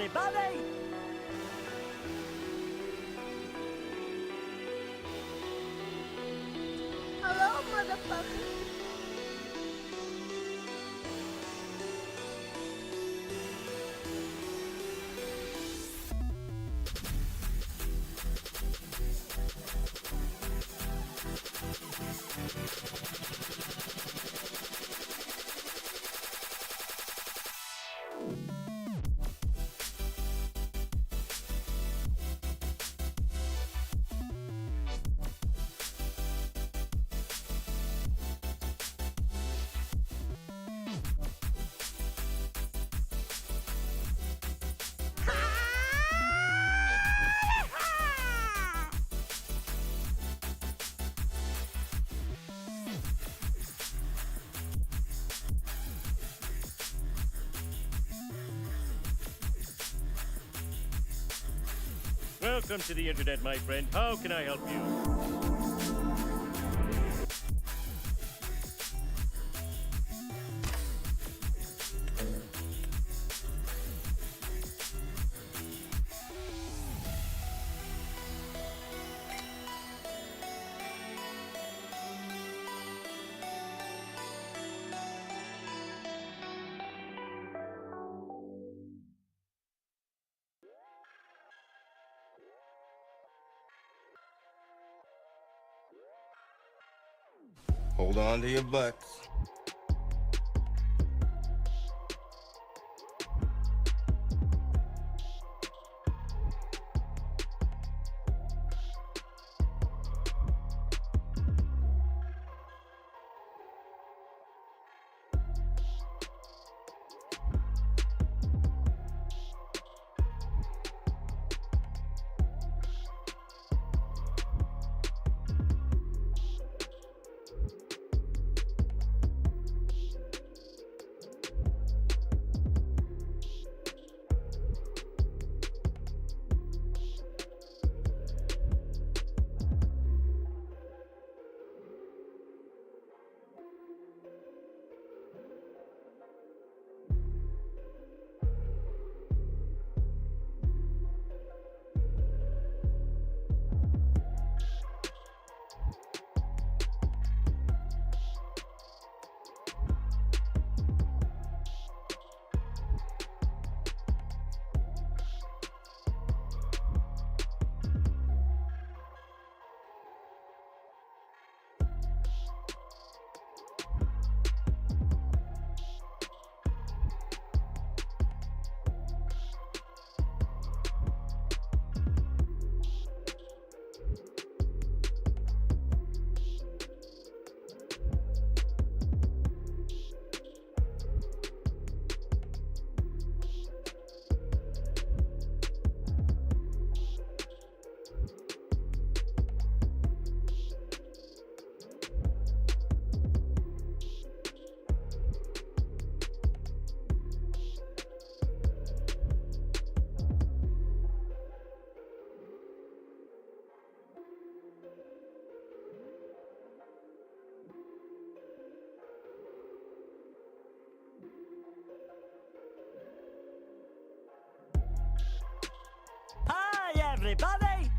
everybody! Hello, motherfucker. Welcome to the internet, my friend. How can I help you? Hold on to your butts. Hi, everybody!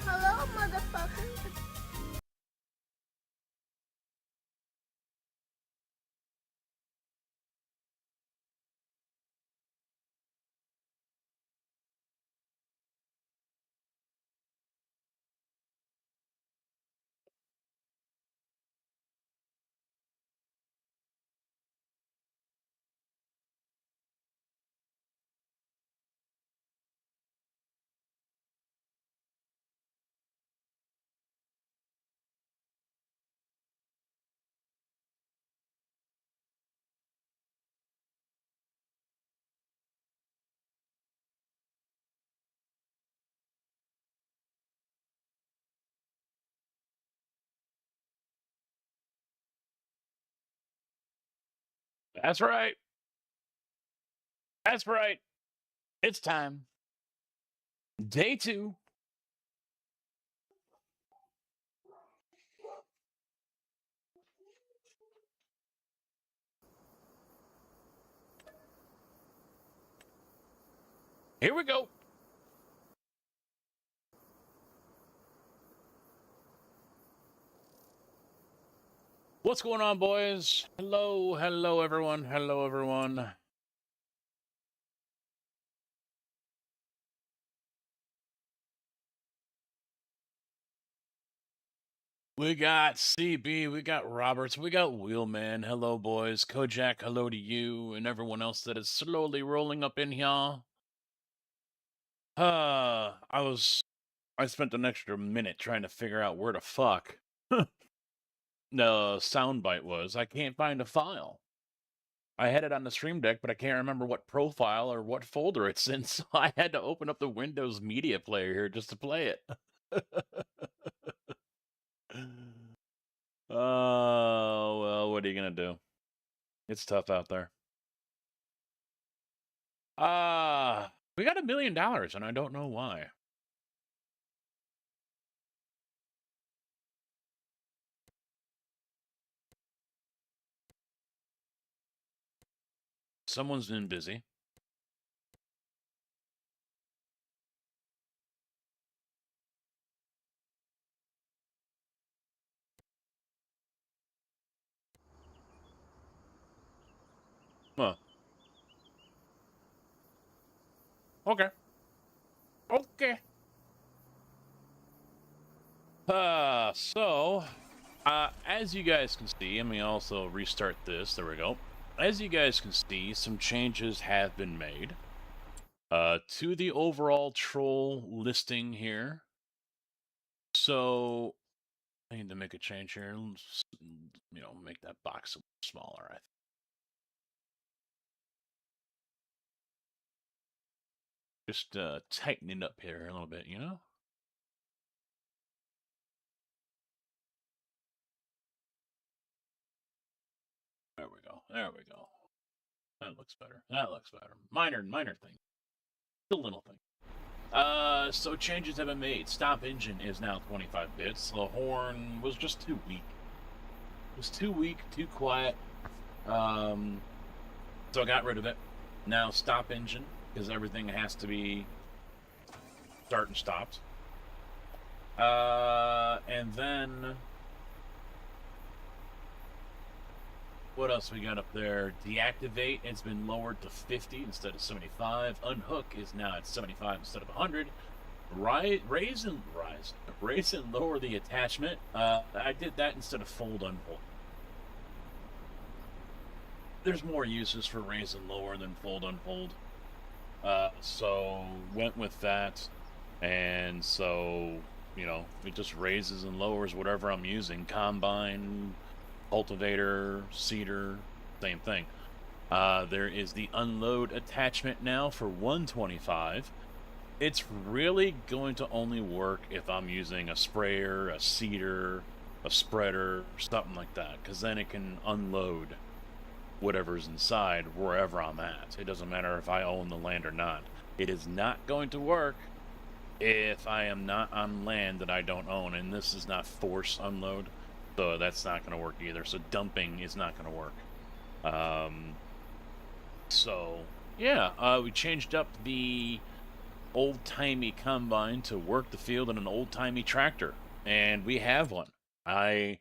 Hello, motherfucker. That's right. That's right. It's time. Day 2. Here we go. What's going on, boys? Hello, hello, everyone. Hello, everyone. We got CB, we got Roberts, we got Wheelman. Hello, boys. Kojak, hello to you and everyone else that is slowly rolling up in here. I spent an extra minute trying to figure out where the fuck the soundbite was. I can't find a file. I had it on the Stream Deck, but I can't remember what profile or what folder it's in, so I had to open up the Windows Media Player here just to play it. Oh, well, what are you gonna do? It's tough out there. We got $1 million, and I don't know why. Someone's been busy. Huh. Okay. Okay. As you guys can see, let me also restart this. There we go. As you guys can see, some changes have been made to the overall troll listing here. So I need to make a change here. Let's, make that box a little smaller, I think. Just tighten it up here a little bit, you know? There we go. There we go. That looks better. That looks better. Minor thing. The little thing. So changes have been made. Stop engine is now 25 bits. The horn was just too weak. It was too weak, too quiet. So I got rid of it. Now stop engine, because everything has to be start and stopped. And then what else we got up there? Deactivate, it's been lowered to 50 instead of 75. Unhook is now at 75 instead of 100. Raise and lower the attachment. I did that instead of fold unfold. There's more uses for raise and lower than fold unfold. So went with that, and so it just raises and lowers whatever I'm using. Combine, cultivator, seeder, same thing. There is the unload attachment now for 125. It's really going to only work if I'm using a sprayer, a seeder, a spreader, something like that, because then it can unload whatever's inside wherever I'm at. It doesn't matter if I own the land or not. It is not going to work if I am not on land that I don't own, and this is not force unload, so that's not going to work either. So dumping is not going to work. So yeah, we changed up the old-timey combine to work the field in an old-timey tractor, and we have one. I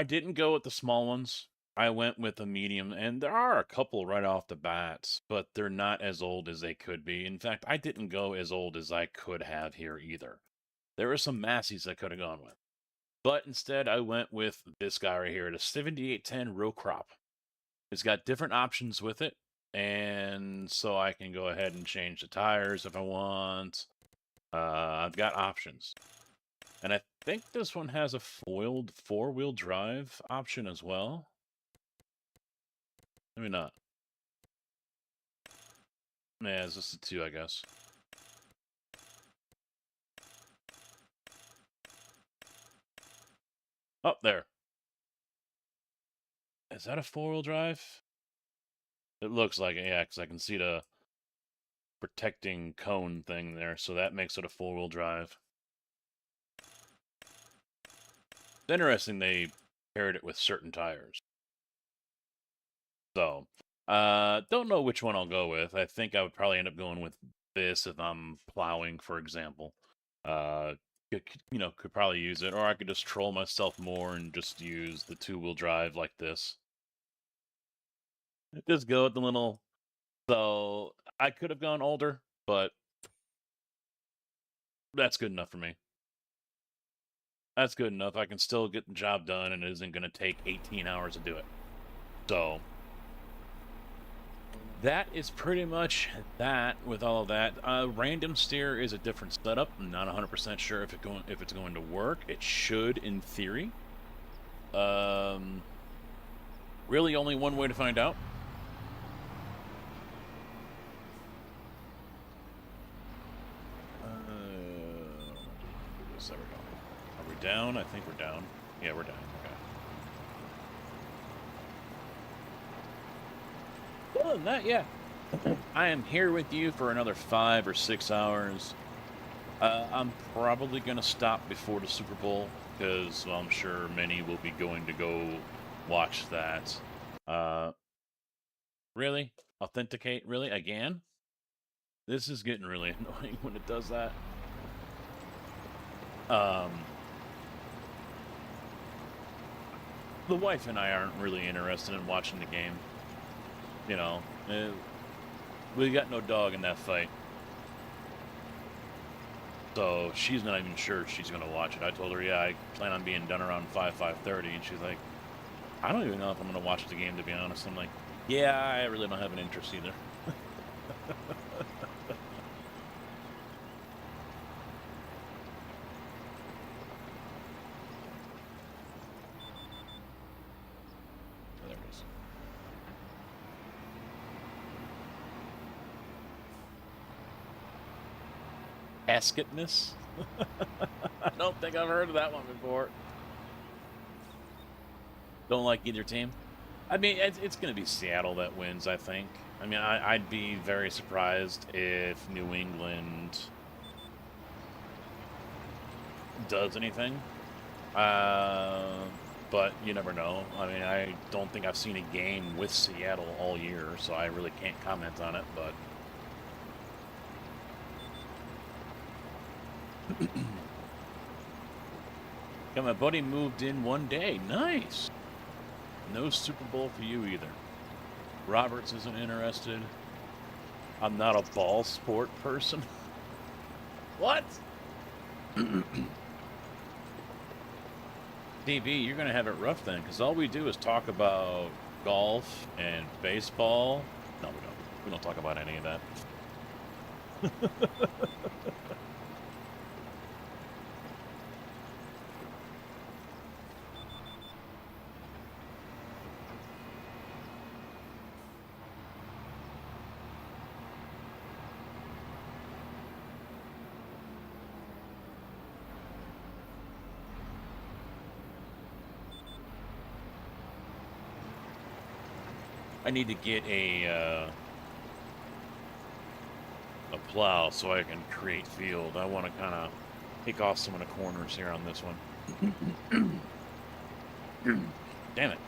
didn't go with the small ones. I went with a medium, and there are a couple right off the bat, but they're not as old as they could be. In fact, I didn't go as old as I could have here either. There were some Massies I could have gone with. But instead, I went with this guy right here, the 7810 Row Crop. It's got different options with it, and so I can go ahead and change the tires if I want. I've got options. And I think this one has a foiled 4-wheel drive option as well. Maybe not. Yeah, it's just a 2, I guess. Oh, there. Is that a four-wheel drive? It looks like it, yeah, because I can see the protecting cone thing there, so that makes it a four-wheel drive. It's interesting they paired it with certain tires. So, don't know which one I'll go with. I think I would probably end up going with this if I'm plowing, for example. Could probably use it, or I could just troll myself more and just use the two-wheel drive like this. Just go with the little. So I could have gone older, but that's good enough for me. That's good enough. I can still get the job done, and it isn't going to take 18 hours to do it. So that is pretty much that with all of that. Random steer is a different setup. I'm not 100% sure if it's going to work. It should, in theory. Really, only one way to find out. There we go. Are we down? I think we're down. Yeah, we're down. Okay. Other than that, yeah. I am here with you for another 5 or 6 hours. I'm probably going to stop before the Super Bowl because I'm sure many will be going to go watch that. Really? Authenticate? Really? Again? This is getting really annoying when it does that. The wife and I aren't really interested in watching the game. You know, we got no dog in that fight. So she's not even sure she's going to watch it. I told her, yeah, I plan on being done around 5:30, and she's like, I don't even know if I'm going to watch the game, to be honest. I'm like, yeah, I really don't have an interest either. There it is. Casketness? I don't think I've heard of that one before. Don't like either team? I mean, it's going to be Seattle that wins, I think. I mean, I'd be very surprised if New England does anything. But you never know. I mean, I don't think I've seen a game with Seattle all year, so I really can't comment on it, but... Yeah, my buddy moved in one day. Nice! No Super Bowl for you either. Roberts isn't interested. I'm not a ball sport person. What? DB, you're going to have it rough then, because all we do is talk about golf and baseball. No, we don't. We don't talk about any of that. I need to get a plow so I can create field. I want to kind of take off some of the corners here on this one. Damn it.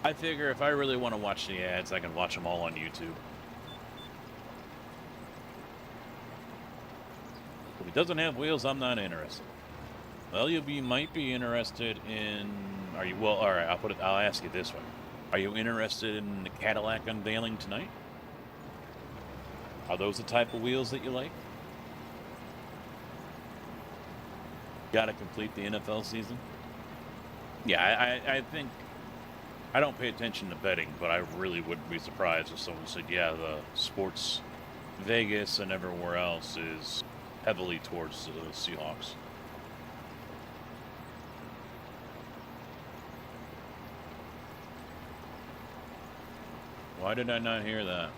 I figure if I really want to watch the ads, I can watch them all on YouTube. If it doesn't have wheels, I'm not interested. Well, might be interested in... Are you... Well, alright, I'll ask you this way. Are you interested in the Cadillac unveiling tonight? Are those the type of wheels that you like? Gotta complete the NFL season? Yeah, I think... I don't pay attention to betting, but I really wouldn't be surprised if someone said, yeah, the sports Vegas and everywhere else is heavily towards the Seahawks. Why did I not hear that?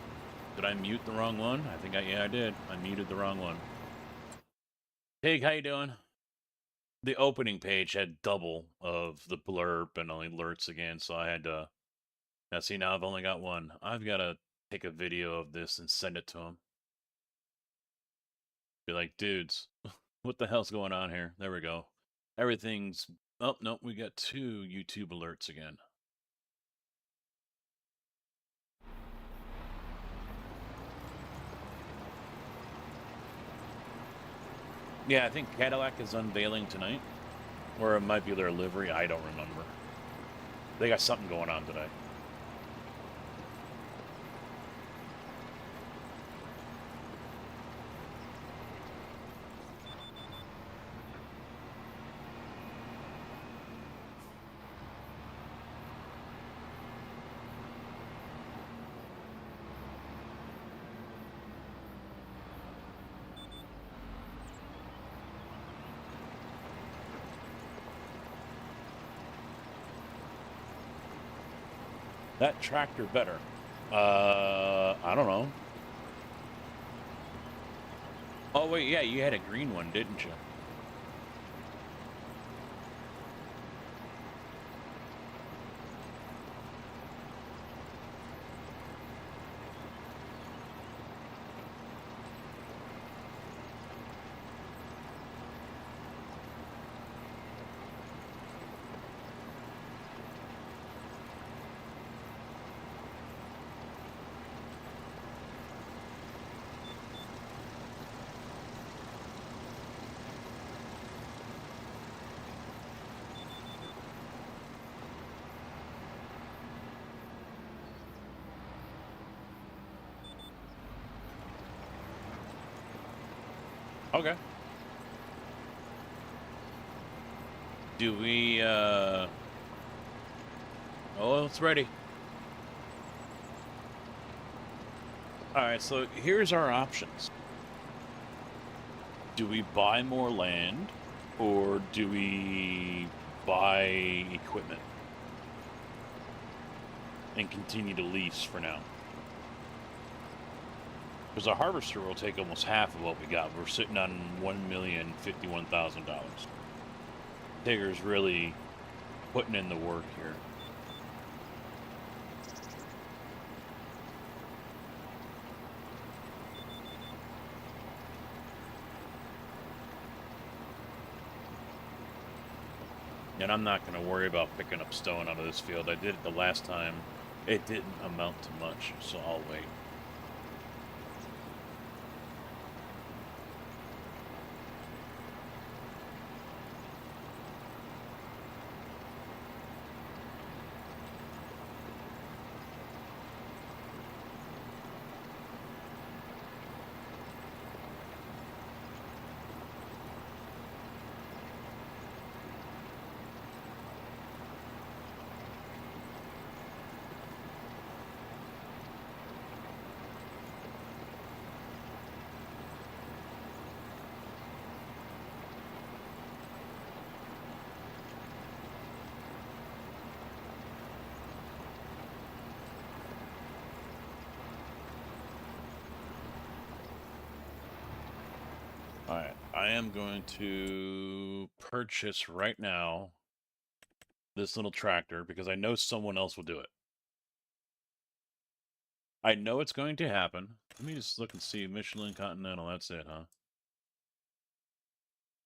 Did I mute the wrong one? I think yeah, I did. I muted the wrong one. Pig, how you doing? the opening page had double of the blurb and only alerts again, so I had to. Now, see, now I've only got one. I've got to take a video of this and send it to him. Be like, dudes, what the hell's going on here? There we go. Everything's. Oh, no, we got 2 YouTube alerts again. Yeah, I think Cadillac is unveiling tonight. Or it might be their livery. I don't remember. They got something going on today. That tractor better. I don't know. Oh, wait, yeah, you had a green one, didn't you? Okay. Do we, Oh, it's ready. Alright, so here's our options. Do we buy more land, or do we buy equipment and continue to lease for now? Because a harvester will take almost half of what we got. We're sitting on $1,051,000. Tigger's really putting in the work here. And I'm not going to worry about picking up stone out of this field. I did it the last time. It didn't amount to much, so I'll wait. Alright, I am going to purchase right now this little tractor because I know someone else will do it. I know it's going to happen. Let me just look and see. Michelin Continental, that's it, huh?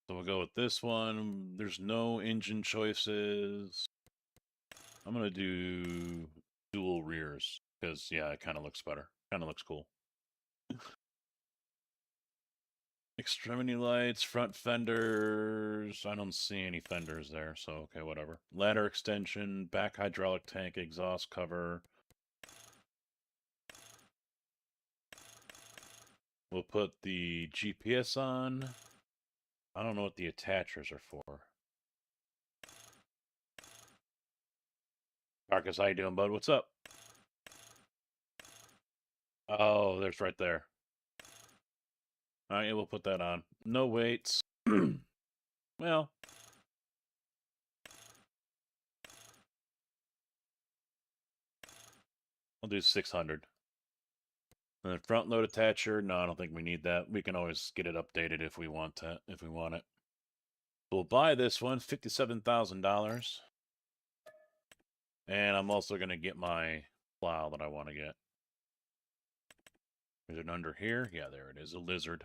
So we'll go with this one. There's no engine choices. I'm going to do dual rears because, yeah, it kind of looks better. Kind of looks cool. Extremity lights, front fenders. I don't see any fenders there, so okay, whatever. Ladder extension, back hydraulic tank, exhaust cover. We'll put the GPS on. I don't know what the attachers are for. Marcus, how you doing, bud? What's up? Oh, there's right there. Alright, yeah, we'll put that on. No weights. Well, I'll do 600. And then front load attacher. No, I don't think we need that. We can always get it updated if we want to, if we want it. We'll buy this one, $57,000. And I'm also going to get my plow that I want to get. Is it under here? Yeah, there it is, a lizard.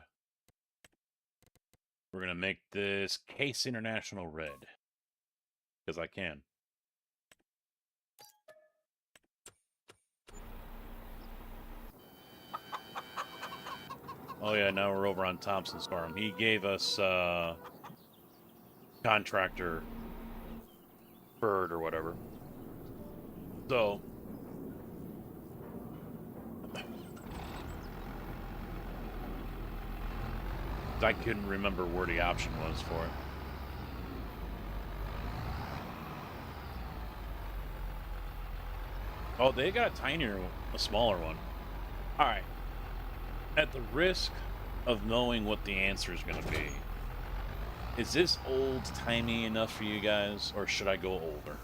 We're going to make this Case International red. Because I can. Oh yeah, now we're over on Thompson's farm. He gave us contractor bird or whatever. So I couldn't remember where the option was for it. Oh, they got a smaller one. All right. At the risk of knowing what the answer is going to be, is this old-timey enough for you guys, or should I go older?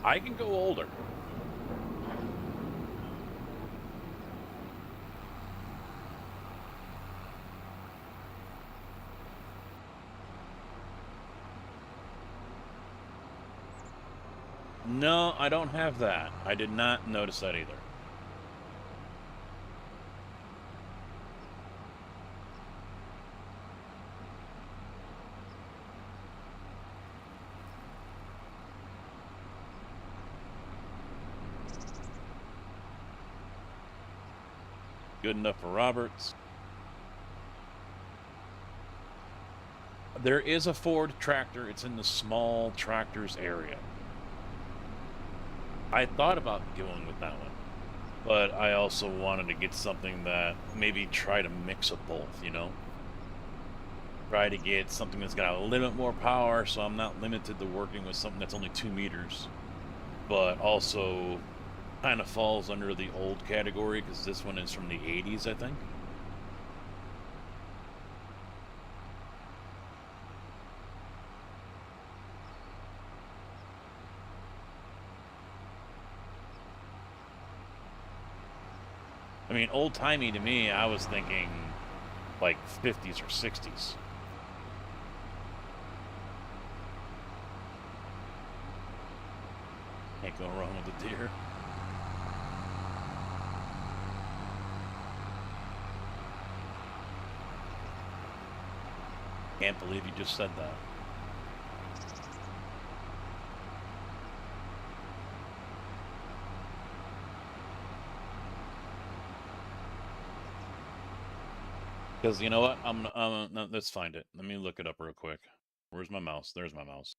I can go older. No, I don't have that. I did not notice that either. Good enough for Roberts. There is a Ford tractor. It's in the small tractors area. I thought about going with that one, but I also wanted to get something that maybe try to mix of both, you know? Try to get something that's got a little bit more power, so I'm not limited to working with something that's only 2 meters, but also kind of falls under the old category because this one is from the 80s, I think. I mean, old-timey to me, I was thinking like 50s or 60s. Can't go wrong with the deer. Can't believe you just said that. Because you know what? No, let's find it. Let me look it up real quick. Where's my mouse? There's my mouse.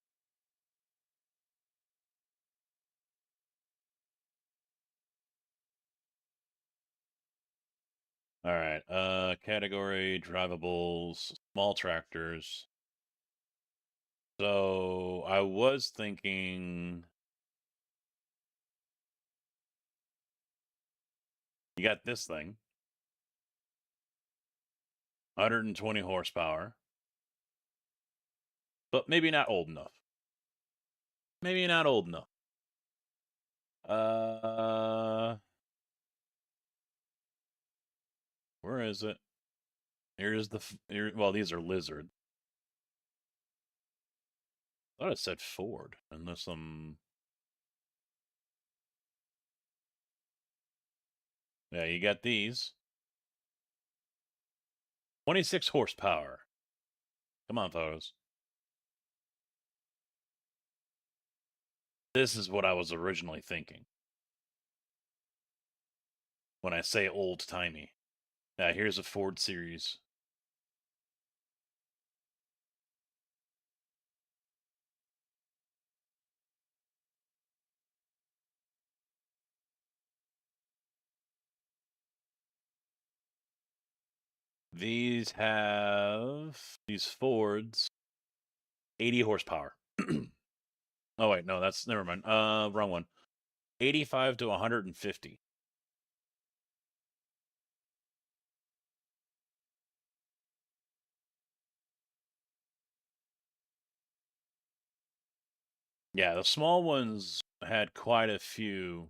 All right. Category drivables, small tractors. So I was thinking you got this thing, 120 horsepower, but maybe not old enough. Maybe not old enough. Where is it? Here's well, these are lizard. I thought it said Ford, unless I'm. Yeah, you got these. 26 horsepower. Come on, fellas. This is what I was originally thinking when I say old-timey. Now, here's a Ford Series. These Fords, 80 horsepower. Oh, wait, no, never mind. Wrong one. 85 to 150. Yeah, the small ones had quite a few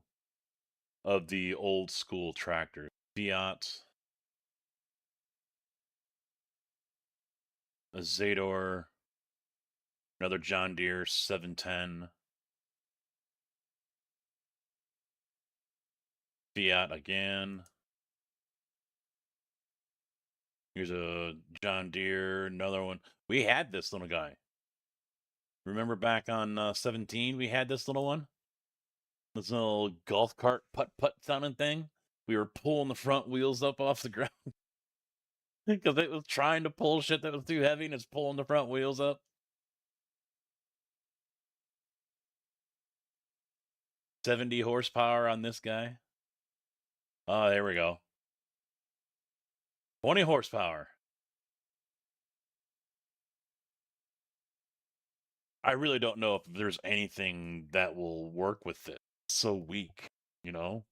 of the old school tractors. Fiat, a Zador, another John Deere 710, Fiat again. Here's a John Deere, another one. We had this little guy. Remember back on 17, we had this little one? This little golf cart putt-putt sounding thing. We were pulling the front wheels up off the ground because it was trying to pull shit that was too heavy and it's pulling the front wheels up. 70 horsepower on this guy. Oh, there we go. 20 horsepower. I really don't know if there's anything that will work with it. It's so weak, you know?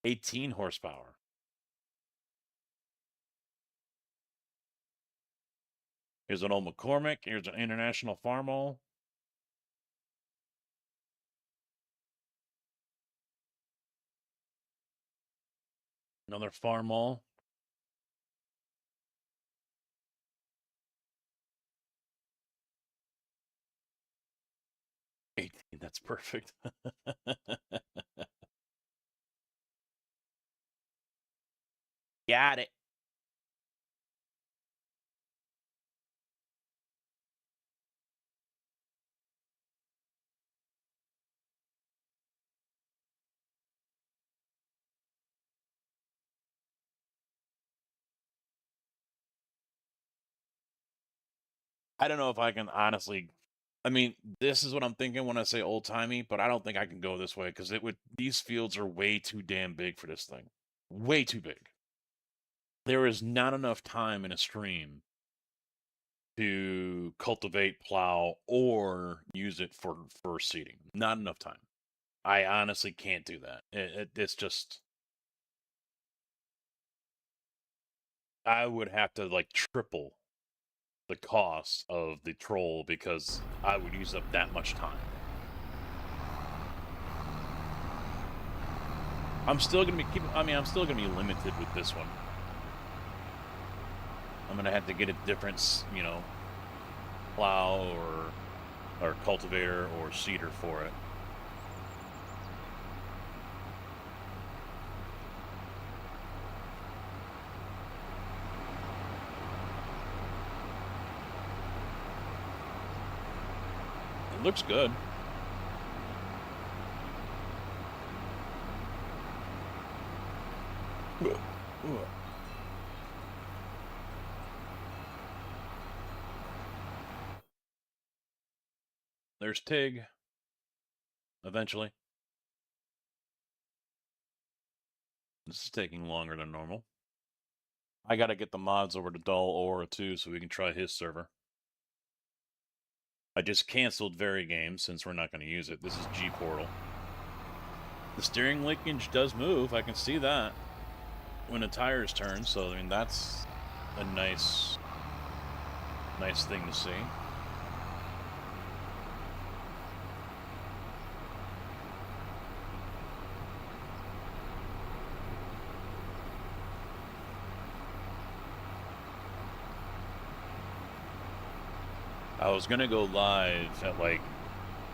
$18 horsepower. Here's an old McCormick. Here's an International Farmall. Another Farmall. That's perfect. Got it. I don't know if I can honestly. I mean, this is what I'm thinking when I say old timey, but I don't think I can go this way because it would. These fields are way too damn big for this thing. Way too big. There is not enough time in a stream to cultivate, plow, or use it for seeding. Not enough time. I honestly can't do that. It's just. I would have to like triple the cost of the troll because I would use up that much time. I'm still gonna be I'm still gonna be limited with this one. I'm gonna have to get a different, plow or cultivator or seeder for it. It looks good. There's Tig. Eventually. This is taking longer than normal. I gotta get the mods over to Dull Aura too so we can try his server. I just canceled Very Games since we're not going to use it. This is G Portal. The steering linkage does move. I can see that when the tires turn. So I mean that's a nice thing to see. I was gonna go live at like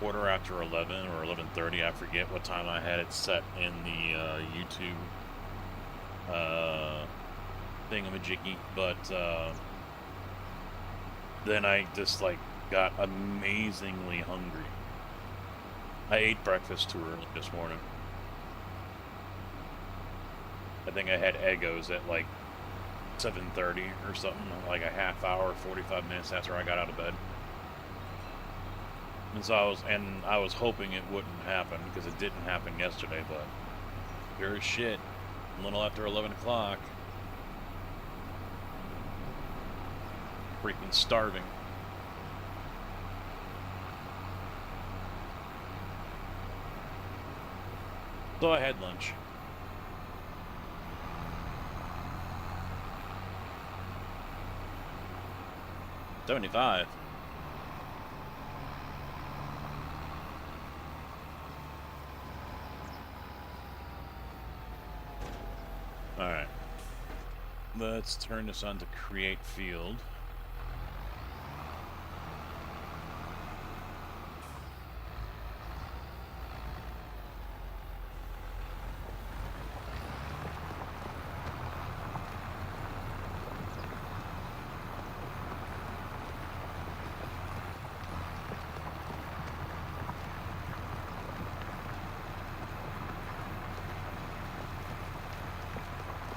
11:15 or 11:30. I forget what time I had it set in the YouTube thingamajiggy, but then I just like got amazingly hungry. I ate breakfast too early this morning. I think I had Eggos at like 7:30 or something, like a half hour, 45 minutes after I got out of bed. And so I was hoping it wouldn't happen because it didn't happen yesterday, but sure as shit, a little after 11 o'clock, freaking starving. So I had lunch. 75. Alright. Let's turn this on to create field.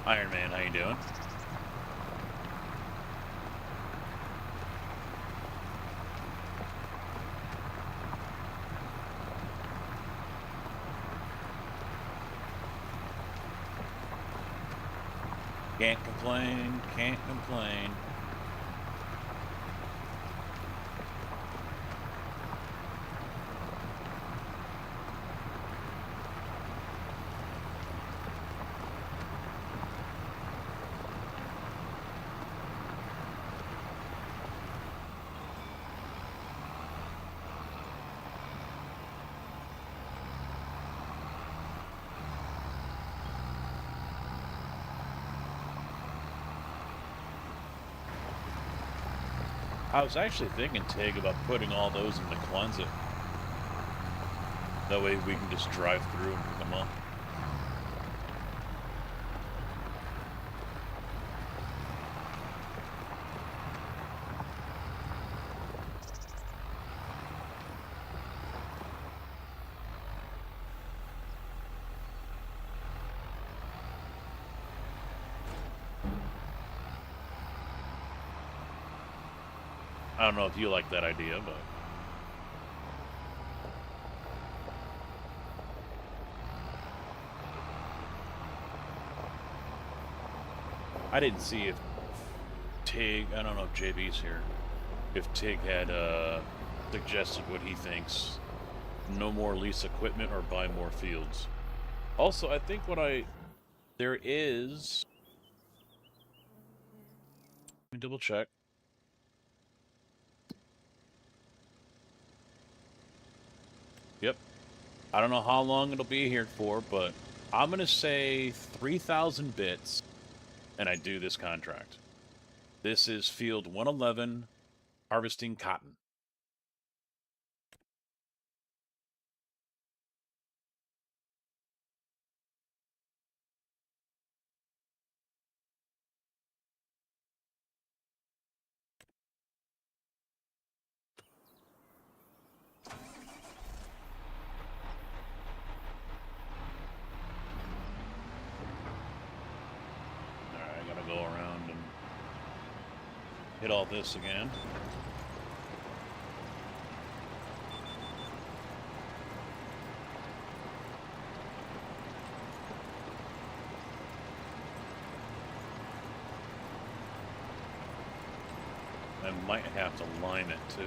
Iron Man, how you doing? Can't complain, can't complain. I was actually thinking, Tig, about putting all those in the closet. That way we can just drive through and pick them up. I don't know if you like that idea, but... I didn't see if Tig, I don't know if JB's here, if Tig had suggested what he thinks. No more lease equipment or buy more fields. Also, I think there is... Let me double check. Yep. I don't know how long it'll be here for, but I'm going to say 3,000 bits, and I do this contract. This is field 111, harvesting cotton. Alright, I gotta go around and hit all this again. I might have to lime it too.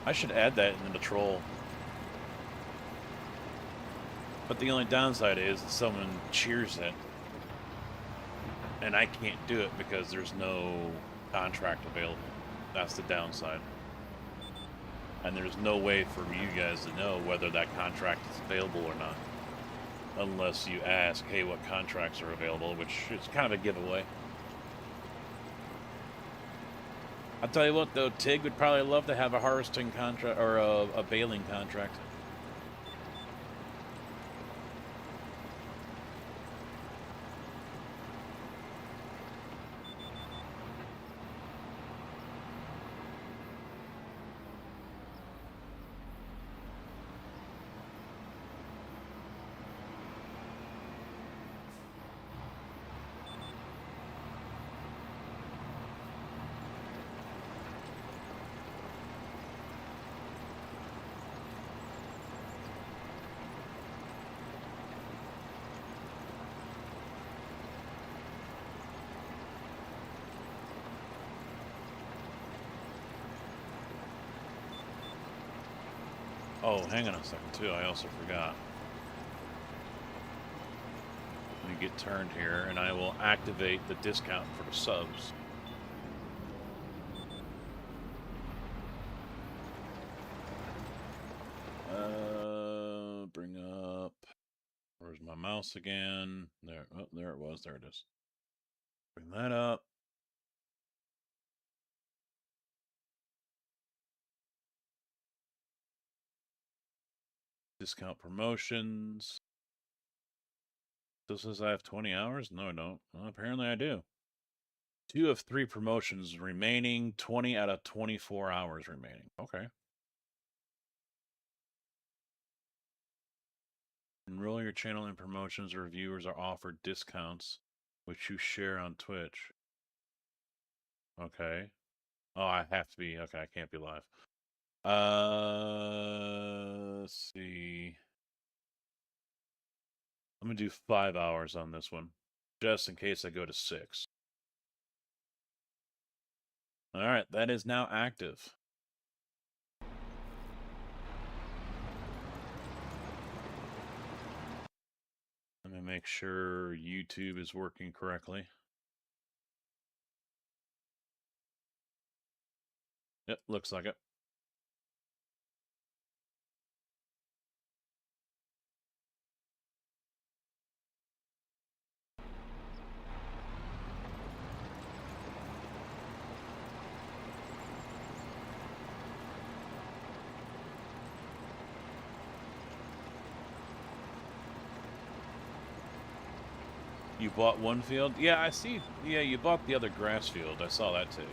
I should add that in the patrol. But the only downside is that someone cheers it. And I can't do it because there's no contract available. That's the downside. And there's no way for you guys to know whether that contract is available or not. Unless you ask, hey, what contracts are available, which is kind of a giveaway. I'll tell you what, though, Tig would probably love to have a harvesting contract, or a baling contract. Oh, hang on a second, too. I also forgot. you get turned here, and I will activate the discount for the subs. Bring up. Where's my mouse again? There. Oh, there it was. There it is. Bring that up. Discount promotions. Still says I have 20 hours? No, I don't. Well, apparently I do. 2 of 3 promotions remaining, 20 out of 24 hours remaining. Okay. Enroll your channel in promotions. Reviewers are offered discounts, which you share on Twitch. Okay. Oh, I have to be. Okay, I can't be live. Let's see. I'm going to do 5 hours on this one, just in case I go to 6. All right, that is now active. Let me make sure YouTube is working correctly. Yep, looks like it. You bought one field? Yeah, I see. Yeah, you bought the other grass field. I saw that too.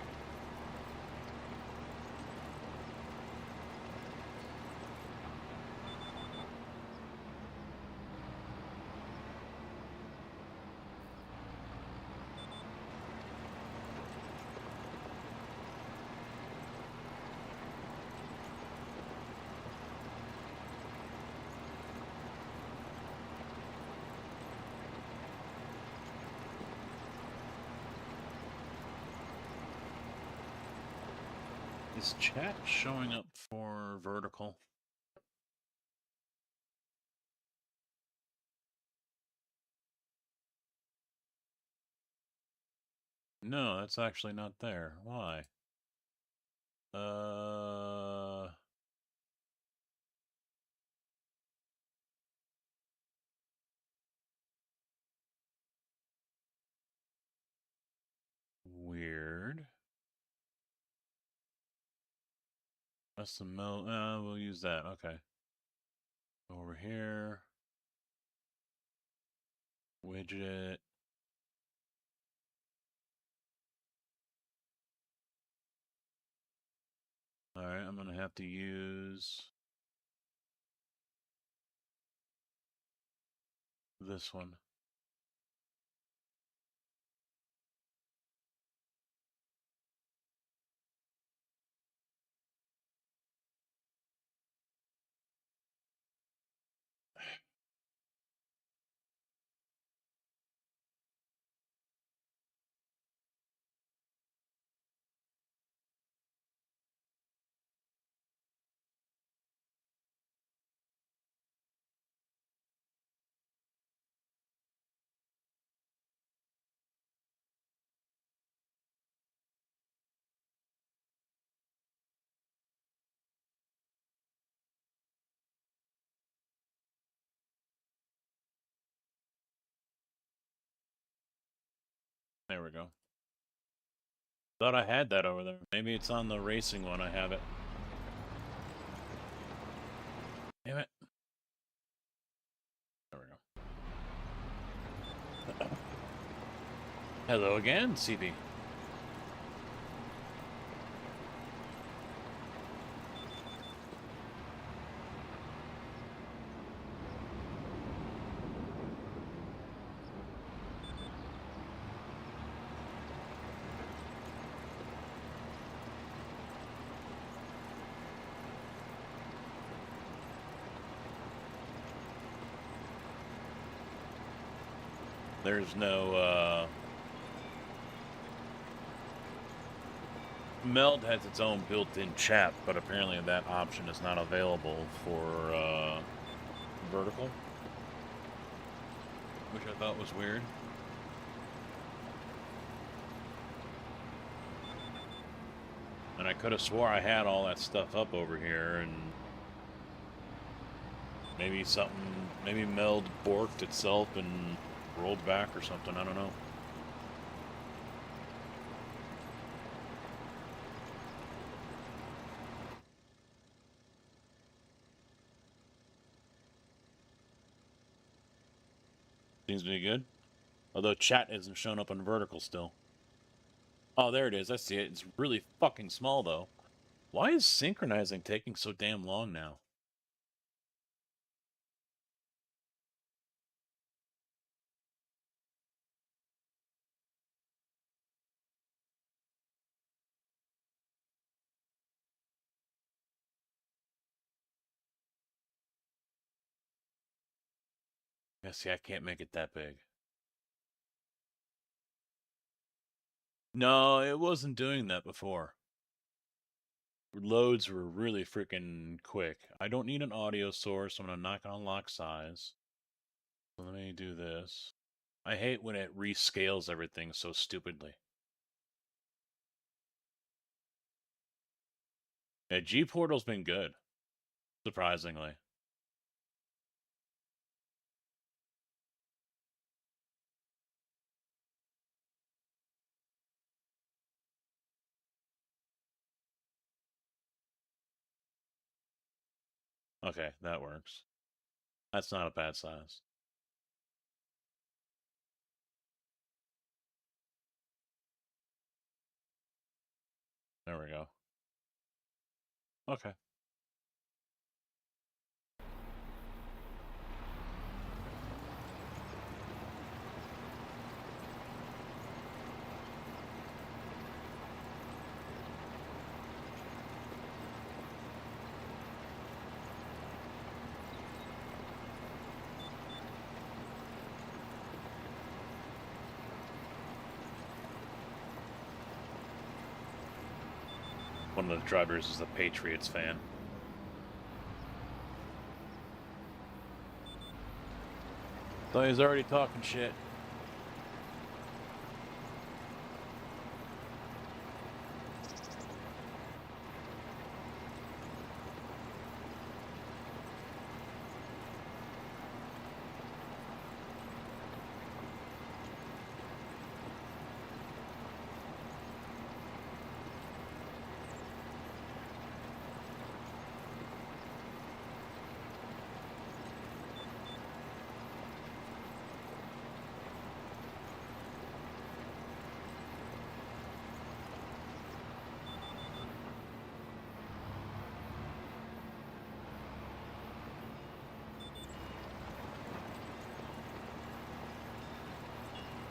Is chat showing up for vertical? No, that's actually not there. Why? Weird. That's the mill. We'll use that. Okay. Over here. Widget. All right, I'm gonna have to use this one. There we go. Thought I had that over there. Maybe it's on the racing one. I have it. Damn it. There we go. Hello again, CB. There's no, Meld has its own built-in chat, but apparently that option is not available for, vertical. which I thought was weird. And I could have swore I had all that stuff up over here, and maybe maybe Meld borked itself and rolled back or something, I don't know. Seems to be good. Although chat isn't showing up on vertical still. Oh, there it is. I see it. It's really fucking small, though. Why is synchronizing taking so damn long now? Yeah, see, I can't make it that big. No, it wasn't doing that before. Loads were really freaking quick. I don't need an audio source, so I'm not going to unlock size. So let me do this. I hate when it rescales everything so stupidly. Yeah, G-Portal's been good, surprisingly. Okay, that works. That's not a bad size. There we go. Okay. One of the drivers is a Patriots fan. So he's already talking shit.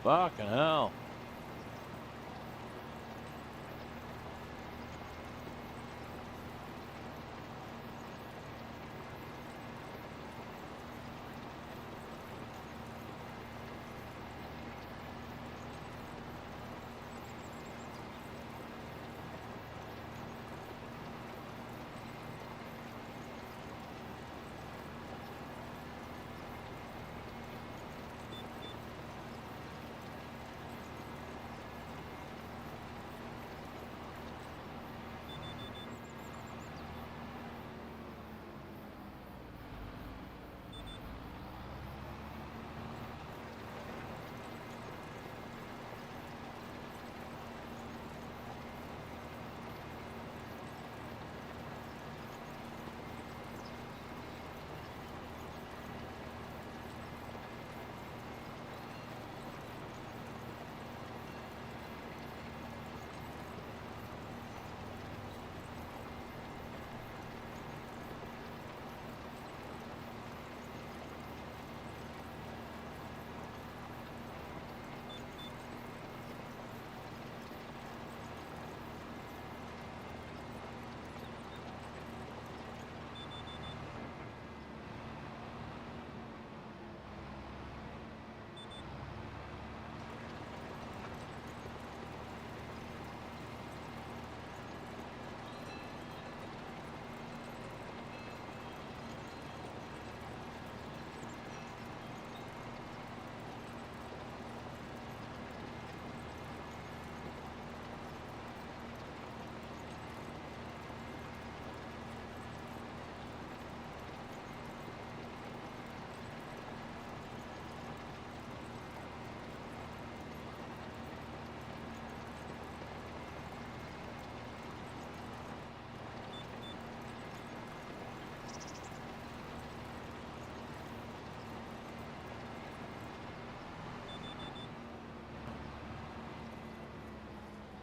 Fucking hell.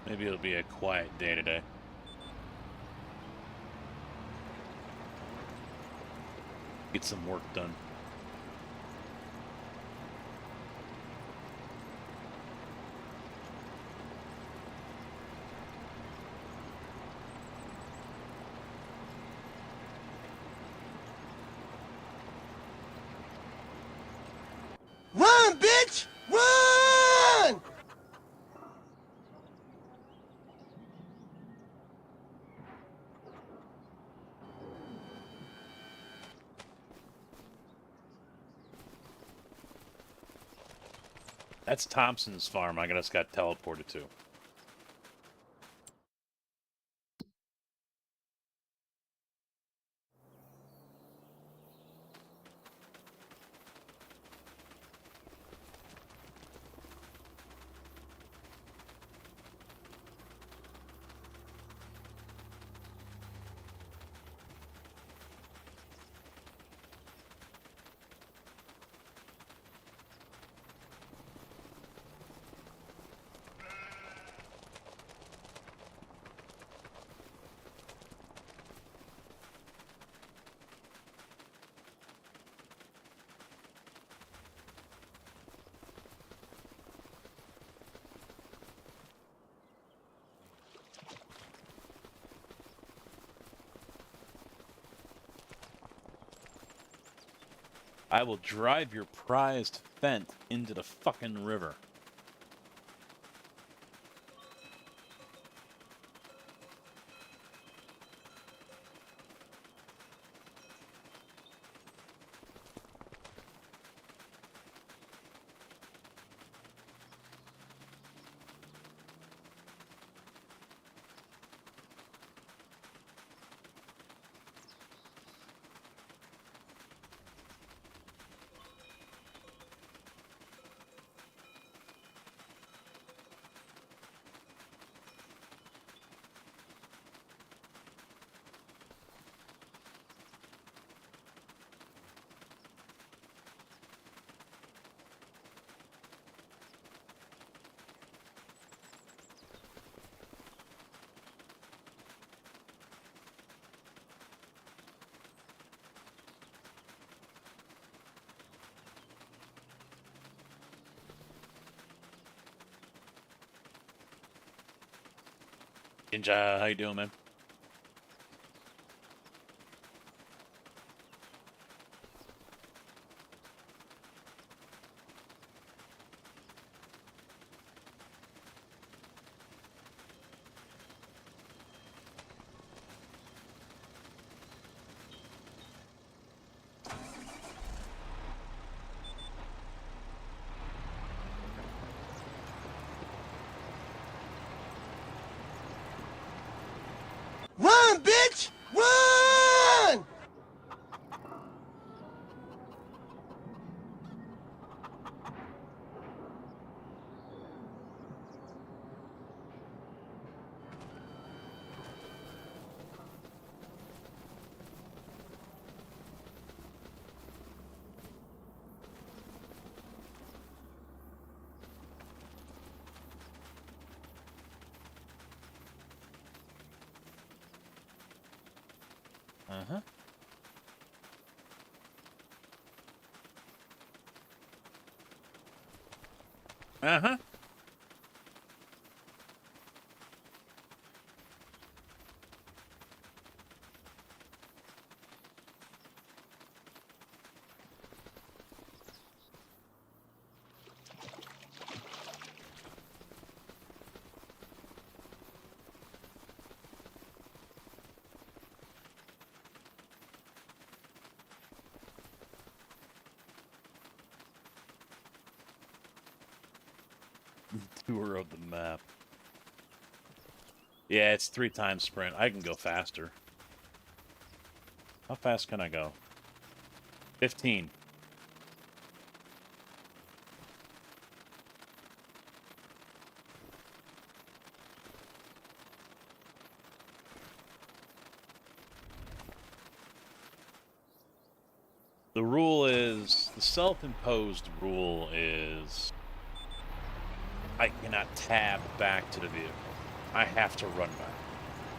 Maybe it'll be a quiet day today. Get some work done. Run, bitch! Run! That's Thompson's farm. I just got teleported to. I will drive your prized Fent into the fucking river. Ninja, how you doing, man? Run, bitch! Run! Uh-huh. Uh-huh. Tour of the map. Yeah, it's 3 times sprint. I can go faster. How fast can I go? 15. The rule is, the self-imposed rule is, I cannot tab back to the vehicle. I have to run back.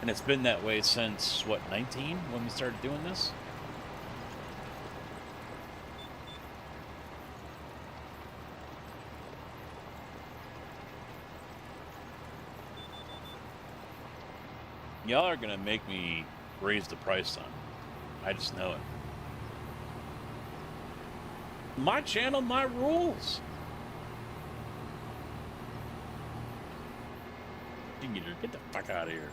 And it's been that way since, what, 19 when we started doing this? Y'all are gonna make me raise the price on it. I just know it. My channel, my rules. Get the fuck out of here.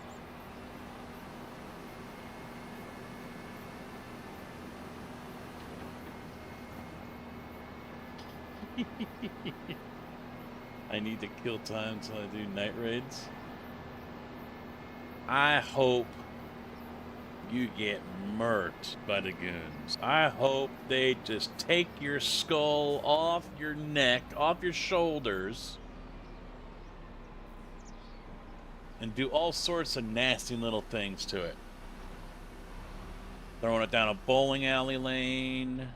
I need to kill time until I do night raids. I hope you get murked by the goons. I hope they just take your skull off your neck, off your shoulders, and do all sorts of nasty little things to it. Throwing it down a bowling alley lane,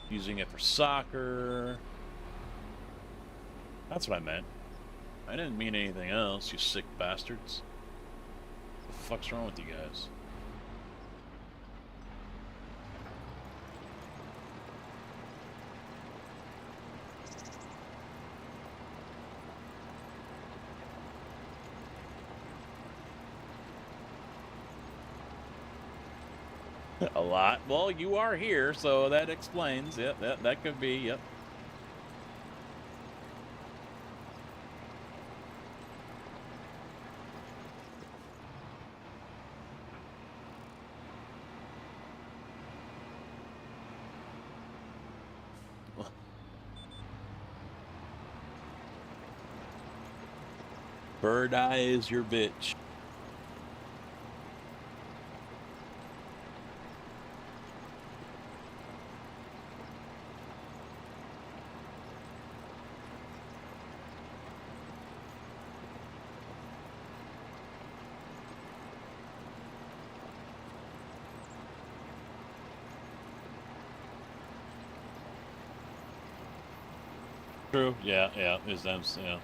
using it for soccer. That's what I meant. I didn't mean anything else, you sick bastards. What the fuck's wrong with you guys? A lot. Well, you are here, so that explains. Yep, that could be, yep. Bird Eye is your bitch. True. Yeah, is them, yeah.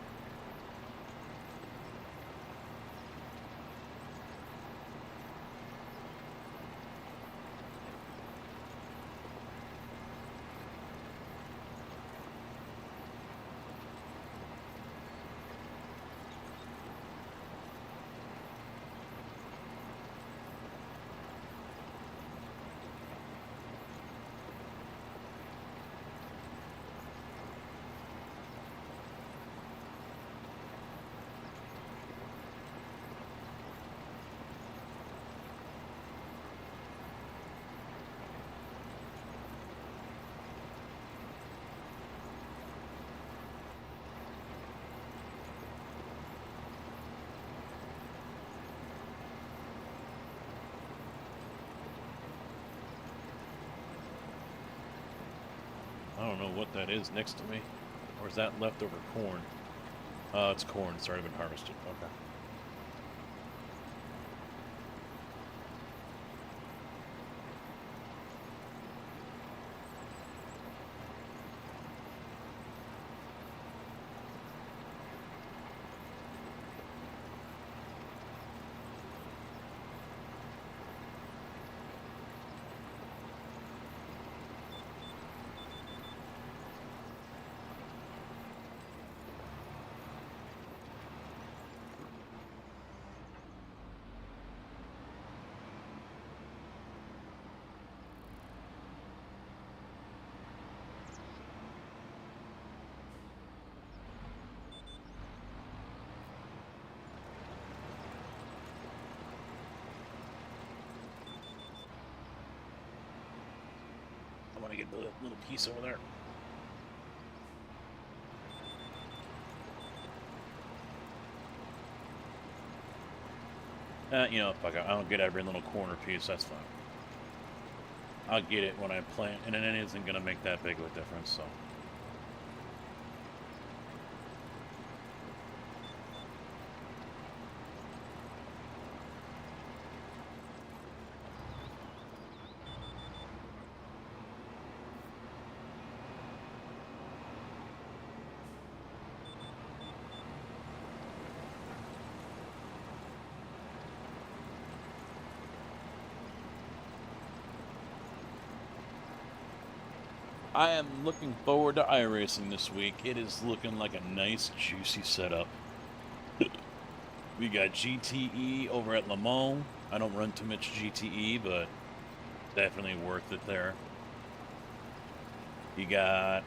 I don't know what that is next to me. Or is that leftover corn? It's corn. It's already been harvested. Okay. I want to get the little piece over there. You know, fuck it. I don't get every little corner piece. That's fine. I'll get it when I plant, and it isn't going to make that big of a difference, so. I am looking forward to iRacing this week. It is looking like a nice, juicy setup. We got GTE over at Le Mans. I don't run too much GTE, but definitely worth it there. You got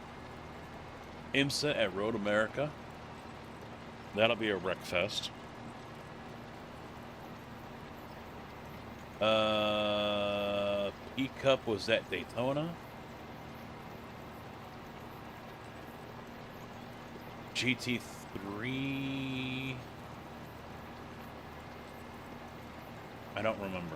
IMSA at Road America. That'll be a wreck fest. E-Cup was at Daytona. GT3... I don't remember.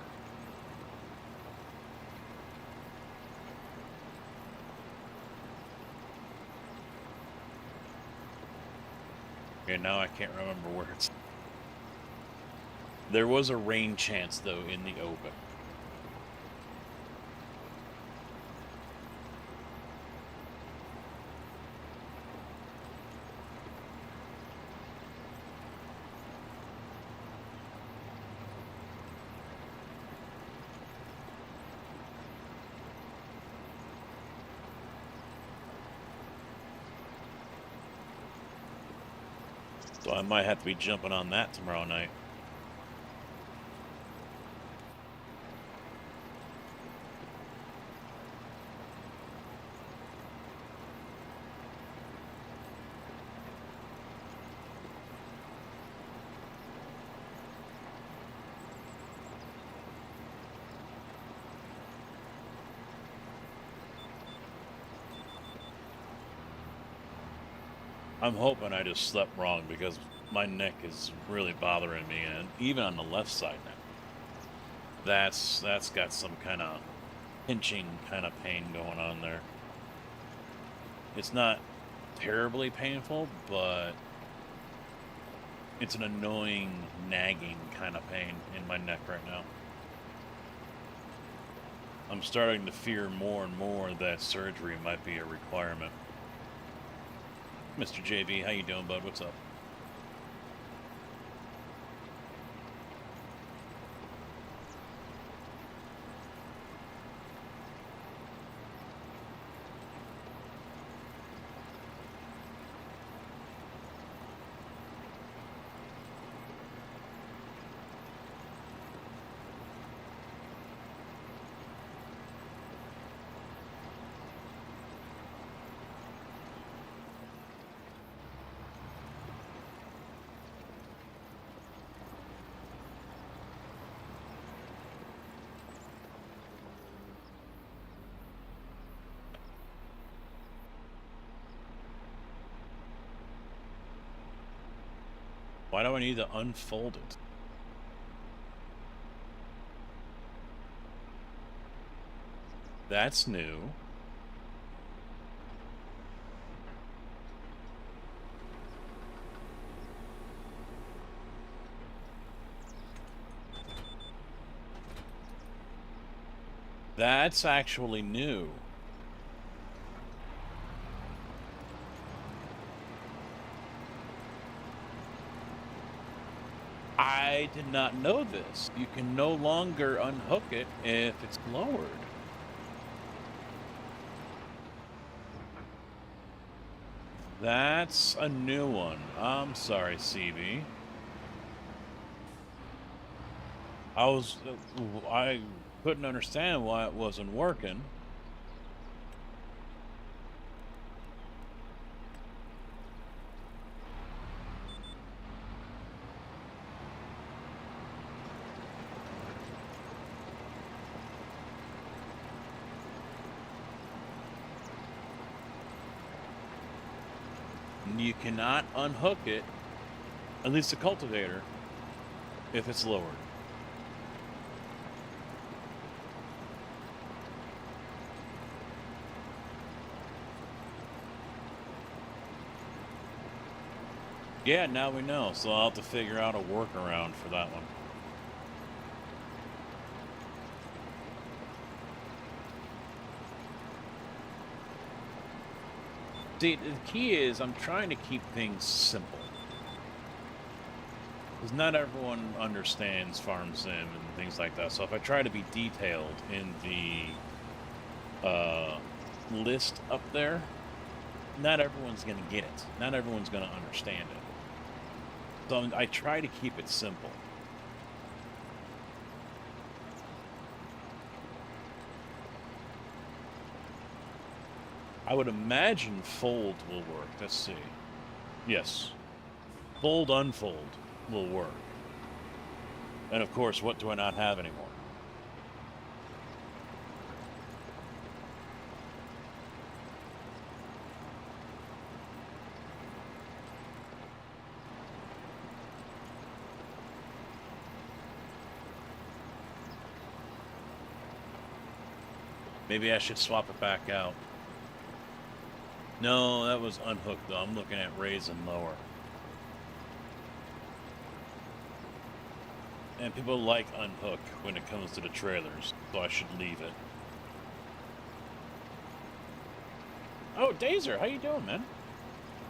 Okay, now I can't remember where it's... There was a rain chance, though, in the open. So I might have to be jumping on that tomorrow night. I'm hoping I just slept wrong because my neck is really bothering me, and even on the left side now. That's got some kind of pinching kind of pain going on there. It's not terribly painful, but it's an annoying, nagging kind of pain in my neck right now. I'm starting to fear more and more that surgery might be a requirement. Mr. JB, how you doing, bud? What's up? Why do I need to unfold it? That's new. That's actually new. I did not know this. You can no longer unhook it if it's lowered. That's a new one. I'm sorry, CB. I couldn't understand why it wasn't working. You cannot unhook it, at least the cultivator, if it's lowered. Yeah, now we know, so I'll have to figure out a workaround for that one. See, the key is I'm trying to keep things simple. Because not everyone understands farm sim and things like that. So if I try to be detailed in the list up there, not everyone's going to get it. Not everyone's going to understand it. So I try to keep it simple. I would imagine fold will work. Let's see. Yes. Fold, unfold will work. And of course, what do I not have anymore? Maybe I should swap it back out. No, that was unhooked though. I'm looking at raise and lower. And people like unhook when it comes to the trailers, so I should leave it. Oh, Dazer, how you doing, man?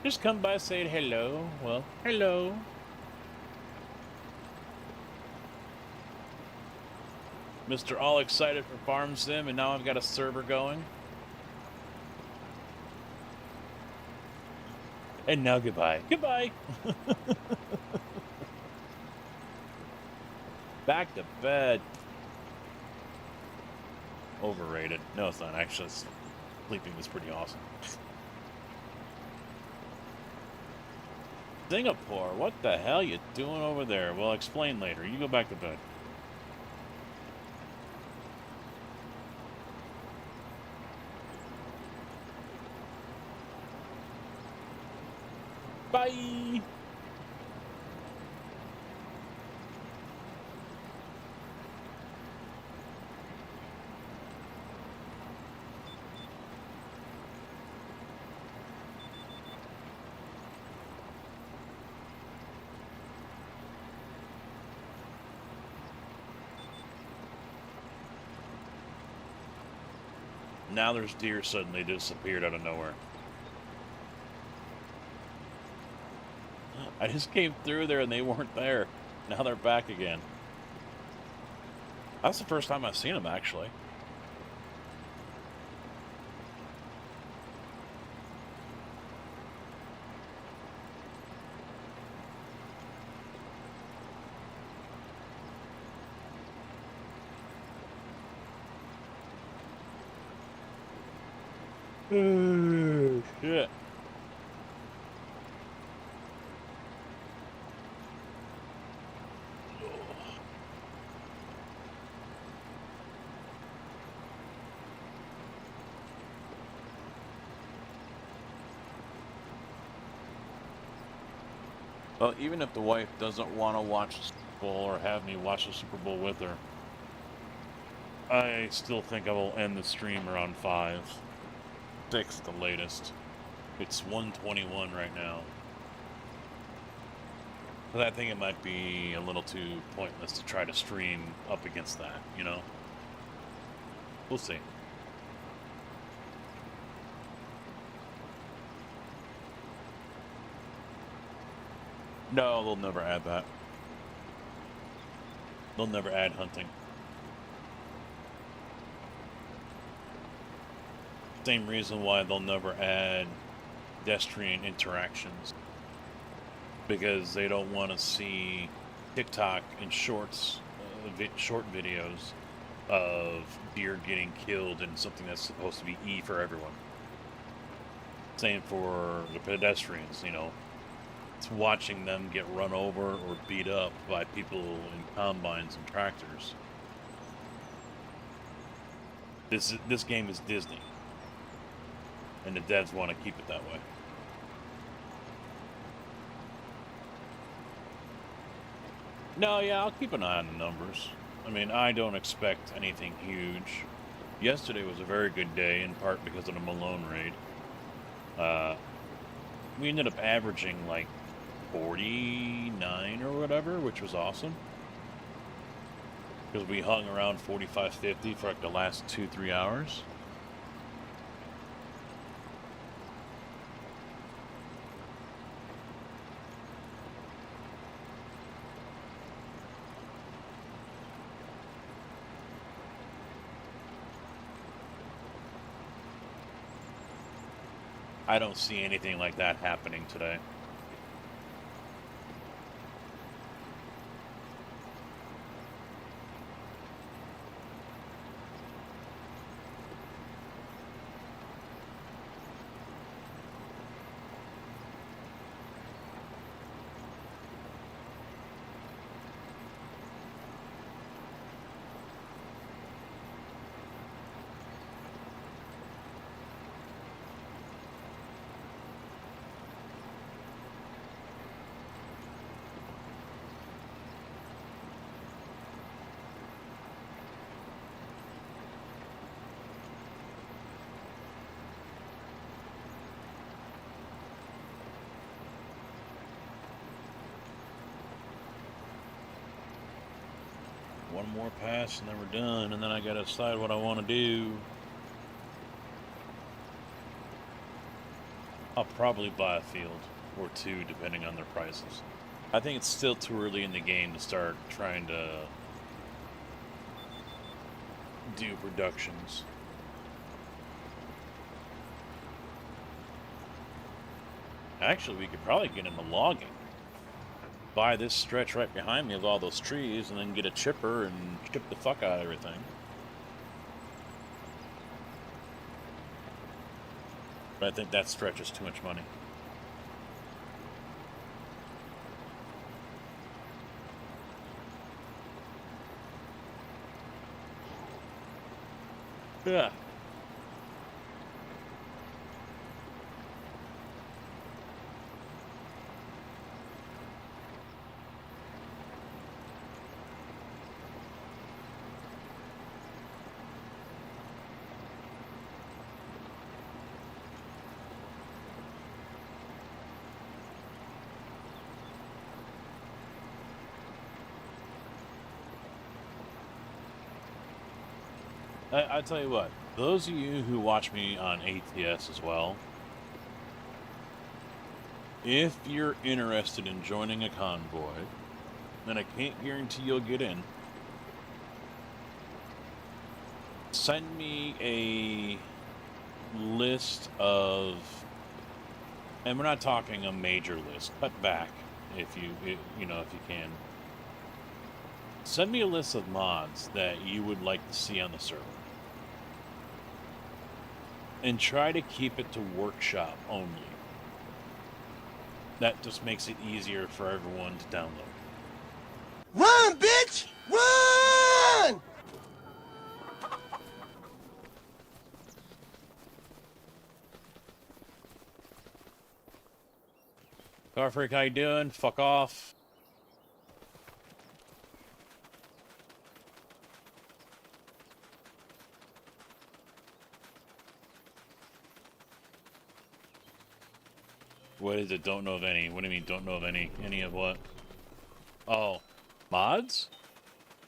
Just come by saying hello. Well, hello. Mr. All excited for Farm Sim, and now I've got a server going. And now goodbye. Goodbye. Back to bed. Overrated. No, it's not. Actually, sleeping was pretty awesome. Singapore, what the hell you doing over there? Well, explain later. You go back to bed. Bye! Now there's deer suddenly disappeared out of nowhere. I just came through there and they weren't there. Now they're back again. That's the first time I've seen them, actually. Shit. Well, even if the wife doesn't want to watch the Super Bowl or have me watch the Super Bowl with her, I still think I will end the stream around 5. 6 at the latest. It's 1:21 right now. But I think it might be a little too pointless to try to stream up against that, you know? We'll see. No, they'll never add that. They'll never add hunting. Same reason why they'll never add pedestrian interactions. Because they don't want to see TikTok and shorts, short videos of deer getting killed in something that's supposed to be E for everyone. Same for the pedestrians, you know. It's watching them get run over or beat up by people in combines and tractors. This game is Disney. And the devs want to keep it that way. No, yeah, I'll keep an eye on the numbers. I mean, I don't expect anything huge. Yesterday was a very good day, in part because of the Malone raid. We ended up averaging like 49 or whatever, which was awesome. Because we hung around 45, 50 for like the last 2-3 hours. I don't see anything like that happening today. One more pass and then we're done, and then I gotta decide what I want to do. I'll probably buy a field or two depending on their prices. I think it's still too early in the game to start trying to do reductions. Actually, we could probably get into logging. Buy this stretch right behind me of all those trees and then get a chipper and chip the fuck out of everything. But I think that stretch is too much money. Yeah. I tell you what, those of you who watch me on ATS as well, if you're interested in joining a convoy, and I can't guarantee you'll get in, send me a list of, and we're not talking a major list, cut back if you can. Send me a list of mods that you would like to see on the server. And try to keep it to workshop only. That just makes it easier for everyone to download. Run, bitch! Run! Car Freak, how you doing? Fuck off. What is it? Don't know of any. What do you mean, don't know of any? Any of what? Oh, mods?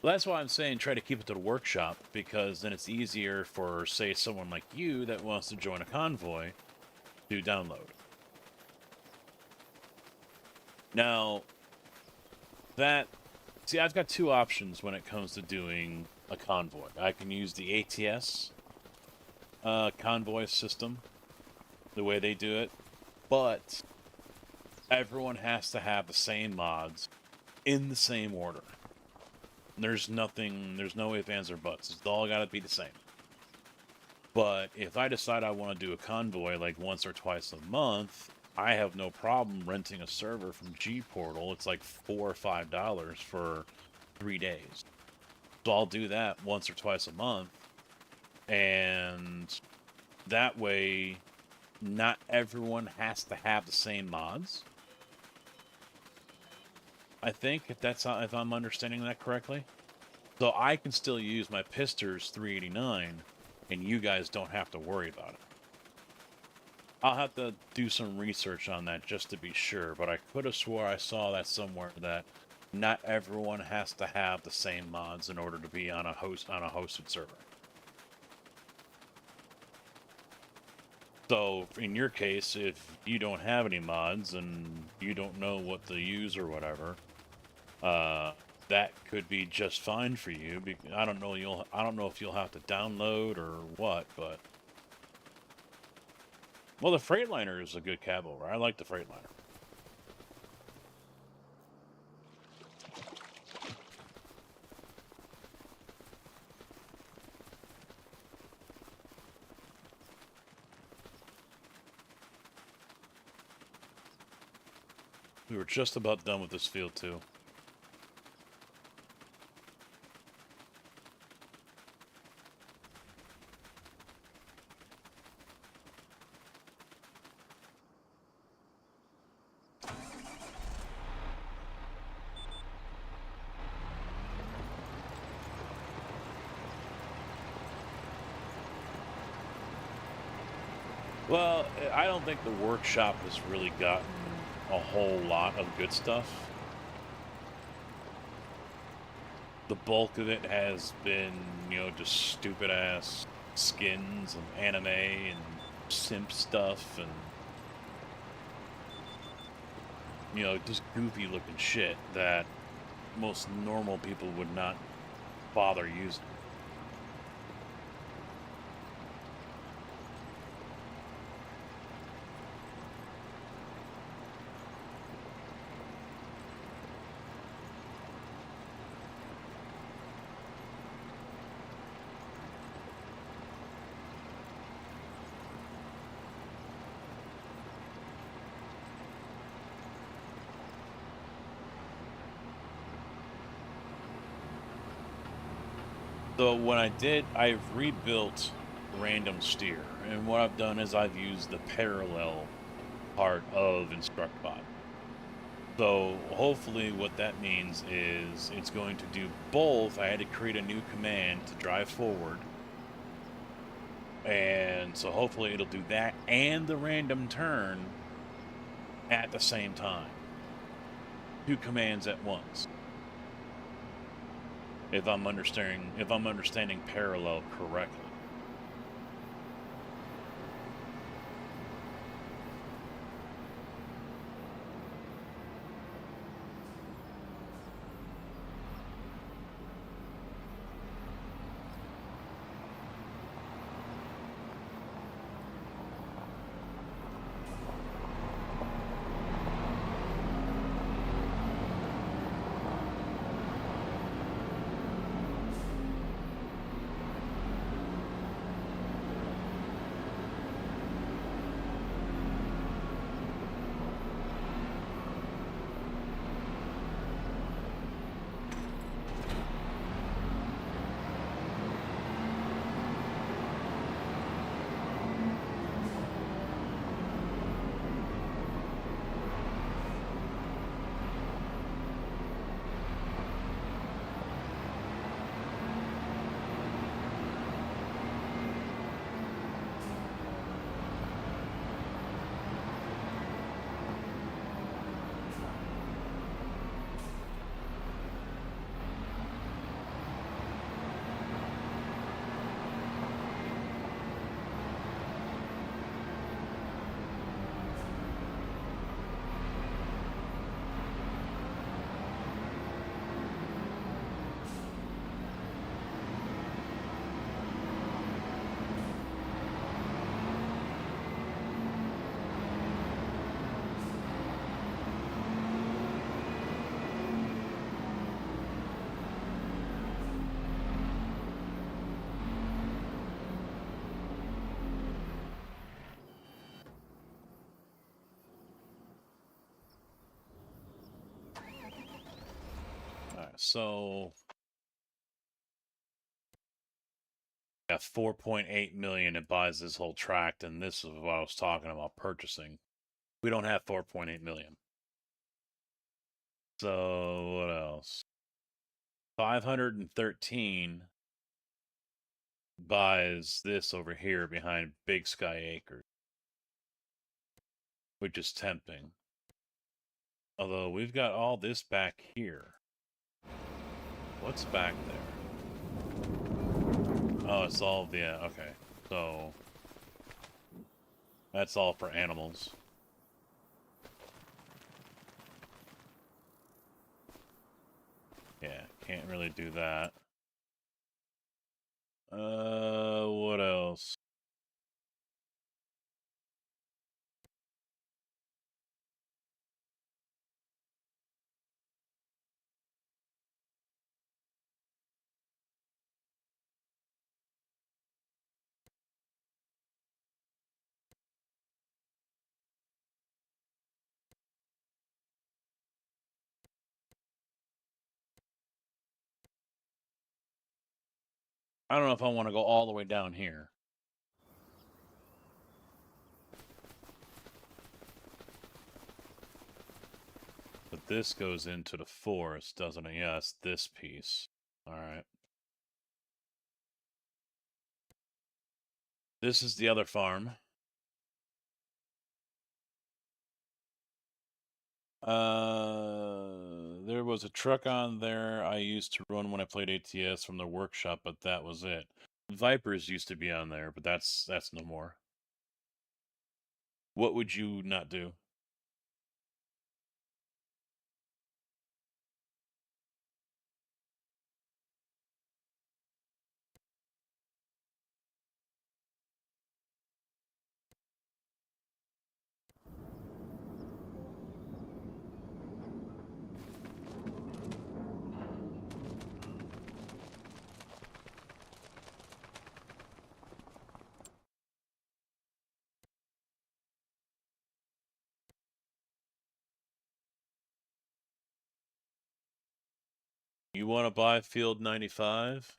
Well, that's why I'm saying try to keep it to the workshop, because then it's easier for, say, someone like you that wants to join a convoy to download. Now, see, I've got two options when it comes to doing a convoy. I can use the ATS convoy system, the way they do it, but everyone has to have the same mods in the same order. There's no ifs, ands, or buts. It's all got to be the same. But if I decide I want to do a convoy like once or twice a month, I have no problem renting a server from G-Portal. It's like $4 or $5 for 3 days. So I'll do that once or twice a month. And that way, not everyone has to have the same mods. I think, if I'm understanding that correctly. So I can still use my Pisters 389, and you guys don't have to worry about it. I'll have to do some research on that just to be sure, but I could have swore I saw that somewhere, that not everyone has to have the same mods in order to be on a hosted server. So in your case, if you don't have any mods and you don't know what to use or whatever, that could be just fine for you. I don't know if you'll have to download or what, but Well, the Freightliner is a good cab over. I like the Freightliner. We were just about done with this field, too. Well, I don't think the workshop has really gotten a whole lot of good stuff. The bulk of it has been, just stupid ass skins and anime and simp stuff and, just goofy looking shit that most normal people would not bother using. So when I've rebuilt random steer, and what I've done is I've used the parallel part of InstructBot. So hopefully what that means is it's going to do both. I had to create a new command to drive forward. And so hopefully it'll do that and the random turn at the same time. Two commands at once. If I'm understanding parallel correctly. Alright, so yeah, 4.8 million it buys this whole tract, and this is what I was talking about purchasing. We don't have 4.8 million. So what else? 513 buys this over here behind Big Sky Acres, which is tempting. Although we've got all this back here. What's back there? Oh, it's all, yeah, okay. So that's all for animals. Yeah, can't really do that. What else? I don't know if I want to go all the way down here. But this goes into the forest, doesn't it? Yes, this piece. All right. This is the other farm. There was a truck on there I used to run when I played ATS from the workshop, but that was it. Vipers used to be on there, but that's no more. What would you not do? You want to buy Field 95?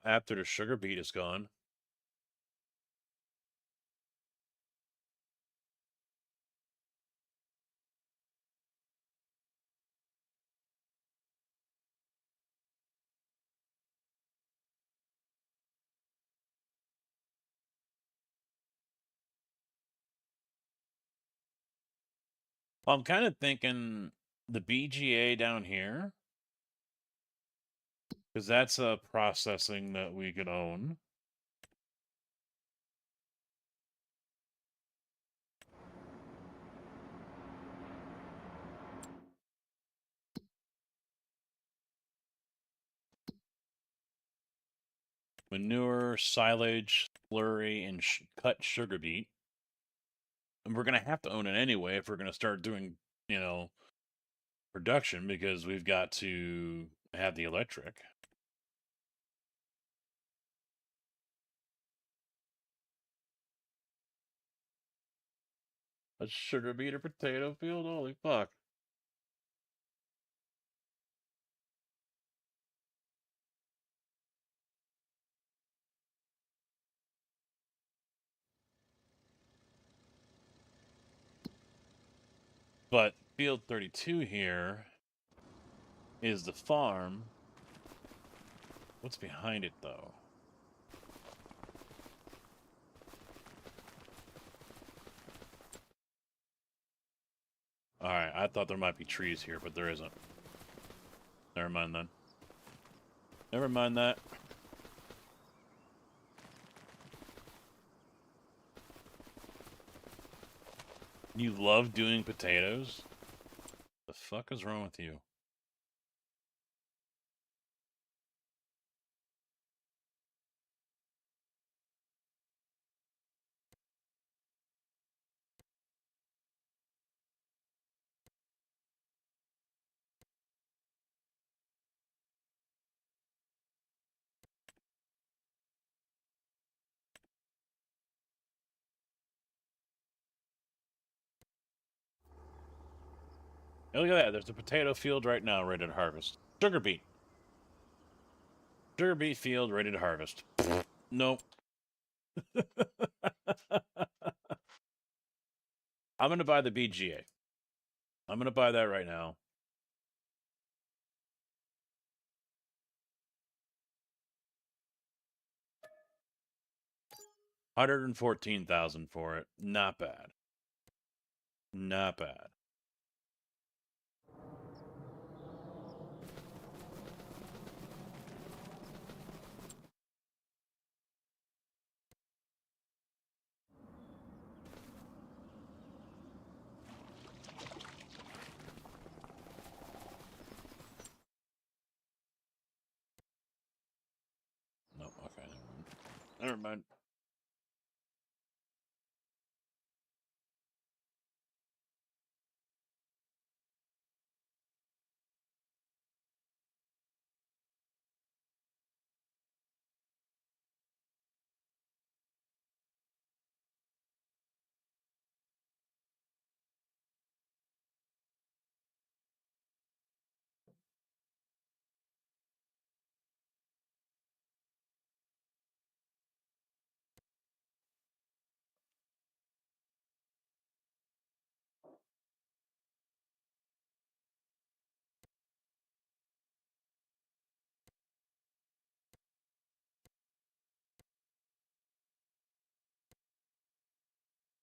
After the sugar beet is gone. Well, I'm kind of thinking the BGA down here, because that's a processing that we could own. Manure, silage, slurry, and cut sugar beet. And we're going to have to own it anyway if we're going to start doing, production, because we've got to have the electric. A sugar beet or potato field? Holy fuck. But field 32 here is the farm. What's behind it, though? Alright, I thought there might be trees here, but there isn't. Never mind then. Never mind that. You love doing potatoes? The fuck is wrong with you? Hey, look at that. There's a potato field right now ready to harvest. Sugar beet. Sugar beet field ready to harvest. Nope. I'm going to buy the BGA. I'm going to buy that right now. $114,000 for it. Not bad. Not bad. Never mind.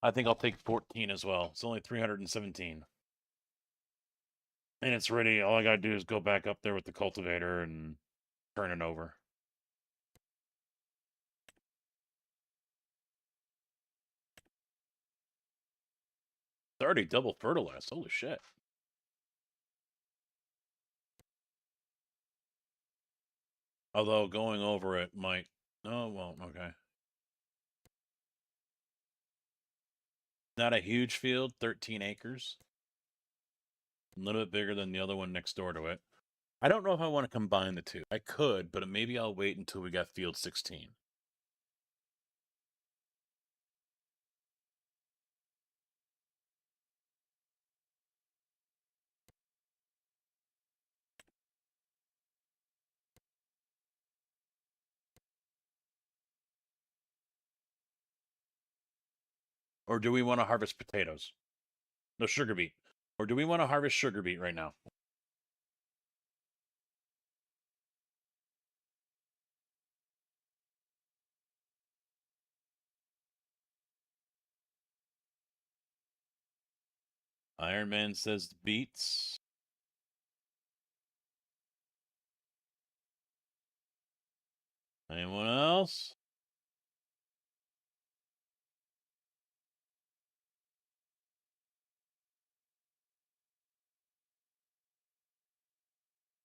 I think I'll take 14 as well. It's only 317. And it's ready. All I gotta do is go back up there with the cultivator and turn it over. It's already double fertilized. Holy shit. Although going over it might... Oh, well, okay. Not a huge field, 13 acres. A little bit bigger than the other one next door to it. I don't know if I want to combine the two. I could, but maybe I'll wait until we got field 16. Or do we want to harvest potatoes? No, sugar beet. Or do we want to harvest sugar beet right now? Iron Man says beets. Anyone else?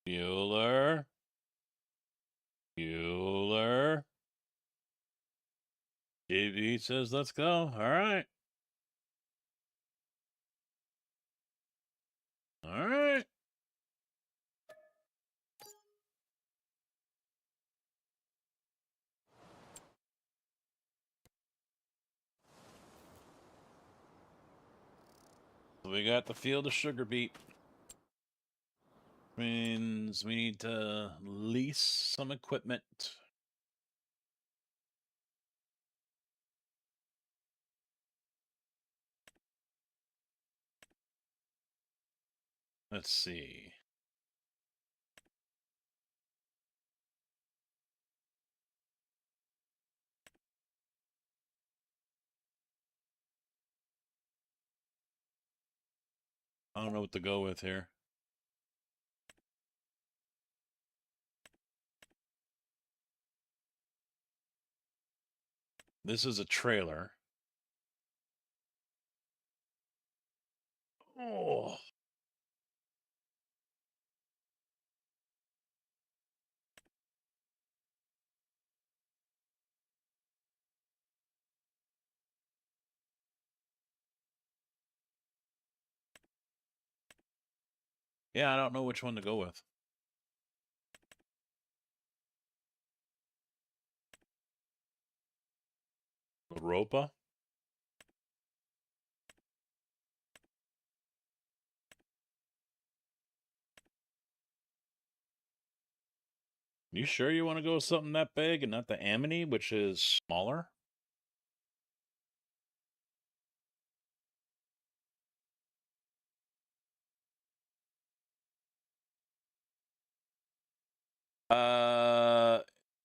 Bueller. Bueller. JB says, let's go. All right. All right. So we got the field of sugar beet. Means we need to lease some equipment. Let's see. I don't know what to go with here. This is a trailer. Oh. Yeah, I don't know which one to go with. Europa? You sure you want to go with something that big and not the Amity, which is smaller?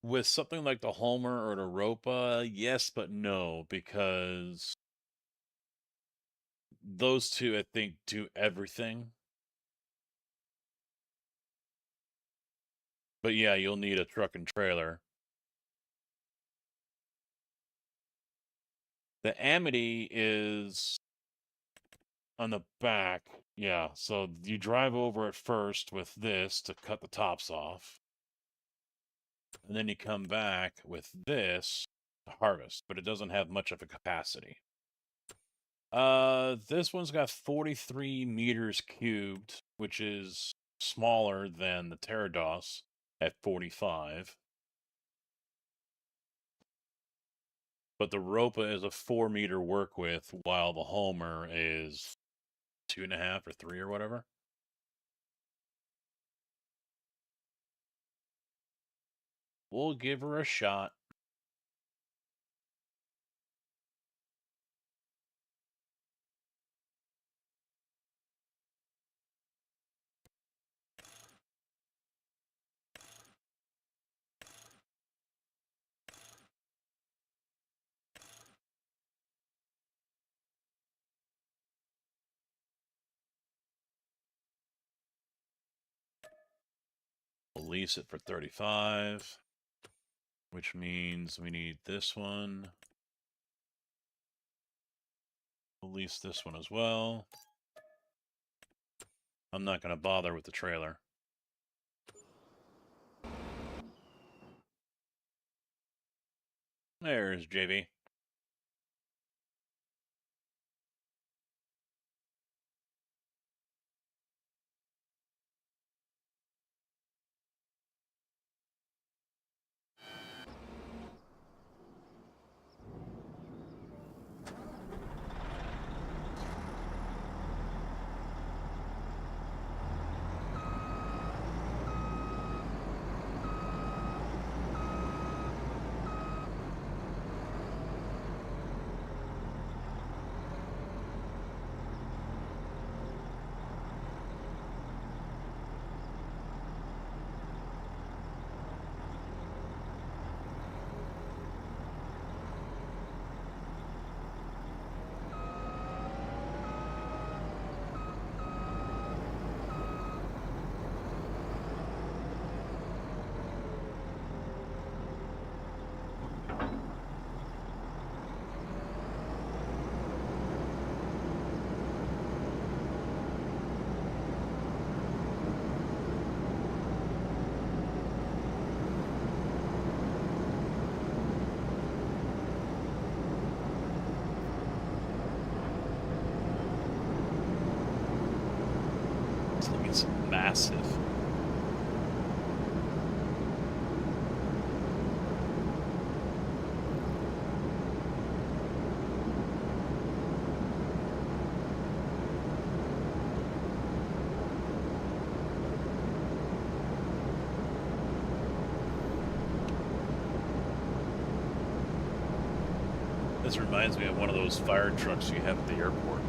With something like the Homer or the Europa, yes, but no, because those two, I think, do everything. But yeah, you'll need a truck and trailer. The Amity is on the back. Yeah, so you drive over it first with this to cut the tops off. And then you come back with this to harvest, but it doesn't have much of a capacity. This one's got 43 meters cubed, which is smaller than the Pterodos at 45. But the Ropa is a 4-meter work width, while the Homer is 2.5 or 3 or whatever. We'll give her a shot. We'll lease it for 35, which means we need this one. We'll lease this one as well. I'm not going to bother with the trailer. There's JB. This thing is massive. This reminds me of one of those fire trucks you have at the airport.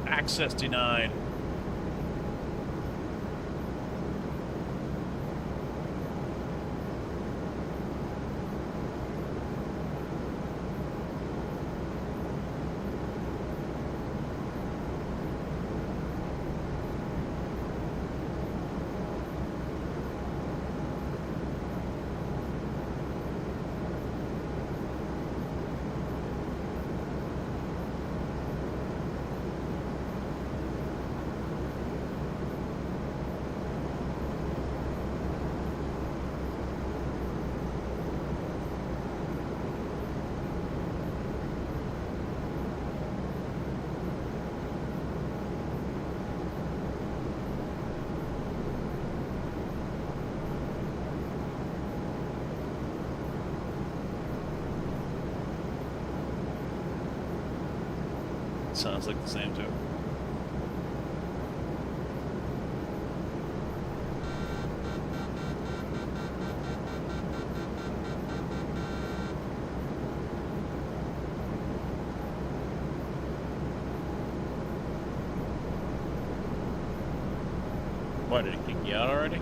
Access denied. Sounds like the same too. What, did it kick you out already?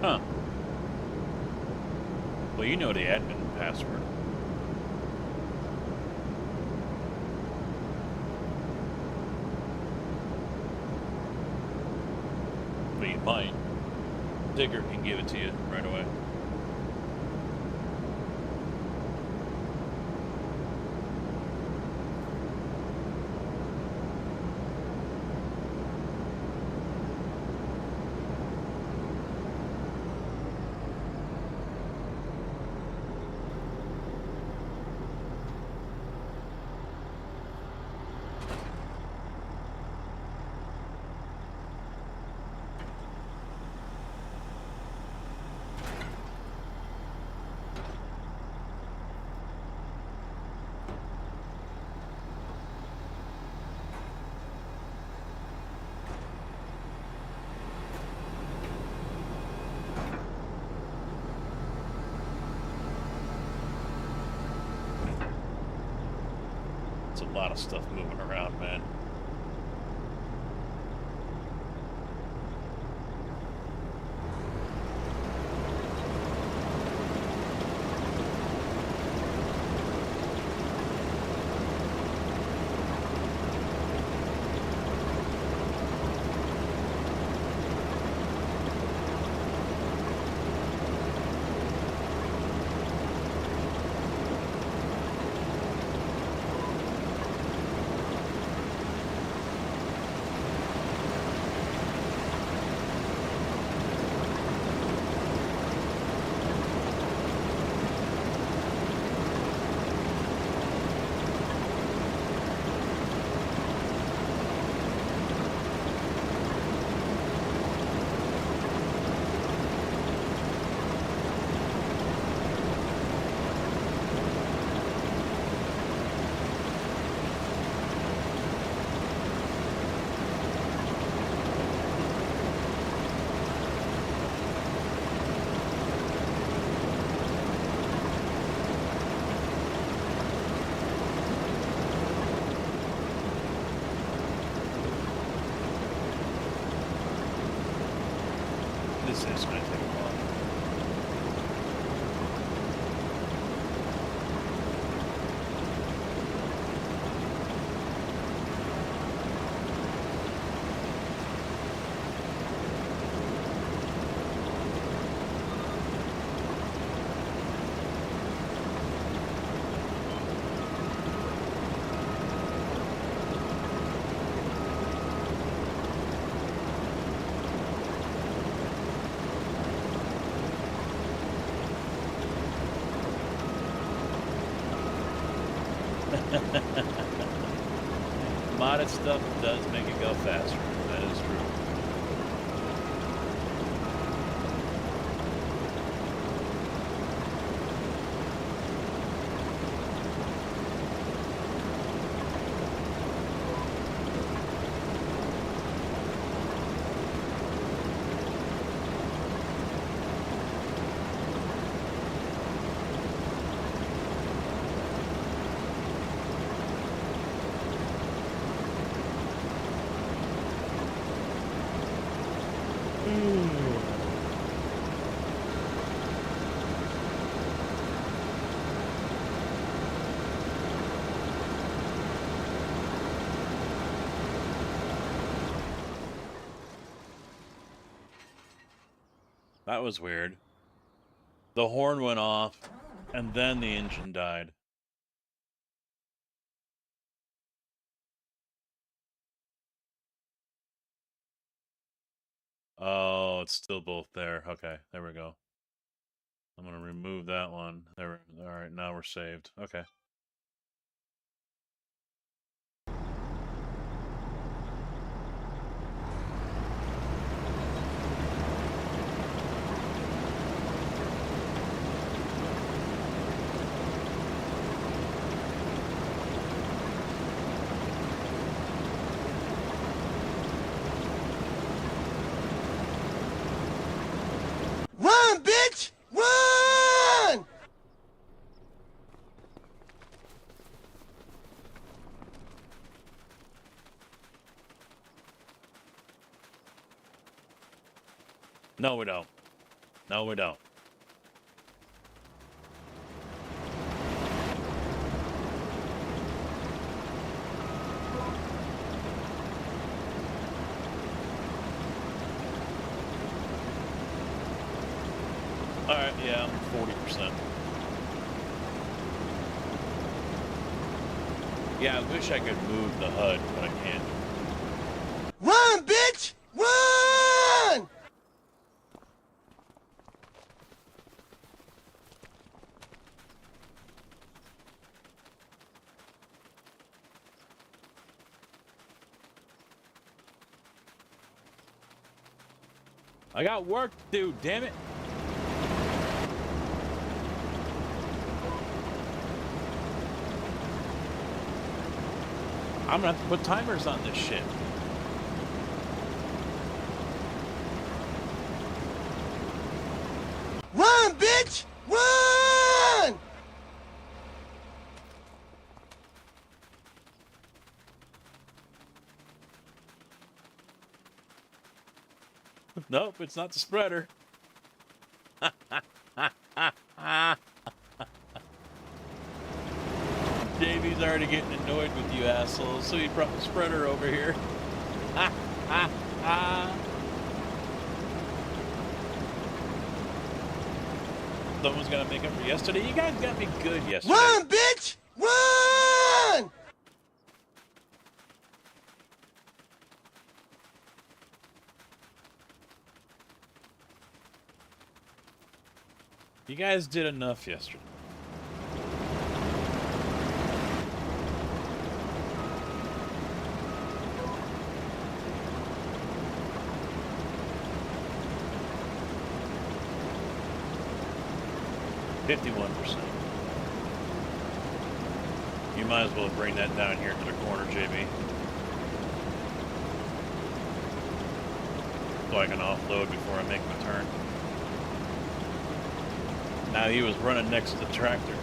Huh. Well, you know the admin password. But you might. Digger can give it to you right away. It's a lot of stuff moving around, man. This is going to take a while. Modded stuff does make it go faster. That is true. That was weird. The horn went off, and then the engine died. Oh, it's still both there. Okay, there we go. I'm gonna remove that one. There. All right, now we're saved. Okay. Run, bitch! Run! No, we don't. No, we don't. Alright, yeah, I'm 40%. Yeah, I wish I could move the HUD, but I can't. Run, bitch! Run! I got work to do, damn it! I'm gonna have to put timers on this shit. Run, bitch! Run! Nope, it's not the spreader. JB's already getting annoyed with you assholes, so he brought the spreader over here. Someone's gonna make up for yesterday. You guys got me good yesterday. Run, bitch! Run! You guys did enough yesterday. $51%. You might as well bring that down here to the corner, JB. So I can offload before I make my turn. Now he was running next to the tractor.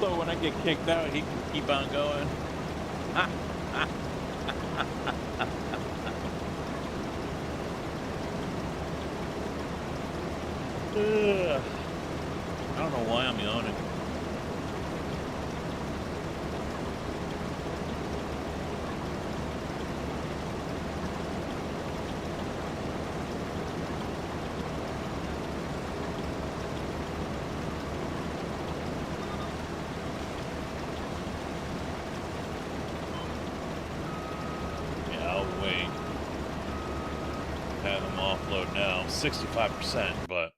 So when I get kicked out, he can keep on going. Ugh. I don't know why I'm yawning. Yeah, I'll wait. Have them offload now. 65%, but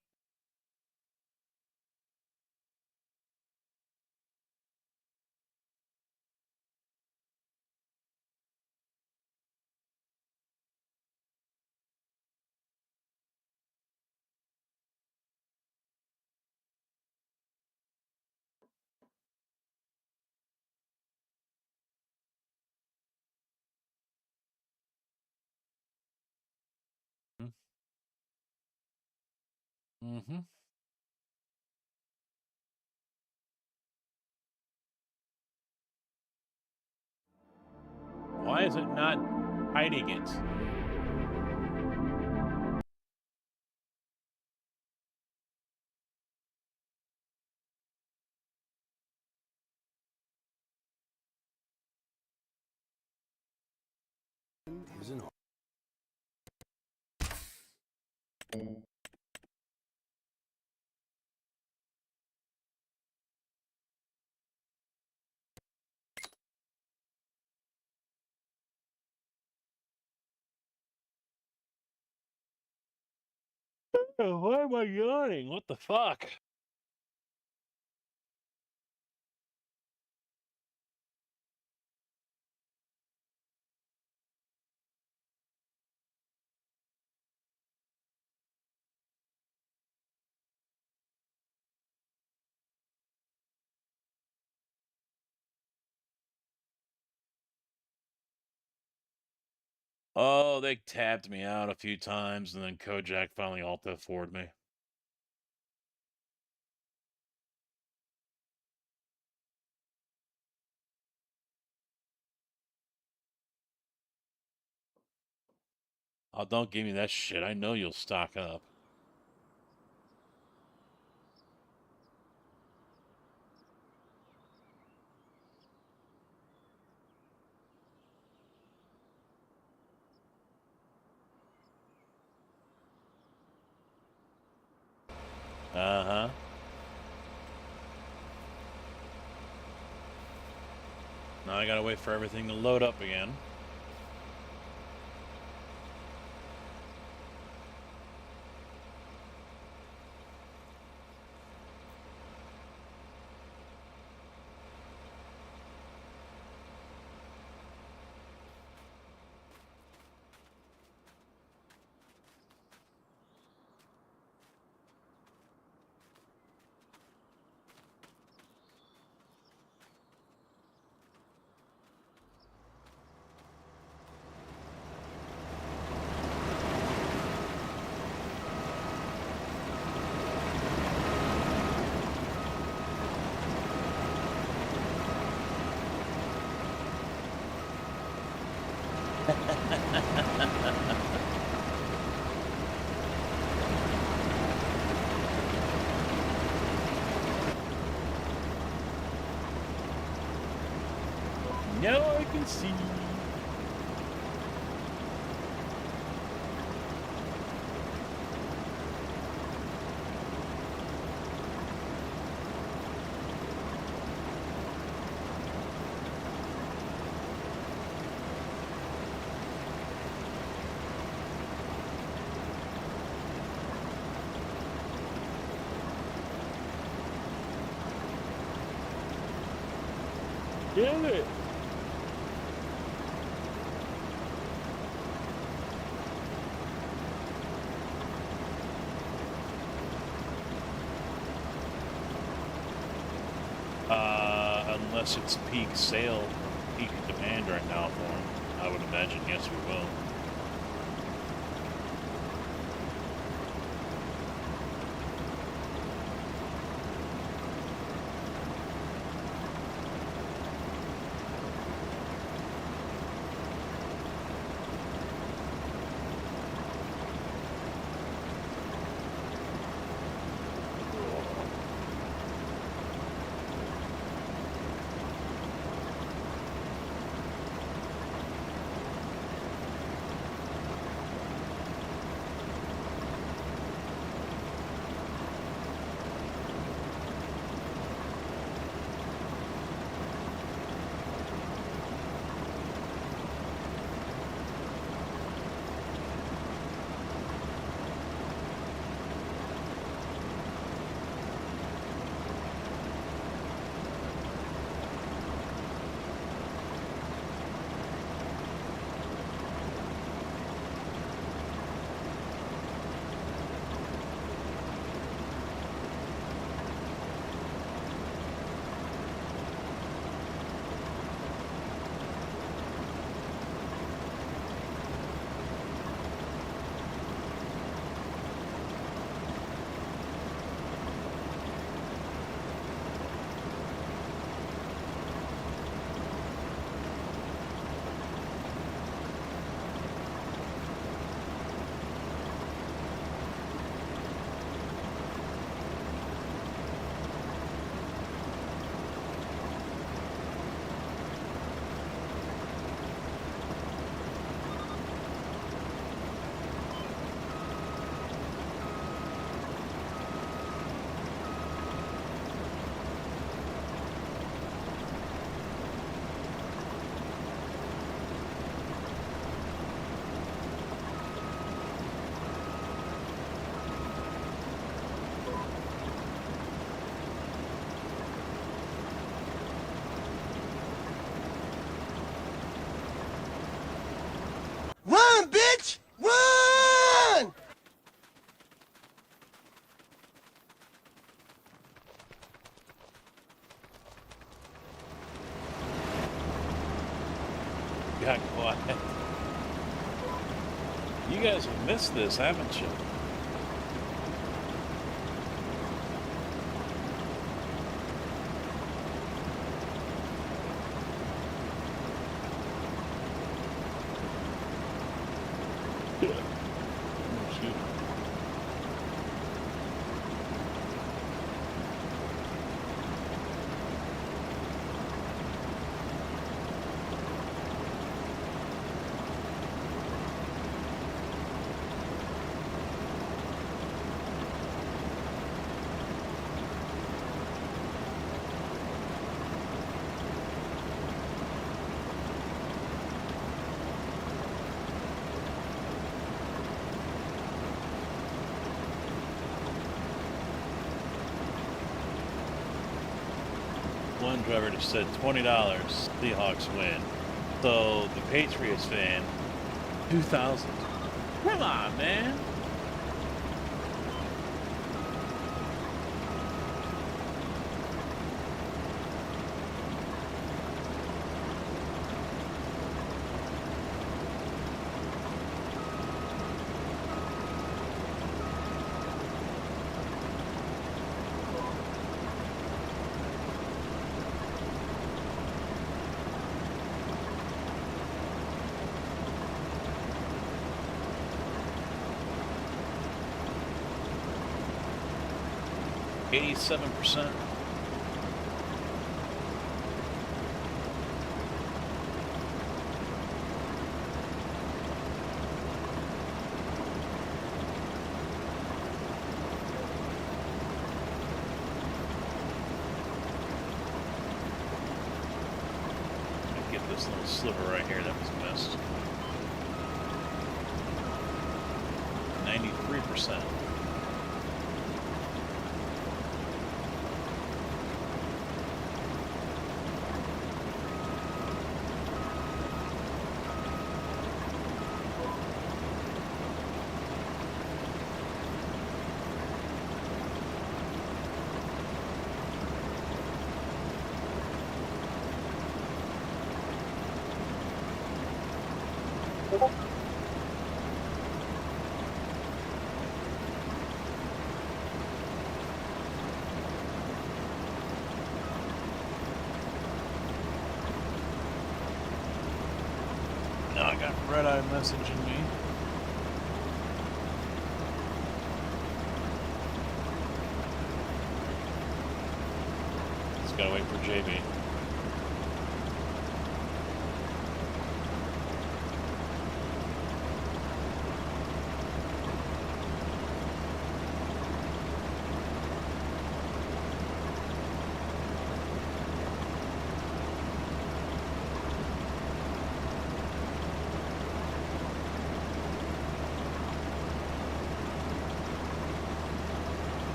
mm-hmm. Why is it not hiding it? Why am I yawning? What the fuck? Oh, they tapped me out a few times, and then Kojak finally alt F4'd me. Oh, don't give me that shit. I know you'll stock up. Uh-huh. Now I gotta wait for everything to load up again. Now I can see. Damn it. Unless it's peak sale, peak demand right now for them. I would imagine, yes, we will. Run, bitch! Run! Got quiet. You guys have missed this, haven't you? Excuse me. One driver just said $20, Seahawks win. So the Patriots fan, 2,000. Come on, man. %. Get this little sliver right here that was missed. 93%. Now I got Red Eye messaging me. Just gotta wait for JB.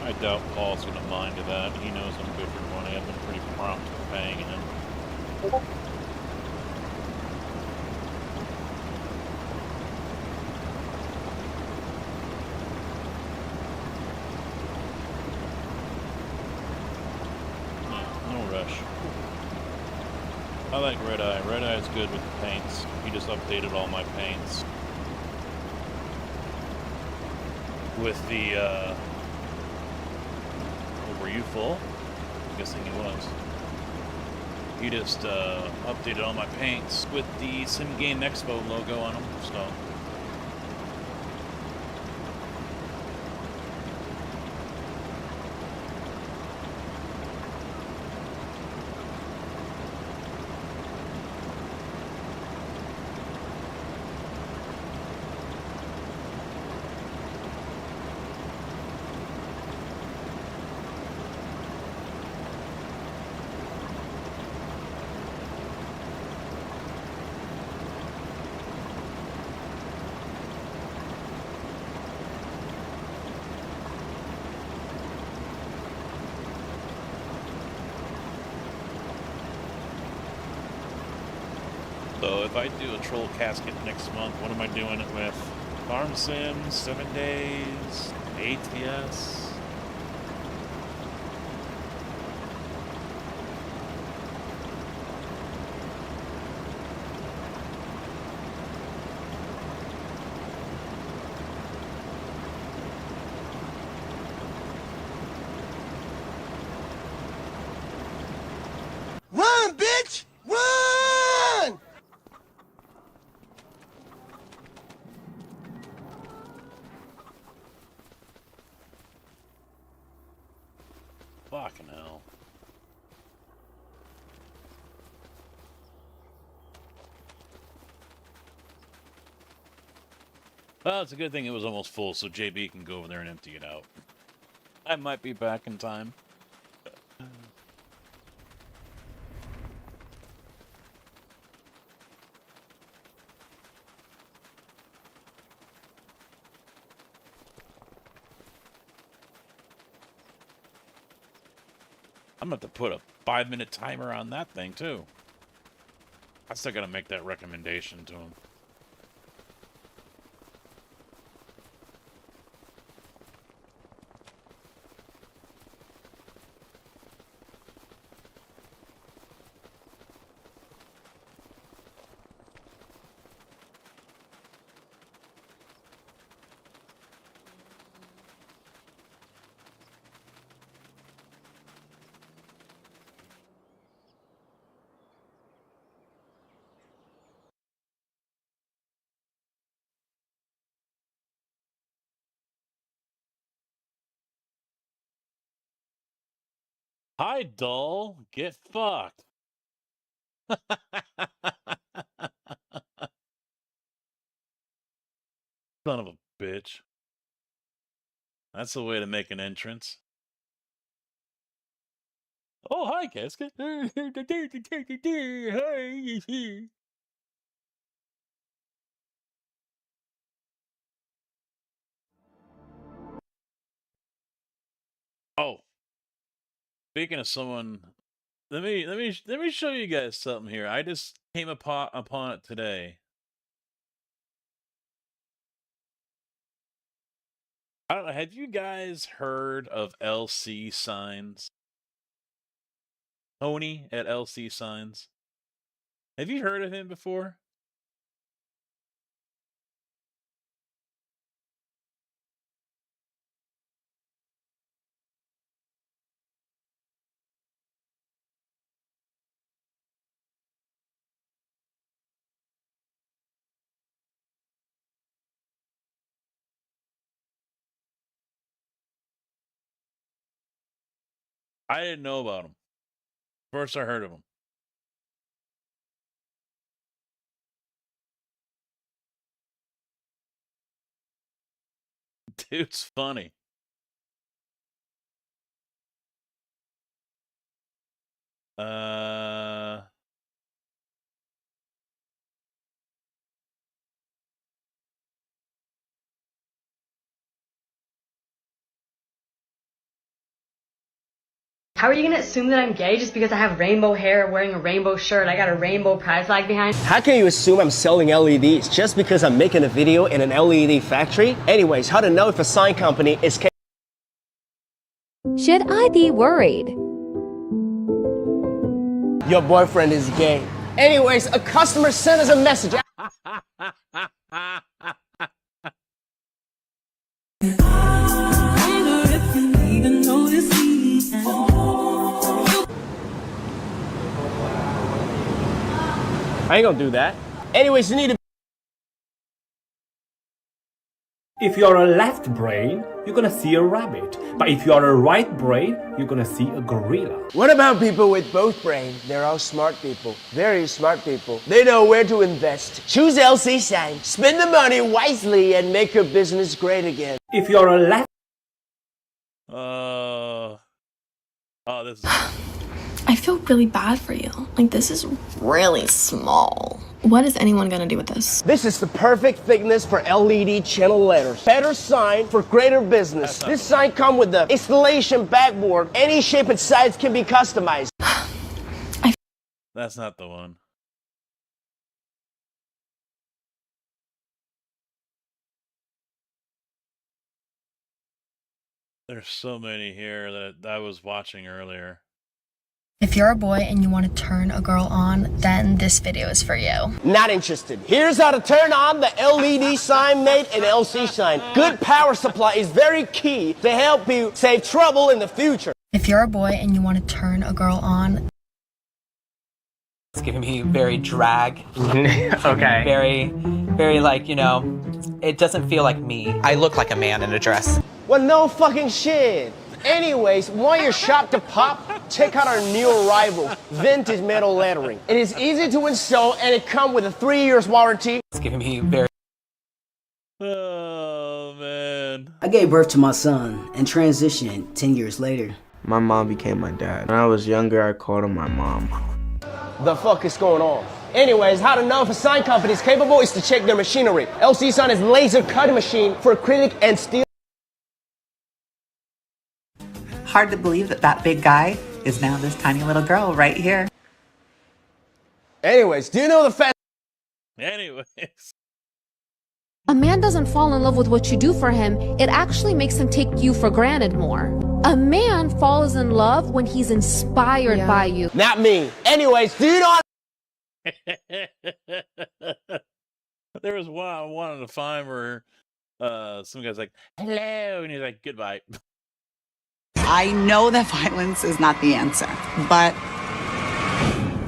I doubt Paul's gonna mind to that. He knows I'm good for money. I've been pretty prompt with paying him. No rush. I like Red Eye. Red Eye is good with the paints. He just updated all my paints. With the, were you full? I'm guessing he was. He just updated all my paints with the Sim Game Expo logo on them, so. So if I do a troll casket next month, what am I doing it with? Farm Sims, 7 days, ATS. Fucking hell. Well, it's a good thing it was almost full, so JB can go over there and empty it out. I might be back in time. I'm going to have to put a 5-minute timer on that thing, too. I still got to make that recommendation to him. Hi, doll. Get fucked. Son of a bitch. That's the way to make an entrance. Oh, hi, Casket. Hi. Oh, speaking of someone, let me show you guys something here. I just came upon it today. I don't know. Have you guys heard of LC Signs? Tony at LC Signs. Have you heard of him before? I didn't know about him. First I heard of him. Dude's funny. How are you gonna assume that I'm gay just because I have rainbow hair, wearing a rainbow shirt, I got a rainbow pride flag behind? How can you assume I'm selling LEDs just because I'm making a video in an LED factory? Anyways, how to know if a sign company is Should I be worried? your boyfriend is gay. Anyways, a customer sent us a message. I ain't gonna do that. Anyways, you need to. If you're a left brain, you're gonna see a rabbit. But if you're a right brain, you're gonna see a gorilla. What about people with both brains? They're all smart people. Very smart people. They know where to invest. Choose LC Sign. Spend the money wisely and make your business great again. If you're a left... Oh, this is... I feel really bad for you. Like, this is really small. What is anyone gonna do with this? This is the perfect thickness for LED channel letters. Better sign for greater business. This sign comes with the installation backboard. Any shape and size can be customized. That's not the one. There's so many here that I was watching earlier. If you're a boy and you want to turn a girl on, then this video is for you. Not interested. Here's how to turn on the LED sign made in LC Sign. Good power supply is very key to help you save trouble in the future. If you're a boy and you want to turn a girl on, it's giving me very drag. Okay. Very like, you know, it doesn't feel like me. I look like a man in a dress. Well, no fucking shit. Anyways, want your shop to pop? Check out our new arrival, vintage metal lettering. It is easy to install and it comes with a 3 years warranty. It's giving me very Oh man. I gave birth to my son and transitioned 10 years later. My mom became my dad. When I was younger, I called him my mom. The fuck is going on? Anyways, how to know if a sign company is capable is to check their machinery. LC Sign is laser cutting machine for acrylic and steel. Hard to believe that that big guy is now this tiny little girl right here. Anyways, do you know the fact? Anyways. A man doesn't fall in love with what you do for him, it actually makes him take you for granted more. A man falls in love when he's inspired by you. Not me. Anyways, do you know? There was one I wanted to find where some guy's like, hello, and he's like, goodbye. I know that violence is not the answer, but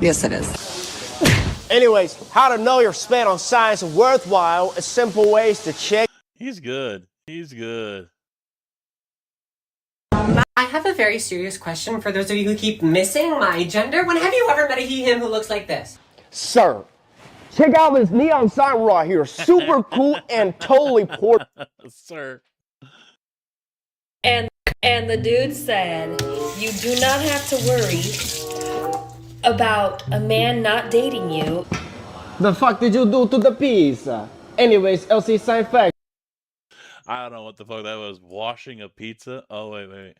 yes, it is. Anyways, how to know your spend on signs worthwhile, a simple ways to check. He's good. He's good. I have a very serious question for those of you who keep missing my gender. When have you ever met a he, him who looks like this? Sir, check out this neon sign right here. Super cool and totally port. Sir. And the dude said, you do not have to worry about a man not dating you. The fuck did you do to the pizza? Anyways, LC Sign fact. I don't know what the fuck that was. Washing a pizza? Oh, wait.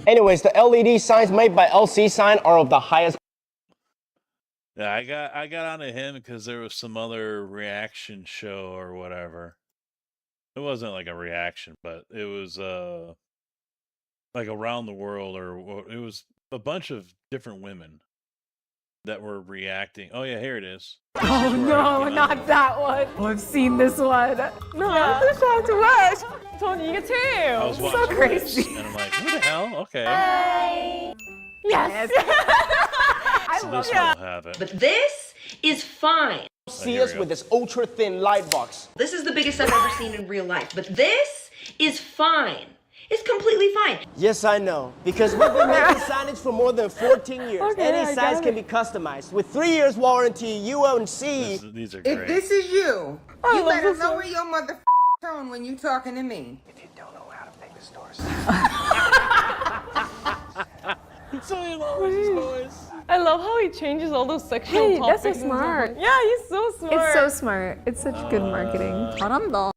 Anyways, the LED signs made by LC Sign are of the highest. Yeah, I got onto him because there was some other reaction show or whatever. It wasn't like a reaction, but it was like around the world, or it was a bunch of different women that were reacting. Oh yeah, here it is. Oh no, not that one. Oh, I've seen this one. No, I'm so shocked to watch. 전 이게 최애예요. I was So watching crazy. this, and I'm like, what the hell? Okay. Yes. I So love this one will have it. But this is fine. See us with this ultra thin light box. This is the biggest I've ever seen in real life. But this is fine. It's completely fine. Yes, I know. Because we've been making signage for more than 14 years. Okay, Any I size got can it. be customized. With 3 years warranty, you won't see. These are great. If this is you, I you love better this lower one. your mother tone when you talking to me. If you don't know how to make the stores. So he loves his voice. I love how he changes all those sexual topics. that's so smart. Yeah, he's so smart. It's so smart. It's such good marketing. 잘한다.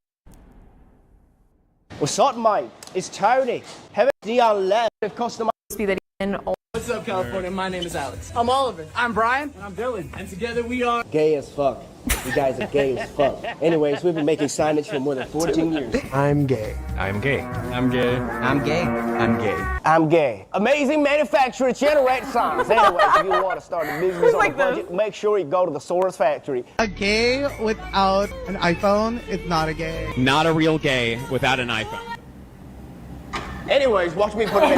What's up, mate? It's Tony. Have a on left of customer. What's up, California? My name is Alex. I'm Oliver. I'm Brian. And I'm Dylan. And together we are... Gay as fuck. You guys are gay as fuck. Anyways, we've been making signage for more than 14 years. I'm gay. I'm gay. I'm gay. I'm gay. I'm gay. Amazing manufacturer generate signs. Anyways, if you want to start a business on a budget, make sure you go to the Source Factory. A gay without an iPhone is not a gay. Not a real gay without an iPhone. Anyways, watch me put it in.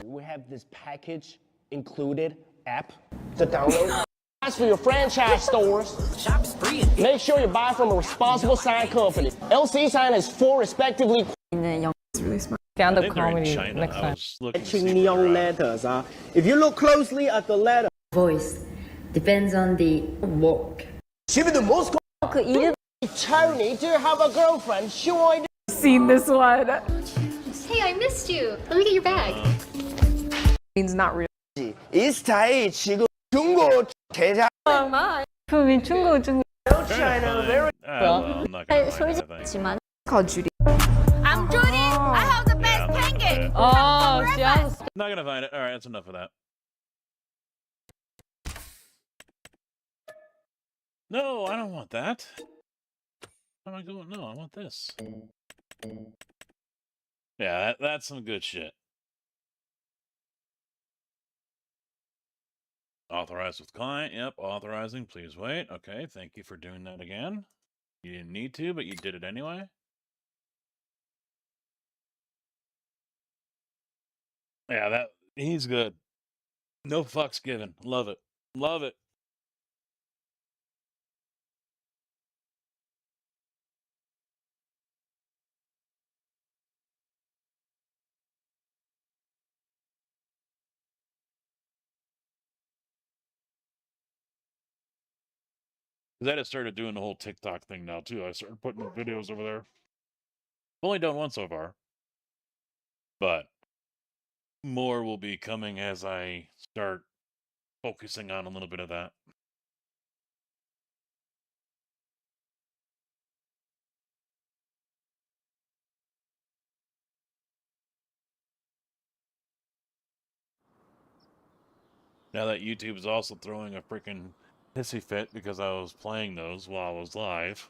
We have this package included app to download. As for your franchise stores, make sure you buy from a responsible sign company. LC Sign has 4 respectively. Stand-up I think they're in comedy China. next I time. was looking to see Matching if neon they're, letters. If you look closely at the letter, Voice depends on the walk. she be the most. Tony, do you have a girlfriend? Sure I do. Seen this one. Hey, I missed you. Let me get your bag. Means not real. 이스타일 지금 중국 대장. 그럼 중국 China very. well, I'm not gonna find anything. called Judy. I'm Judy. I have the Yeah, best I'm not gonna penguin. Oh, she has a Not gonna find it. All right, that's enough of that. No, I don't want that. Where am I going? No, I want this. Yeah, that's some good shit. Authorize with client. Yep, authorizing. Please wait. Okay, thank you for doing that again. You didn't need to, but you did it anyway. Yeah, he's good. No fucks given. Love it. Love it. Because I just started doing the whole TikTok thing now, too. I started putting the videos over there. I've only done one so far. But more will be coming as I start focusing on a little bit of that. Now that YouTube is also throwing a freaking hissy fit because I was playing those while I was live.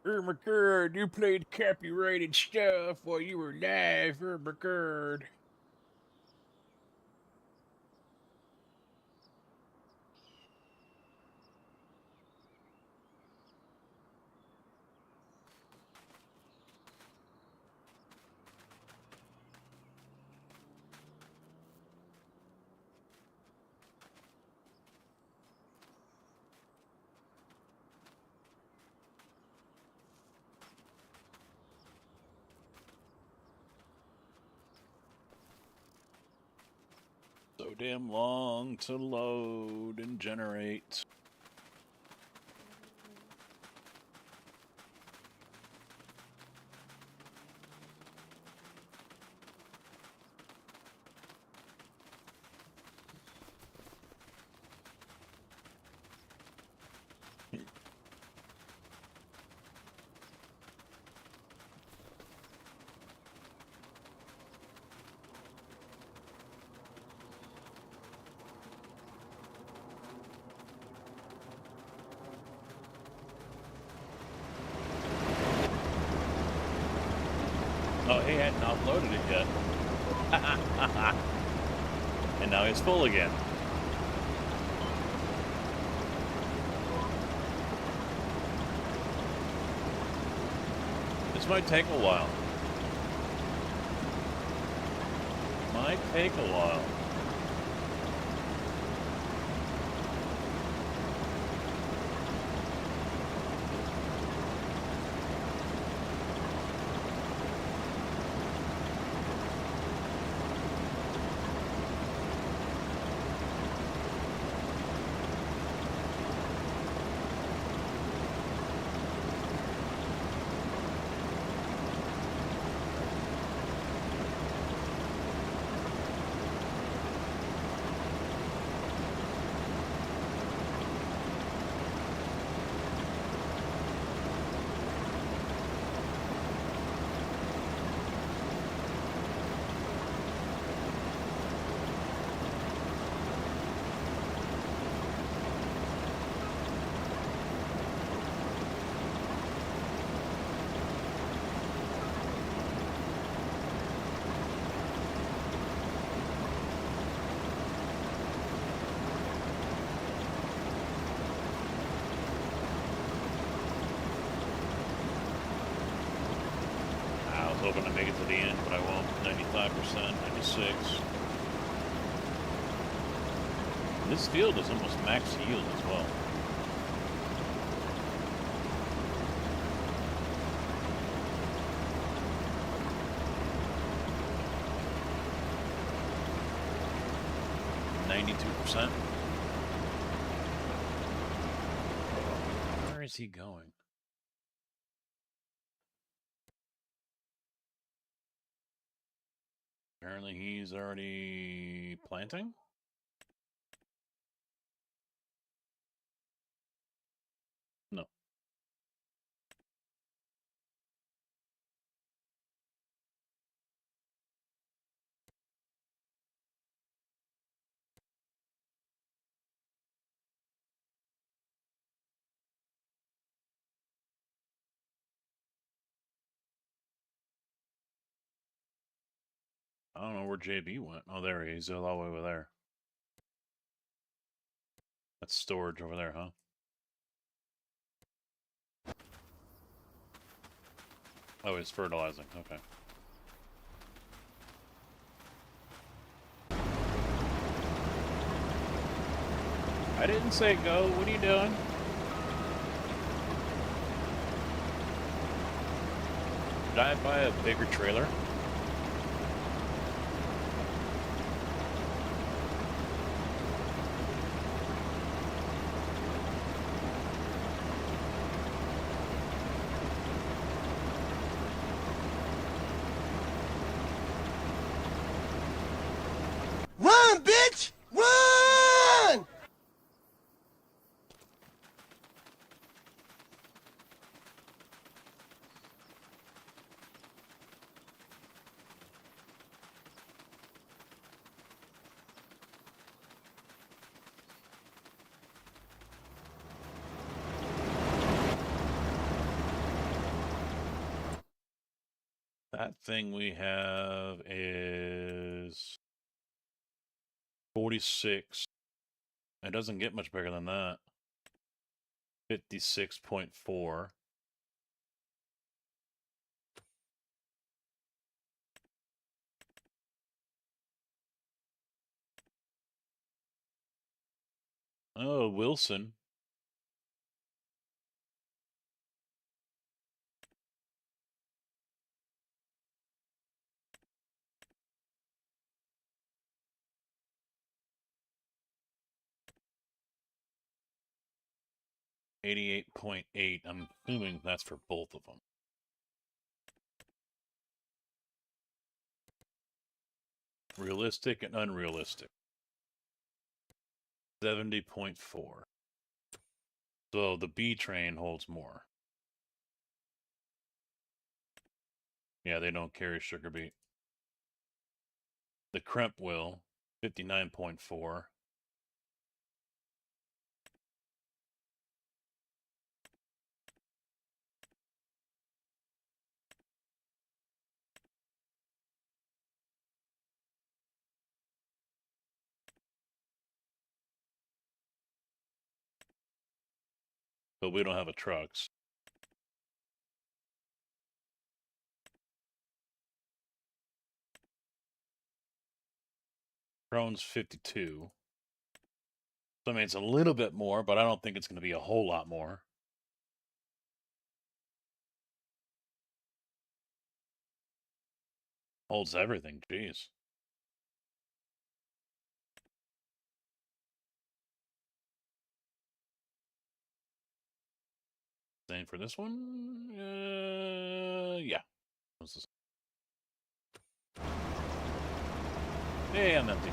Ermacurd, you played copyrighted stuff while you were live, Ermacurd. So damn long to load and generate. Oh, he hadn't uploaded it yet. And now it's full again. This might take a while. Might take a while. Hoping to make it to the end, but I won't. 95%, 96. This field is almost max yield as well. %. Where is he going? Apparently he's already planting? No. I don't know where JB went. Oh, there he is. He's all the way over there. That's storage over there, huh? Oh, he's fertilizing. Okay. I didn't say go. What are you doing? Should I buy a bigger trailer? Run, bitch! Run! That thing we have is 46. It doesn't get much bigger than that. 56.4. Oh, Wilson. $88.8. I'm assuming that's for both of them. Realistic and unrealistic. 70.4. So the B train holds more. Yeah, they don't carry sugar beet. The Cremp will, 59.4. But we don't have a trucks. Crohn's 52. So I mean, it's a little bit more, but I don't think it's going to be a whole lot more. Holds everything, jeez. Same for this one? Yeah. Hey, I'm empty.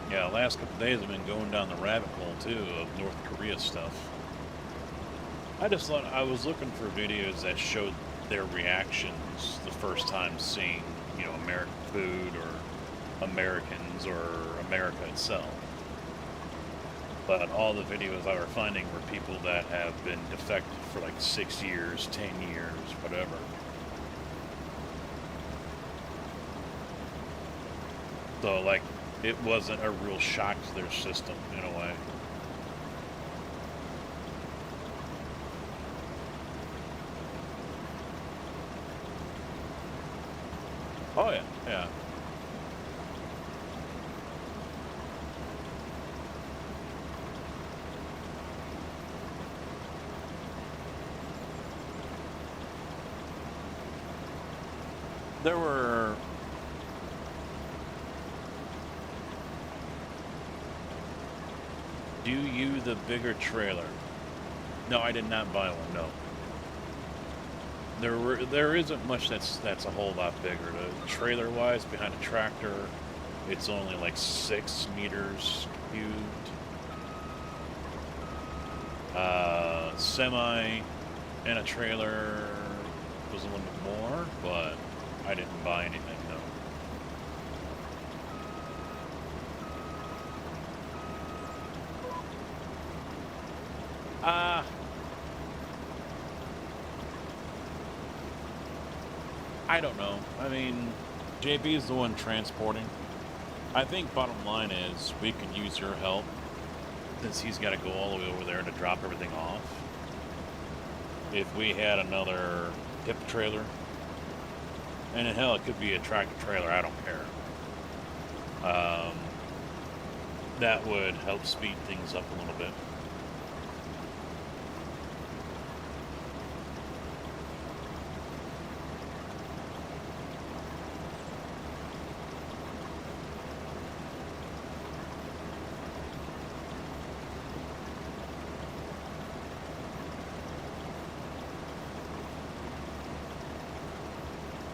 Yeah, the last couple days I've been going down the rabbit hole too of North Korea stuff. I just thought I was looking for videos that showed their reactions the first time seeing, you know, American food or Americans or America itself. But all the videos I were finding were people that have been defected for like 6 years, 10 years, whatever. So like, it wasn't a real shock to their system in a way. Oh yeah, yeah. There were Do you the bigger trailer? No, I did not buy one, no. There isn't much that's a whole lot bigger. The trailer wise behind a tractor, it's only like 6 meters cubed. Semi and a trailer was a little bit more, but I didn't buy anything, no. I don't know. I mean, JB is the one transporting. I think bottom line is we could use your help since he's got to go all the way over there to drop everything off. If we had another tip trailer, and hell, it could be a tractor trailer, I don't care. That would help speed things up a little bit.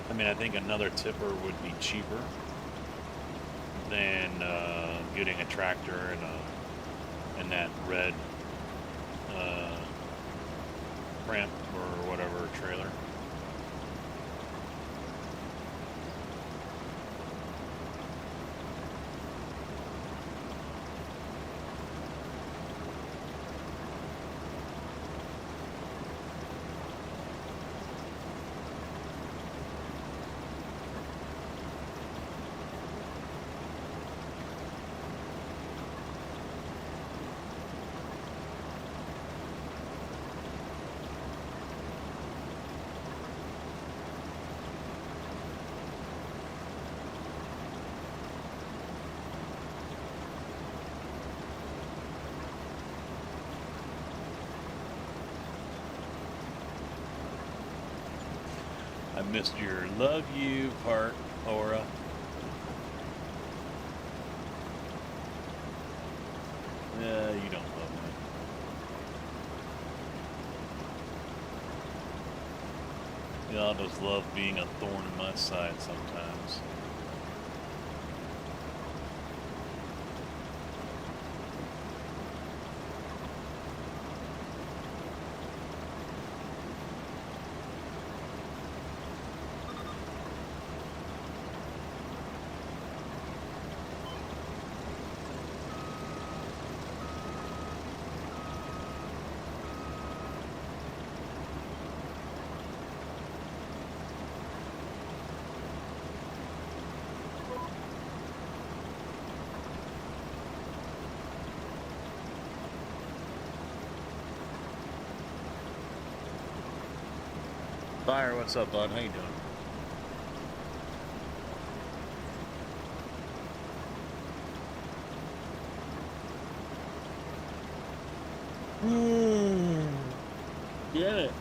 I mean, I think another tipper would be cheaper than getting a tractor and that red ramp or whatever trailer. I missed your love you part, Aura. You don't love me. Y'all just love being a thorn in my side sometimes. Fire, what's up, bud? How you doing? Get it.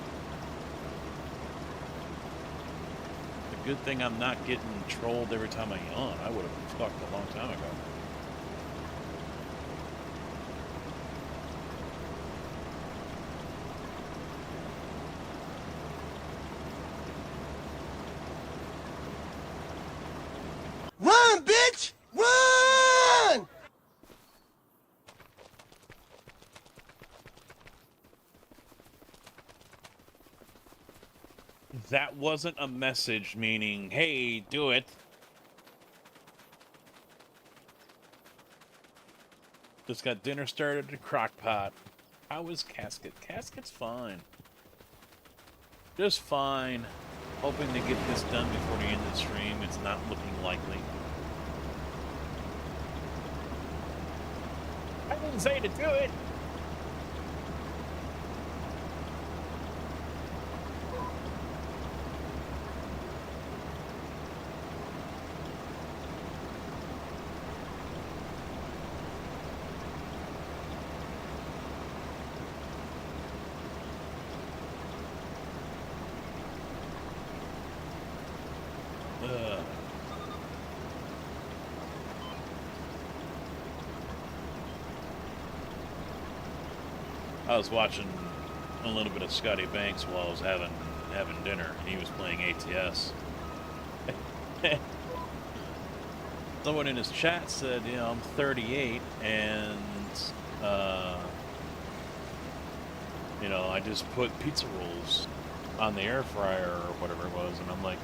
The good thing I'm not getting trolled every time I yawn. I would have been fucked a long time ago. Run, bitch! Run! That wasn't a message meaning, hey, do it. Just got dinner started at a crock pot. How is Casket? Casket's fine. Just fine. Hoping to get this done before the end of the stream. It's not looking likely. I didn't say to do it. I was watching a little bit of Scotty Banks while I was having dinner. He was playing ATS. Someone in his chat said, you know, I'm 38 and you know, I just put pizza rolls on the air fryer or whatever it was, and I'm like,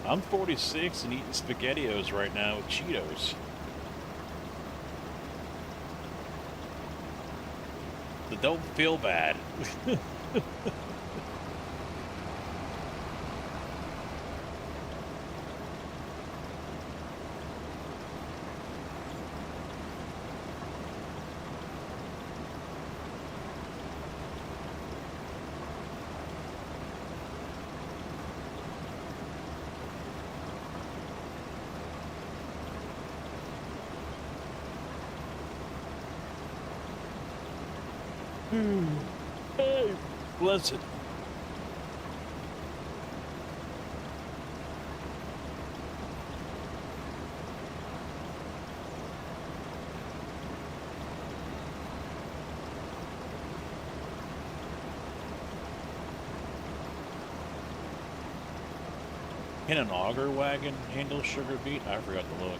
I'm 46 and eating SpaghettiOs right now with Cheetos. So don't feel bad. Hey, blessed. Can an auger wagon handle sugar beet? I forgot to look.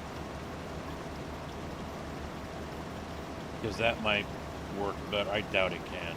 Because that might work better. I doubt it can.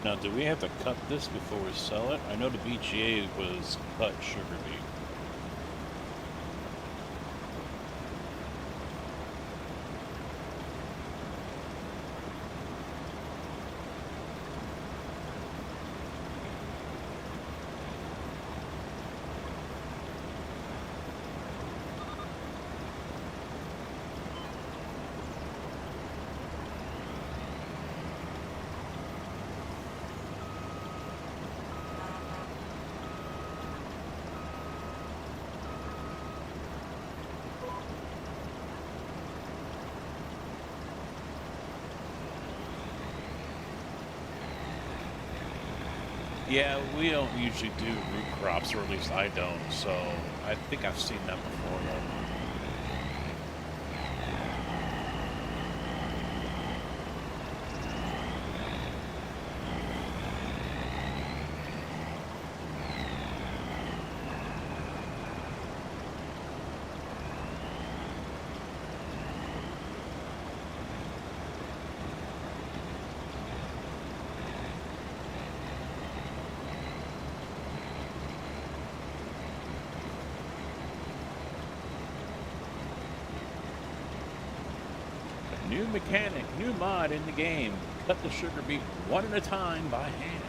Now, do we have to cut this before we sell it? I know the BGA was cut sugar beet. Yeah, we don't usually do root crops, or at least I don't, so I think I've seen that before, though. New mechanic, new mod in the game. Cut the sugar beet one at a time by hand.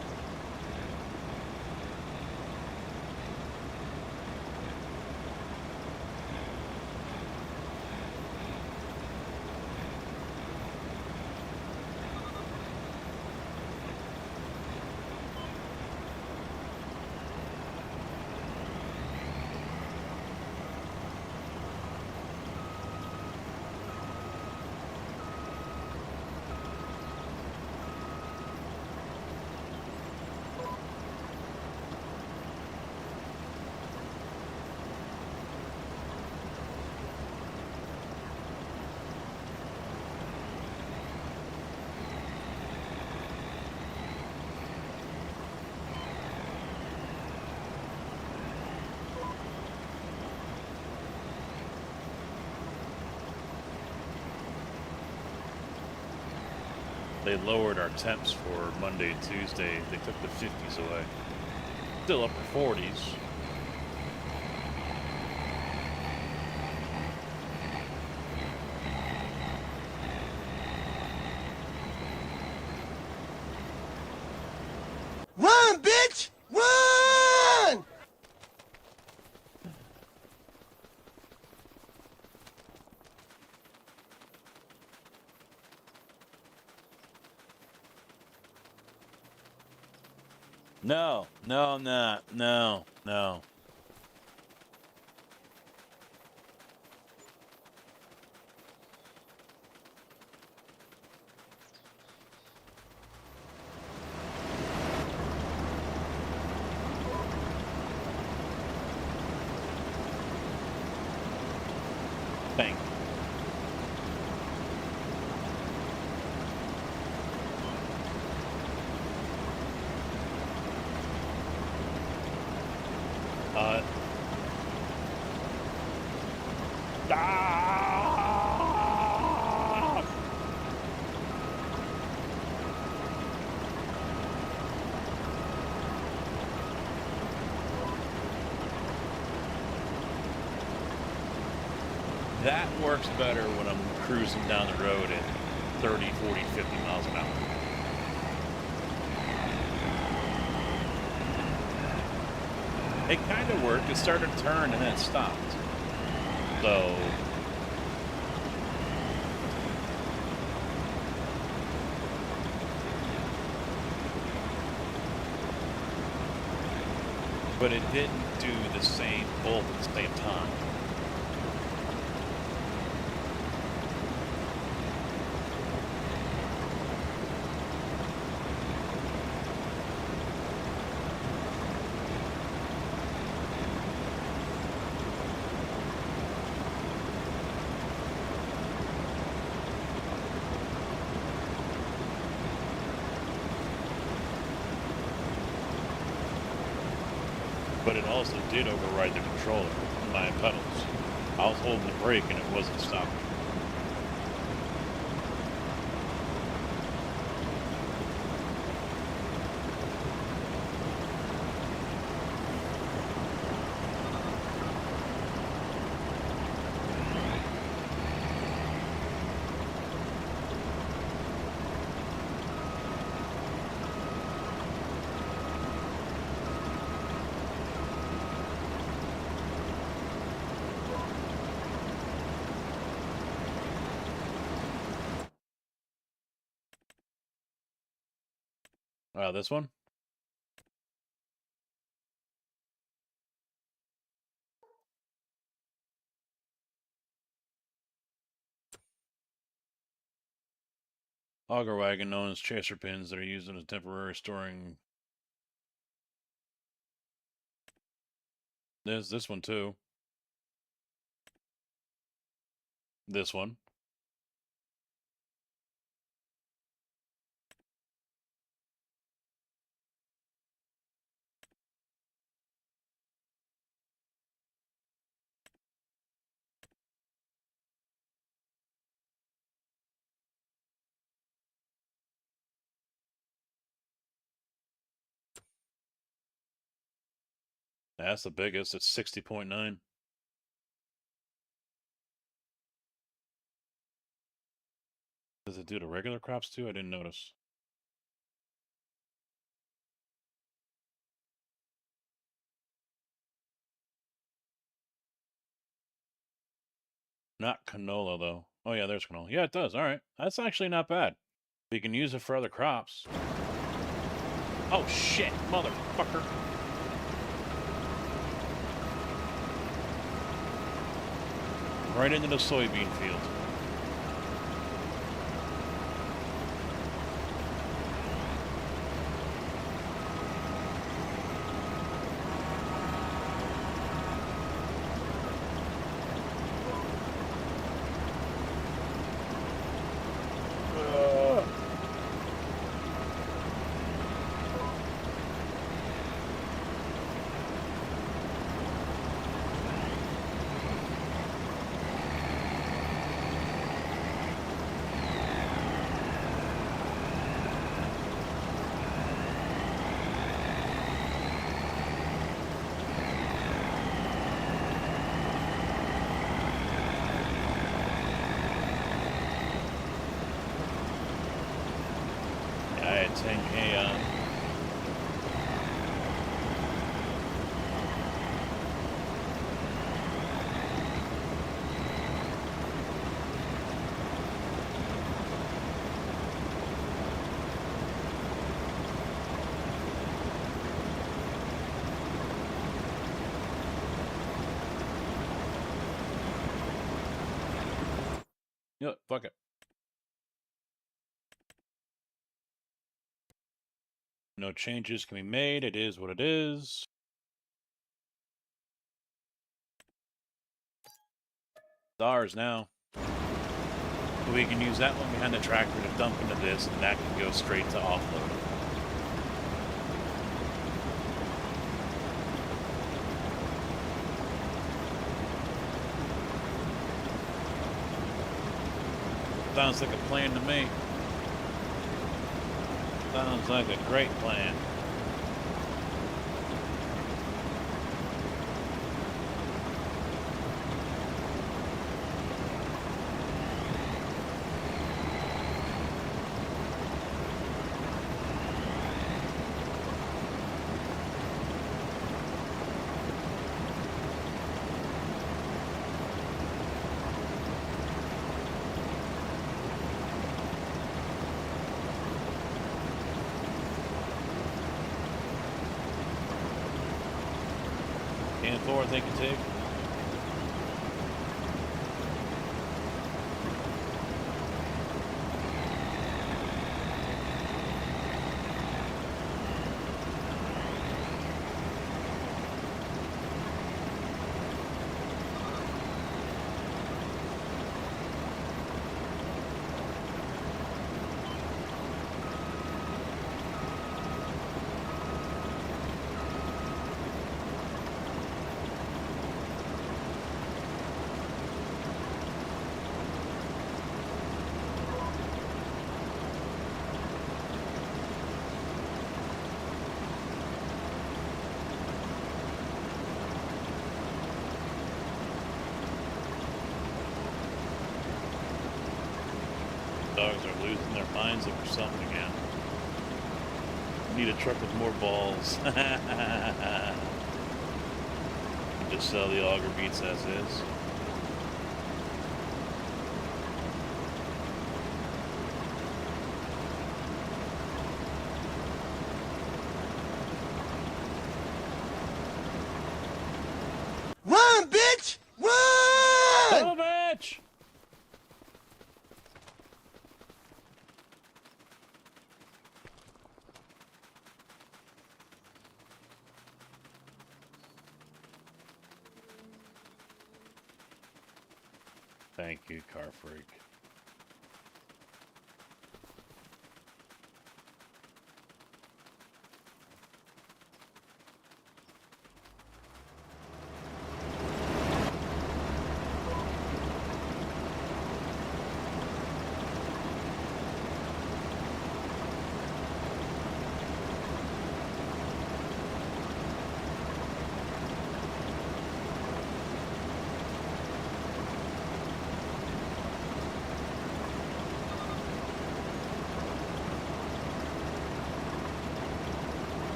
They lowered our temps for Monday and Tuesday. They took the 50s away. Still upper 40s. Run, bitch! Run! No, no, I'm not. No, no. Thank you. That works better when I'm cruising down the road at 30, 40, 50 miles an hour. It kind of worked. It started to turn and then it stopped. So... but it didn't do the same both at the same time. But it also did override the controller, my pedals. I was holding the brake and it wasn't stopping. This one? Auger wagon known as chaser pins that are used in a temporary storing. There's this one too. This one. That's the biggest. It's 60.9. Does it do the regular crops too? I didn't notice. Not canola though. Oh yeah, there's canola. Yeah, it does. All right. That's actually not bad. You can use it for other crops. Oh shit, motherfucker. Right into the soybean field. I had 10K on. Yep, fuck it. No changes can be made. It is what it is. It's ours now. So we can use that one behind the tractor to dump into this, and that can go straight to offload. Sounds like a plan to me. Sounds like a great plan. floor they can take. Dogs are losing their minds over something again. Need a truck with more balls. Just sell the auger beats as is. Run, bitch! Run! Oh, bitch! Thank you, car freak.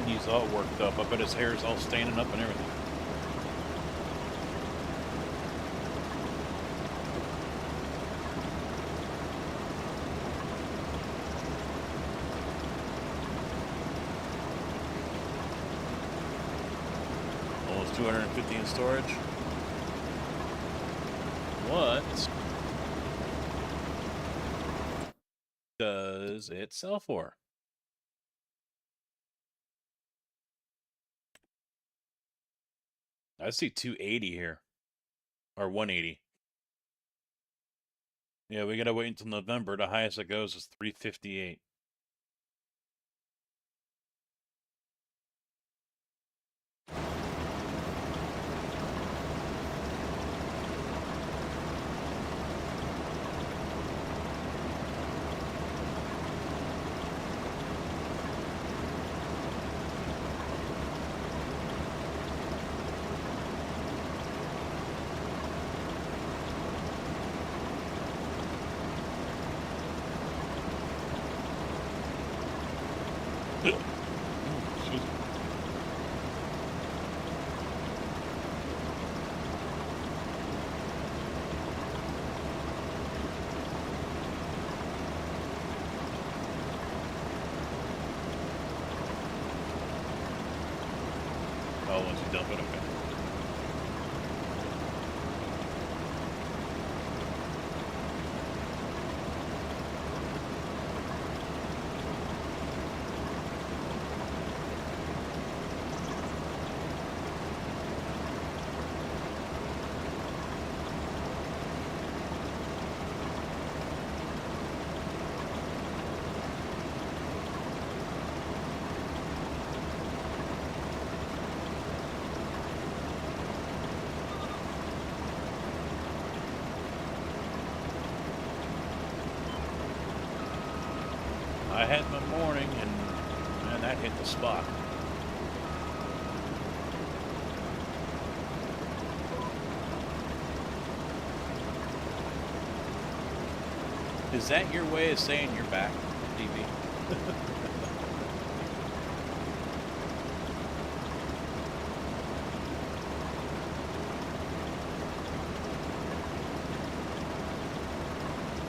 He's all worked up. I bet his hair's all standing up and everything. Almost 250 in storage. What does it sell for? I see 280 here. Or 180. Yeah, we gotta wait until November. The highest it goes is 358. Excuse me. Oh, once you dump it, okay. I had my morning, and man, that hit the spot. Is that your way of saying you're back, DB?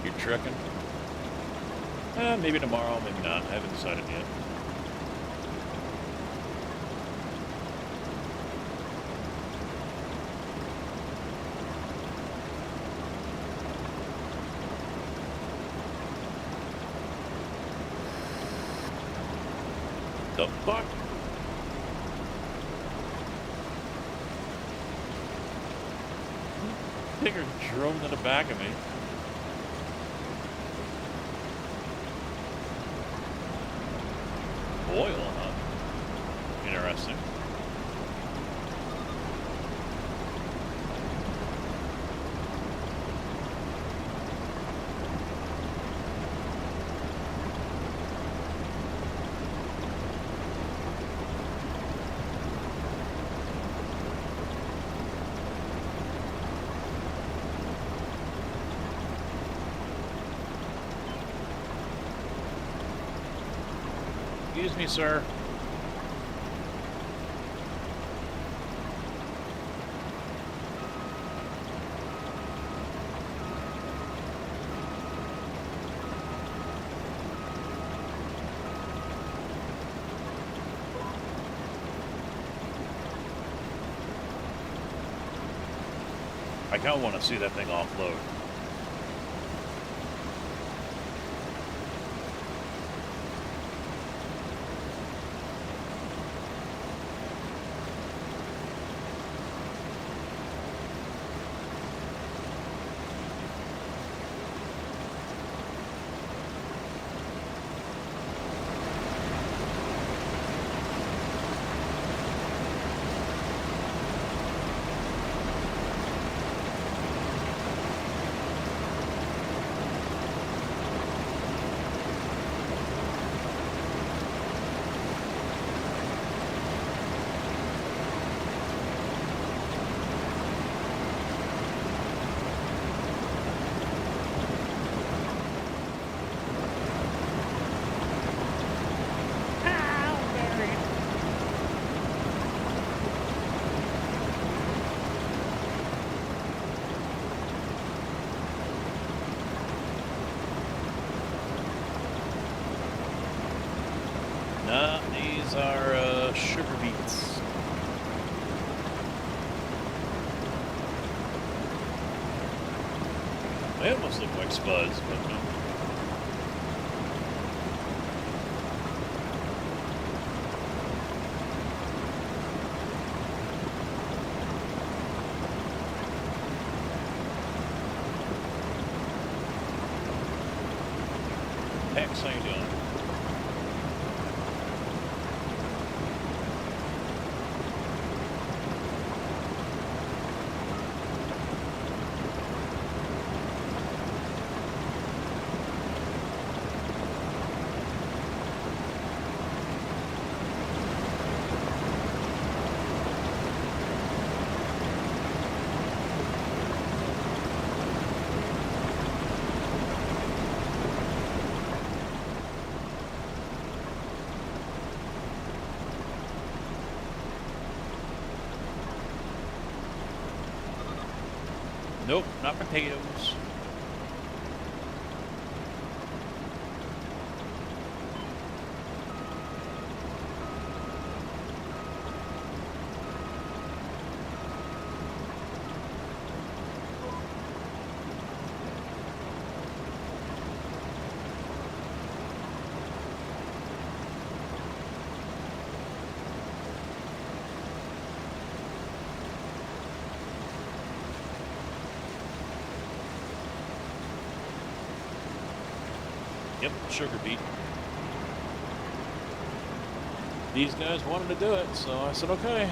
You're trucking? Maybe tomorrow, maybe not. I haven't decided yet. The fuck? Nigger drone to the back of me. Oil, huh? Interesting. Excuse me, sir. I kind of want to see that thing offload. Nah, these are sugar beets. They almost look like spuds, but no. Hex, how you doing? Nope, not potatoes. Yep, sugar beet. These guys wanted to do it, so I said okay.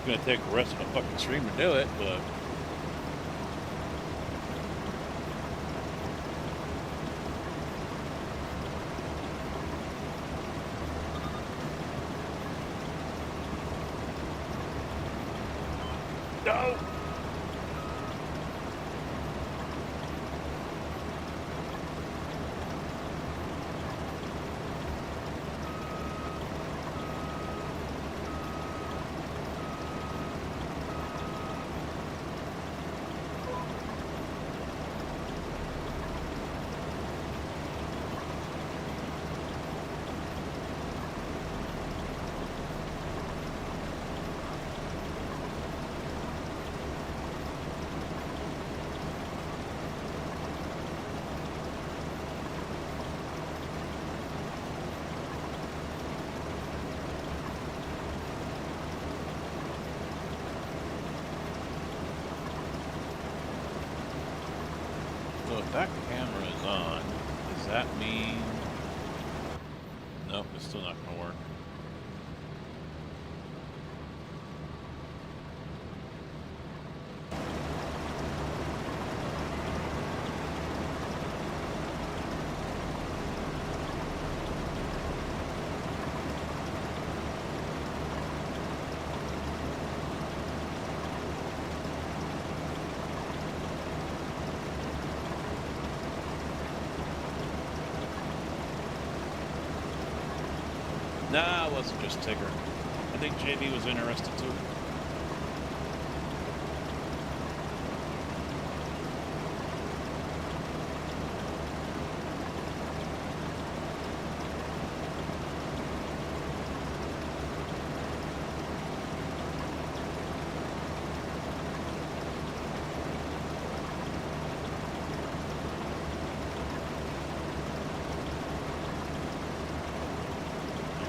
gonna take the rest of the fucking stream to do it, but. No! So if that camera is on, does that mean... Nope, it's still not going to work. Nah, it wasn't just Tigger. I think JB was interested too.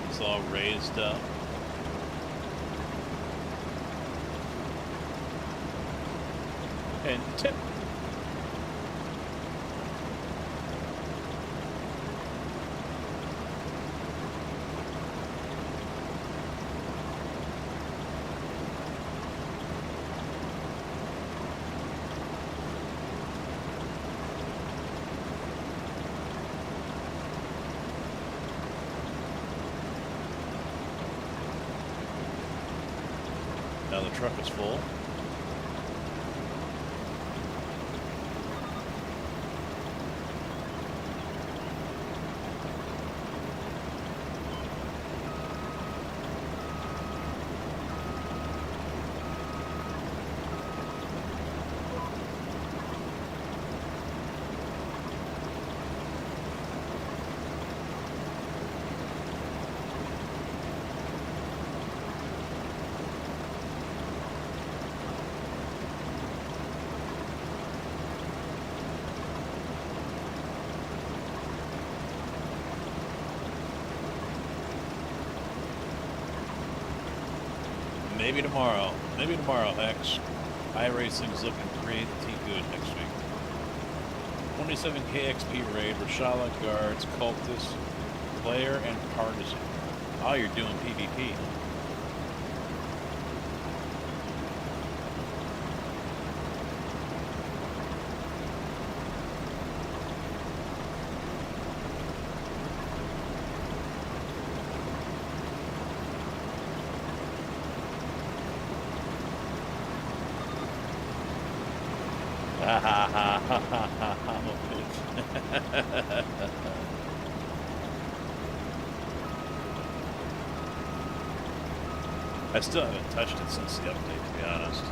It's all raised up. And tip. Now the truck is full. Maybe tomorrow. Maybe tomorrow, Hex. iRacing's looking pretty good next week. 27 KXP raid, Rashala guards, cultist, player, and partisan. Oh, you're doing PvP. Ha ha ha ha ha ha ha. I still haven't touched it since the update, to be honest.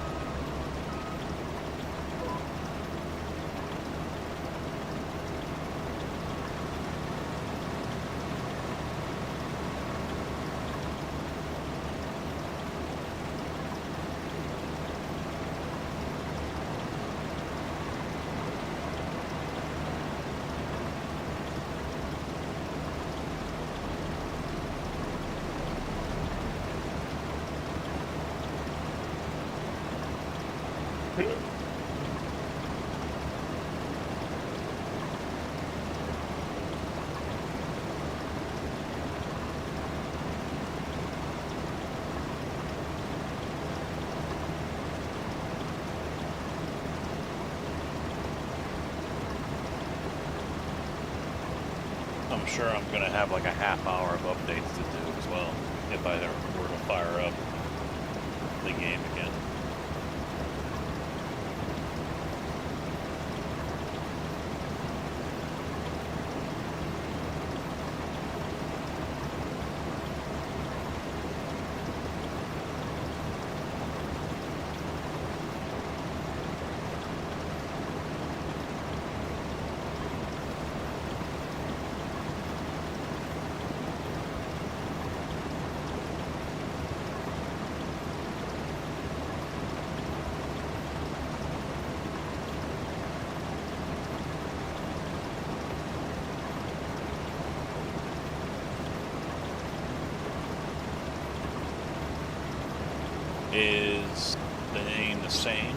I'm sure I'm going to have like a half hour of updates to do as well if I were to fire up the game again. Is the name the same,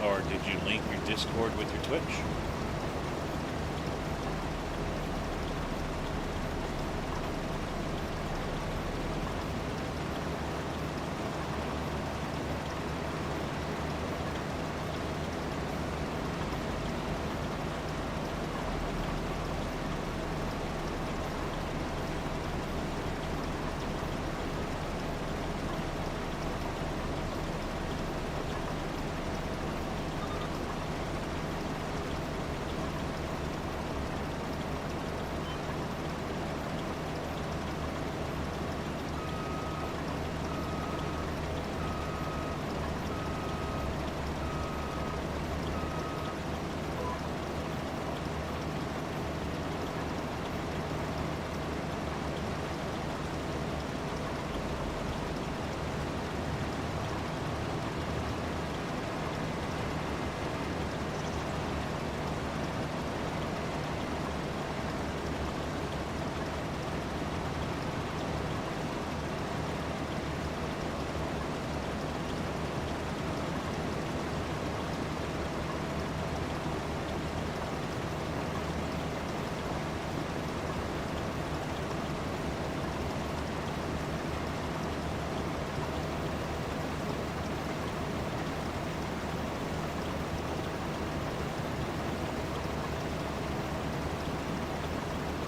or did you link your Discord with your Twitch?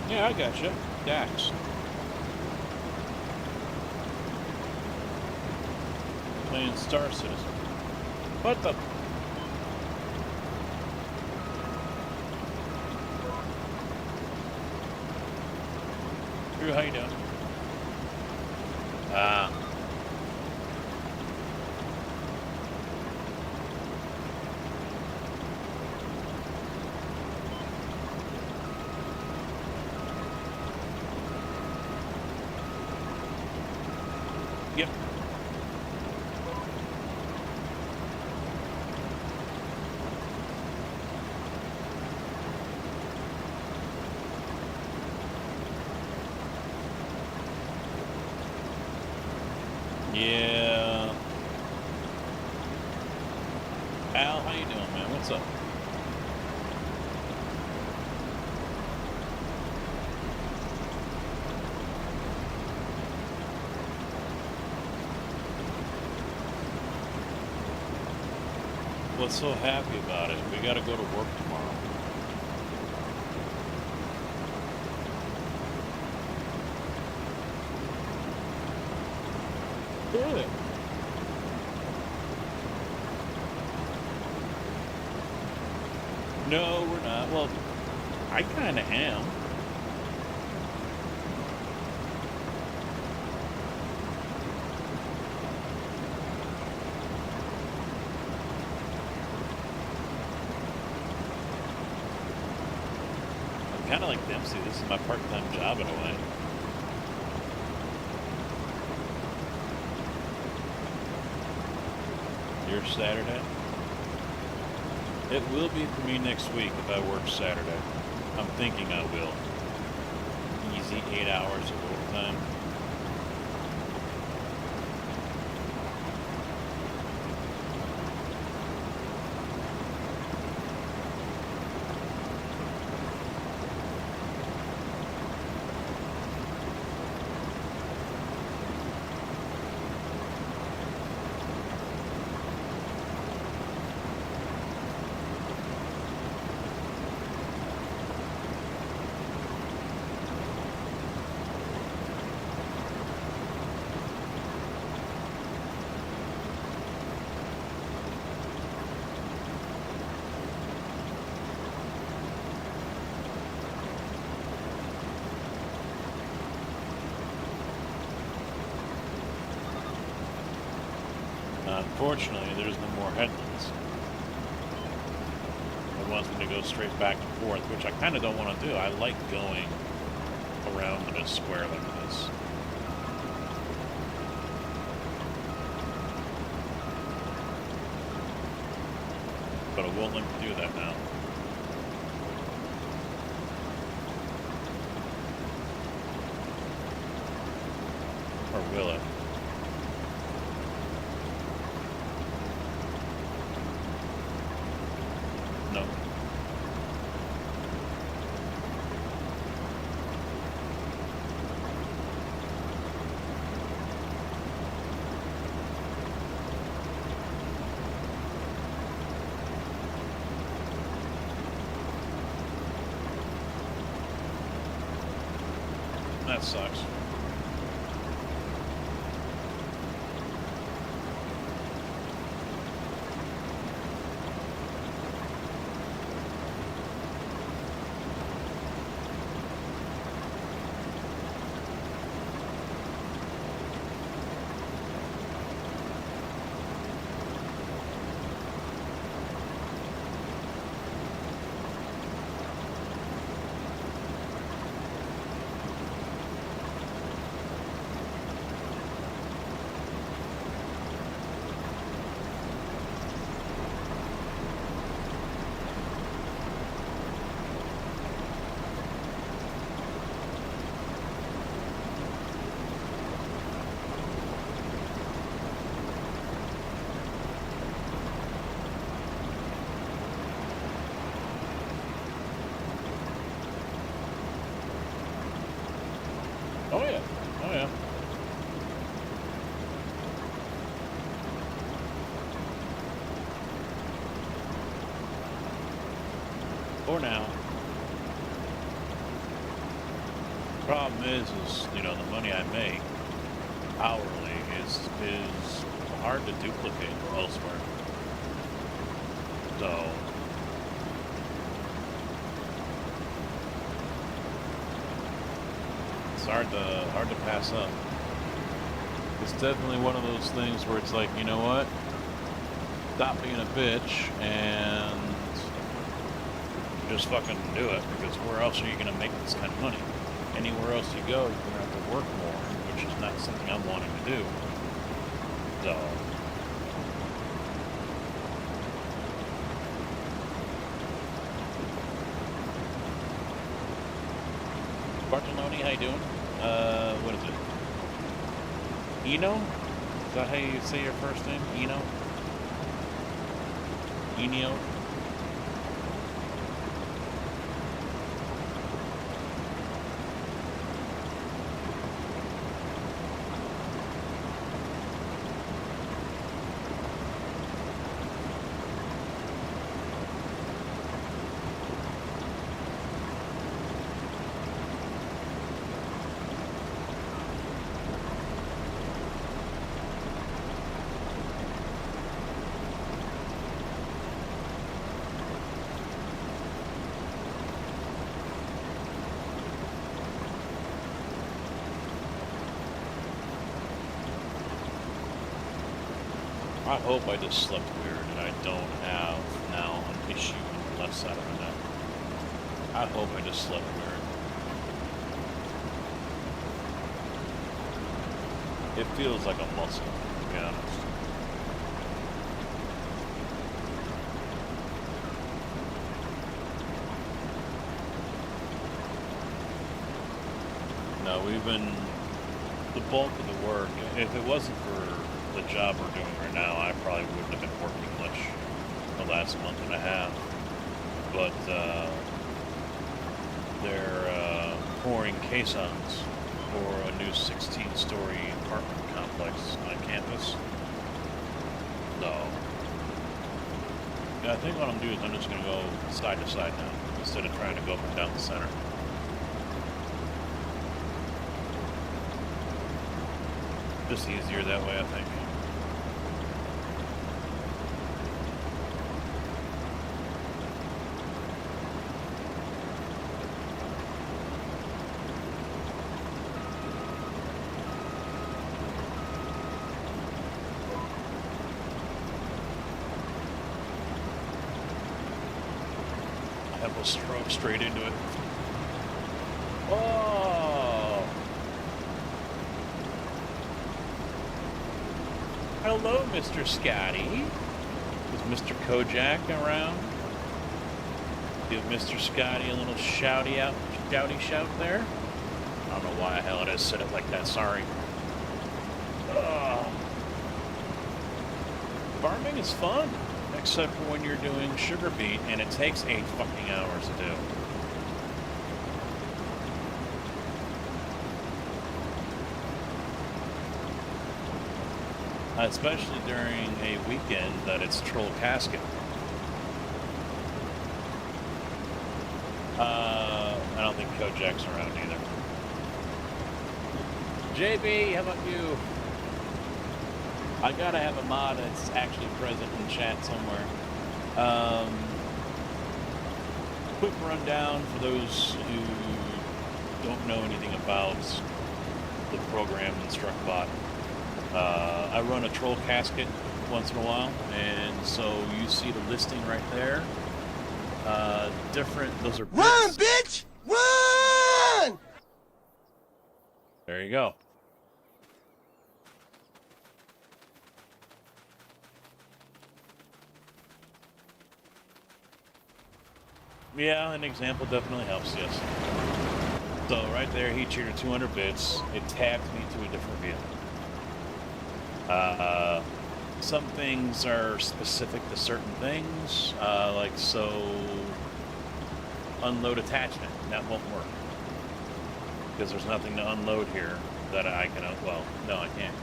Yeah, I gotcha. Dax. Playing Star Citizen. What the? Drew, how you doing? Yep. Yeah. Al, how you doing, man? What's up? What's so happy about it? We gotta go to work tomorrow. Good. No, we're not. Well, I kinda am. Kind of like Dempsey. This is my part-time job in a way. Your Saturday? It will be for me next week if I work Saturday. I'm thinking I will. Easy 8 hours of overtime. Unfortunately, there's no more headlands. It wants me to go straight back and forth, which I kind of don't want to do. I like going around in a square like this. But it won't let me do that now. Or will it? No. That sucks. Oh yeah, oh yeah. For now. Problem is, you know, the money I make hourly is hard to duplicate elsewhere. So it's hard to pass up. It's definitely one of those things where it's like, you know what? Stop being a bitch and just fucking do it, because where else are you gonna make this kind of money? Anywhere else you go, you're gonna have to work more, which is not something I'm wanting to do. So Bartoloni, how you doing? What is it? Eno? Is that how you say your first name? Eno? Enio? I hope I just slept weird and I don't have now an issue on the left side of my neck. I hope I just slept weird. It feels like a muscle, to be honest. No, we've been, the bulk of the work, if it wasn't for the job we're doing right now, I probably wouldn't have been working much the last month and a half. But they're pouring caissons for a new 16-story apartment complex on campus. So yeah, I think what I'm doing is I'm just going to go side to side now instead of trying to go up and down the center. Just easier that way, I think. tempo stroke straight into it. Oh! Hello, Mr. Scotty. Is Mr. Kojak around? Give Mr. Scotty a little shouty shout there. I don't know why the hell I said it like that, sorry. Farming is fun, except for when you're doing sugar beet, and it takes 8 fucking hours to do. Especially during a weekend that it's Troll Casket. I don't think Kojak's around either. JB, how about you? I gotta have a mod that's actually present in chat somewhere. Quick rundown for those who don't know anything about the program Instructbot. I run a Troll Casket once in a while, and so you see the listing right there. Those are bits. Run, bitch! Run! There you go. Yeah, an example definitely helps, yes. So right there, heat treater 200 bits. It tapped me to a different vehicle. Some things are specific to certain things, like so unload attachment, that won't work. Because there's nothing to unload here that I can, well, no I can't.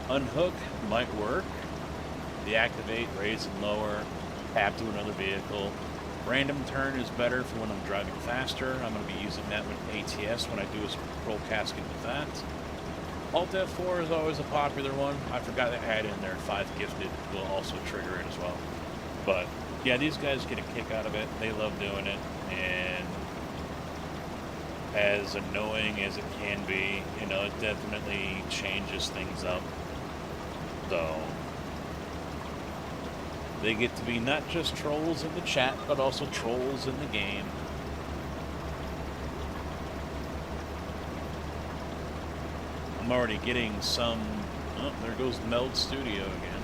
Unhook might work. Deactivate, raise and lower, tap to another vehicle. Random turn is better for when I'm driving faster. I'm going to be using that with ATS when I do a Troll Casket with that. Alt F4 is always a popular one. I forgot to add in there 5 gifted will also trigger it as well. But yeah, these guys get a kick out of it. They love doing it, and as annoying as it can be, you know, it definitely changes things up. So they get to be not just trolls in the chat, but also trolls in the game. I'm already getting some... Oh, there goes Meld Studio again.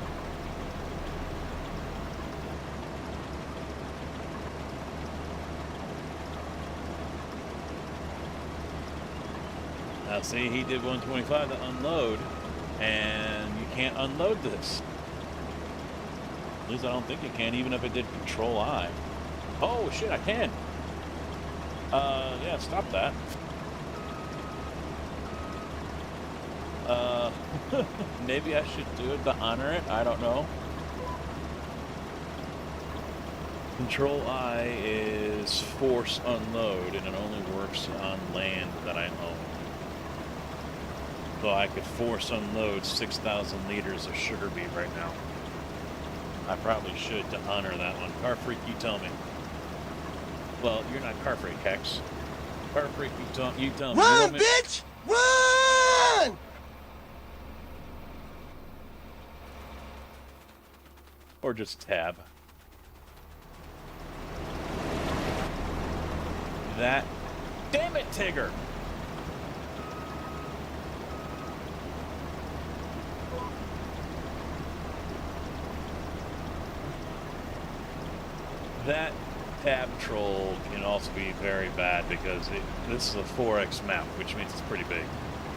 Now see, he did 125 to unload, and you can't unload this. At least I don't think you can, even if it did Control I. Oh shit, I can. Yeah, stop that. Maybe I should do it to honor it. I don't know. Control I is force unload, and it only works on land that I own. So I could force unload 6,000 liters of sugar beet right now. I probably should to honor that one. Car Freak, you tell me. Well, you're not Car Freak, Hex. Car Freak, you tell me. Run, bitch! Run! Or just tab. That. Damn it, Tigger! That tab troll can also be very bad because this is a 4x map, which means it's pretty big.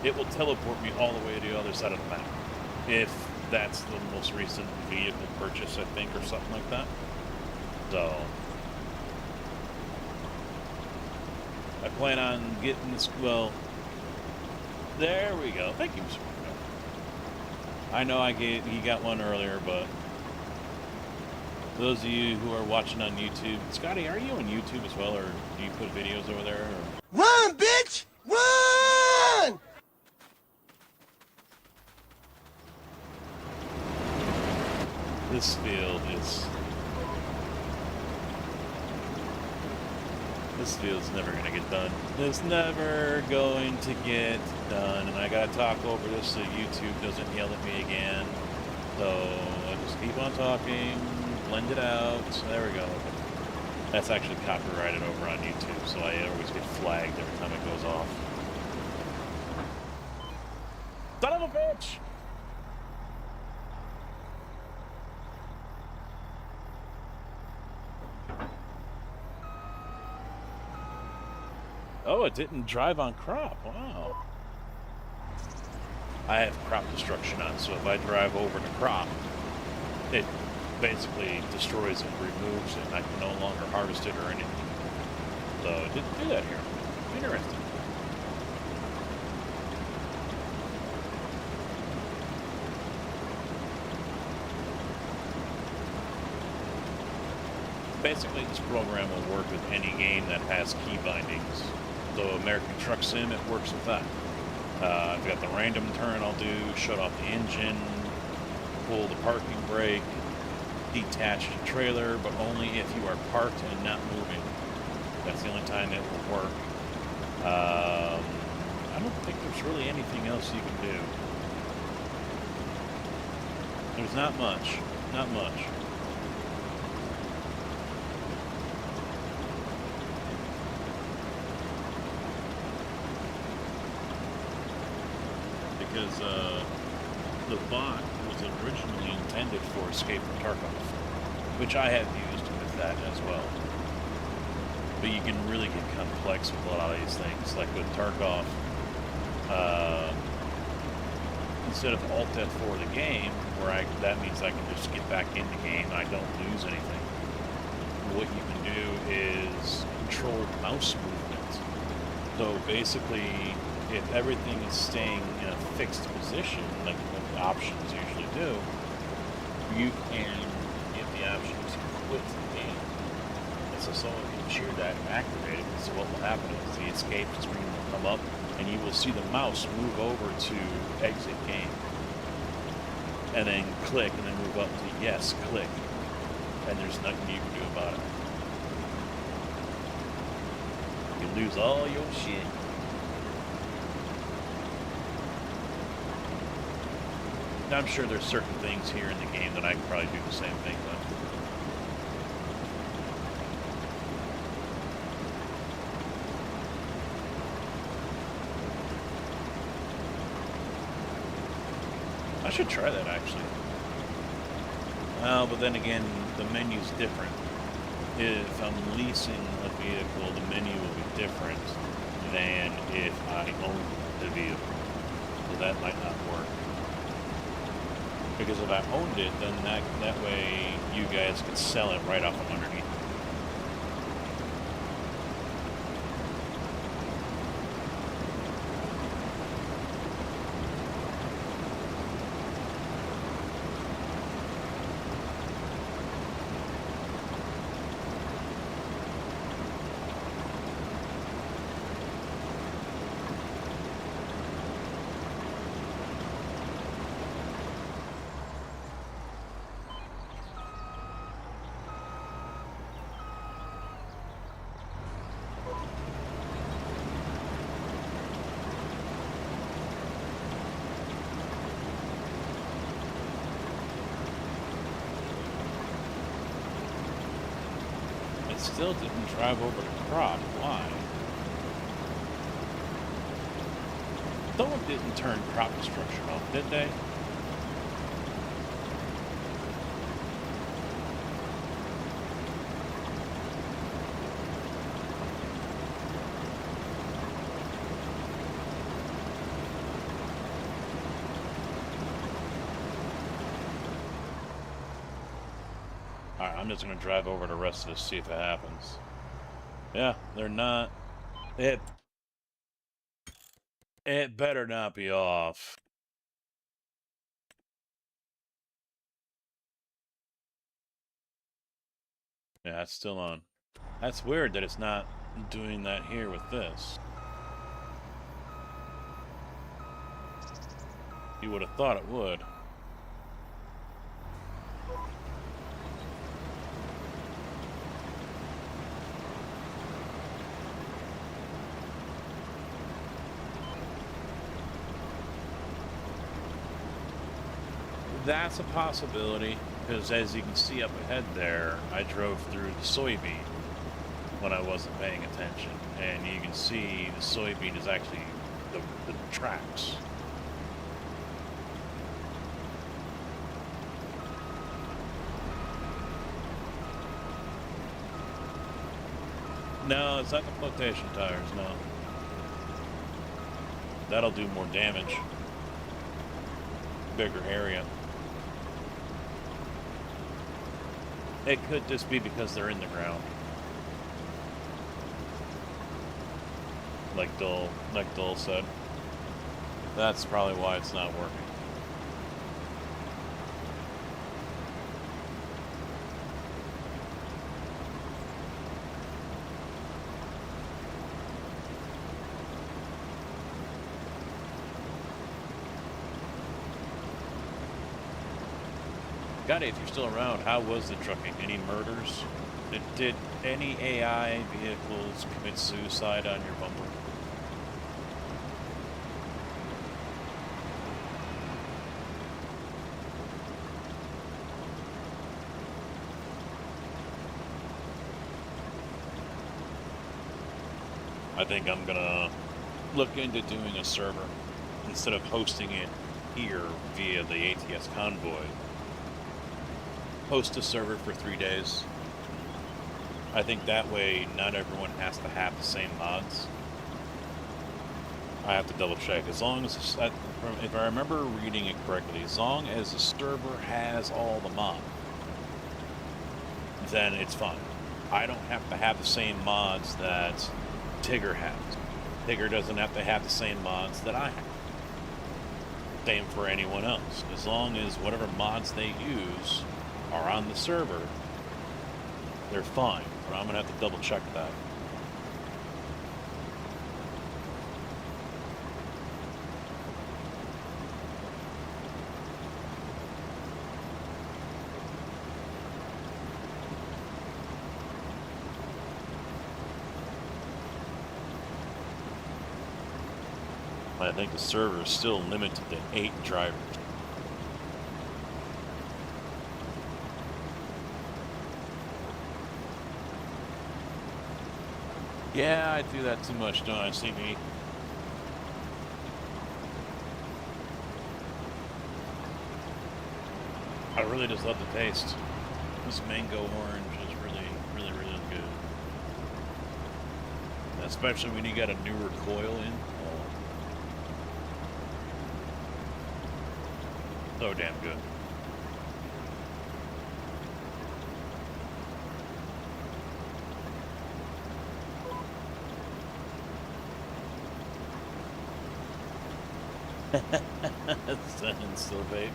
It will teleport me all the way to the other side of the map. If that's the most recent vehicle purchase, I think, or something like that. So I plan on getting this, well, there we go. Thank you, Mr. Marco. I know he got one earlier, but for those of you who are watching on YouTube, Scotty, are you on YouTube as well, or do you put videos over there? Or? Run, bitch! Run! This field is never going to get done. It's never going to get done, and I got to talk over this so YouTube doesn't yell at me again. So I just keep on talking. blend it out. There we go. That's actually copyrighted over on YouTube, so I always get flagged every time it goes off. Son of a bitch! Oh, it didn't drive on crop. Wow. I have crop destruction on, so if I drive over to crop, it basically destroys it, removes it, and I can no longer harvest it or anything. So it didn't do that here. Interesting. Basically, this program will work with any game that has key bindings. So American Truck Sim, it works with that. I've got the random turn I'll do, shut off the engine, pull the parking brake, detach the trailer, but only if you are parked and not moving. That's the only time it will work. I don't think there's really anything else you can do. There's not much. Not much. Because the bot was originally intended for Escape from Tarkov, which I have used with that as well. But you can really get complex with a lot of these things. Like with Tarkov, instead of Alt F4 the game, where that means I can just get back in the game and I don't lose anything. What you can do is control mouse movement. So basically, if everything is staying in a fixed position, like what the options usually do, you can get the option to quit the game. And so someone can cheer that and activate it. So what will happen is the escape screen will come up and you will see the mouse move over to exit game. And then click and then move up to yes, click. And there's nothing you can do about it. You lose all your shit. I'm sure there's certain things here in the game that I could probably do the same thing with. I should try that actually. Well, but then again, the menu's different. If I'm leasing a vehicle, the menu will be different than if I own the vehicle. So that might not work. Because if I owned it, then that way you guys could sell it right off from underneath. Still didn't drive over the crop. Why? Someone didn't turn crop destruction off, did they? Alright, I'm just going to drive over the rest of this, see if it happens. Yeah, they're not. It better not be off. Yeah, it's still on. That's weird that it's not doing that here with this. You would have thought it would. That's a possibility. Because as you can see up ahead there, I drove through the soybean when I wasn't paying attention. And you can see the soybean is actually the tracks. No, it's not the flotation tires, no. That'll do more damage. Bigger area. It could just be because they're in the ground. Like Dole said. That's probably why it's not working. Scotty, if you're still around, how was the trucking? Any murders? Did any AI vehicles commit suicide on your bumper? I think I'm gonna look into doing a server instead of hosting it here via the ATS Convoy. Host a server for 3 days. I think that way not everyone has to have the same mods. I have to double check. As long as, if I remember reading it correctly, as long as the server has all the mods, then it's fine. I don't have to have the same mods that Tigger has. Tigger doesn't have to have the same mods that I have. Same for anyone else. As long as whatever mods they use are on the server, they're fine. But I'm gonna have to double check that. I think the server is still limited to 8 drivers. Yeah, I do that too much, don't I, CB? I really just love the taste. This mango orange is really good. Especially when you got a newer coil in. So damn good. Still vape.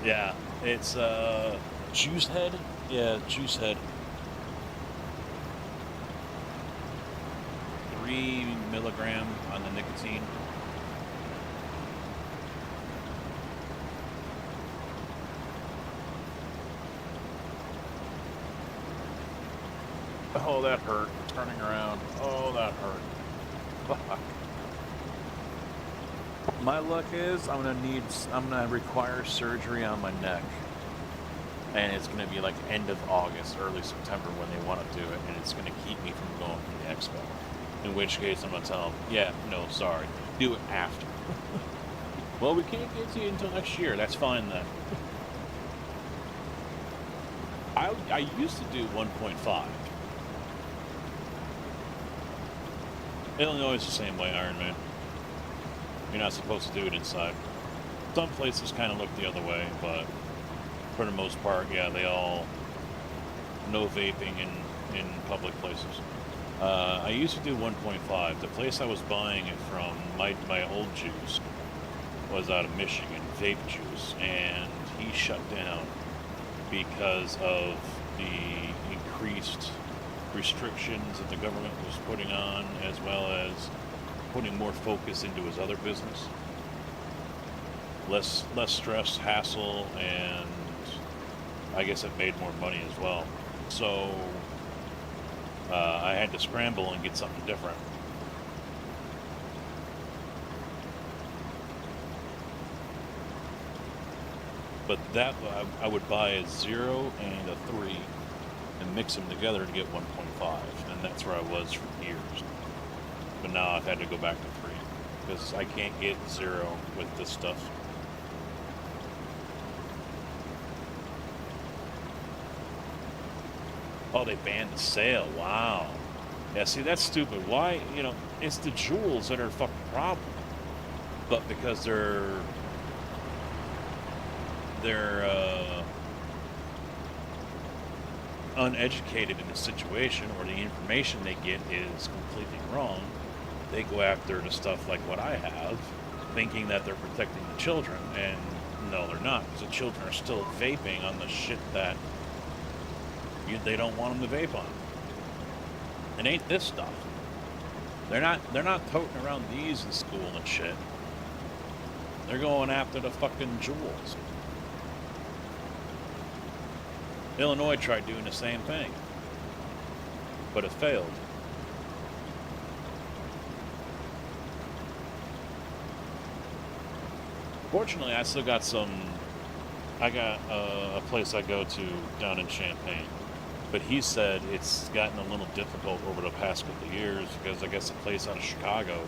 Yeah, it's Juice Head. Yeah, Juice Head. 3 milligram on the nicotine. Oh, that hurt. Turning around. Oh, that hurt. Fuck. My luck is I'm gonna require surgery on my neck. And it's gonna be like end of August, early September when they want to do it, and it's gonna keep me from going to the expo. In which case I'm gonna tell them, yeah, no, sorry. Do it after. Well, we can't get to you until next year. That's fine then. I used to do 1.5. Illinois is the same way, Iron Man. You're not supposed to do it inside. Some places kind of look the other way, but for the most part, yeah, they all no vaping in public places. I used to do 1.5. The place I was buying it from, my old juice, was out of Michigan, Vape Juice, and he shut down because of the increased restrictions that the government was putting on, as well as putting more focus into his other business. Less stress, hassle, and I guess it made more money as well. So I had to scramble and get something different. But that I would buy a 0 and a 3 and mix them together to get 1.5, and that's where I was for years. But now I've had to go back to 3 because I can't get 0 with this stuff. Oh, they banned the sale. Wow. Yeah, see, that's stupid. Why? You know, it's the jewels that are a fucking problem. But because they're uneducated in the situation, or the information they get is completely wrong, they go after the stuff like what I have, thinking that they're protecting the children, and no, they're not, because the children are still vaping on the shit that they don't want them to vape on. It ain't this stuff. They're not toting around these in school and shit. They're going after the fucking jewels. Illinois tried doing the same thing, but it failed. Fortunately, I still got some. I got a place I go to down in Champaign, but he said it's gotten a little difficult over the past couple of years because I guess a place out of Chicago,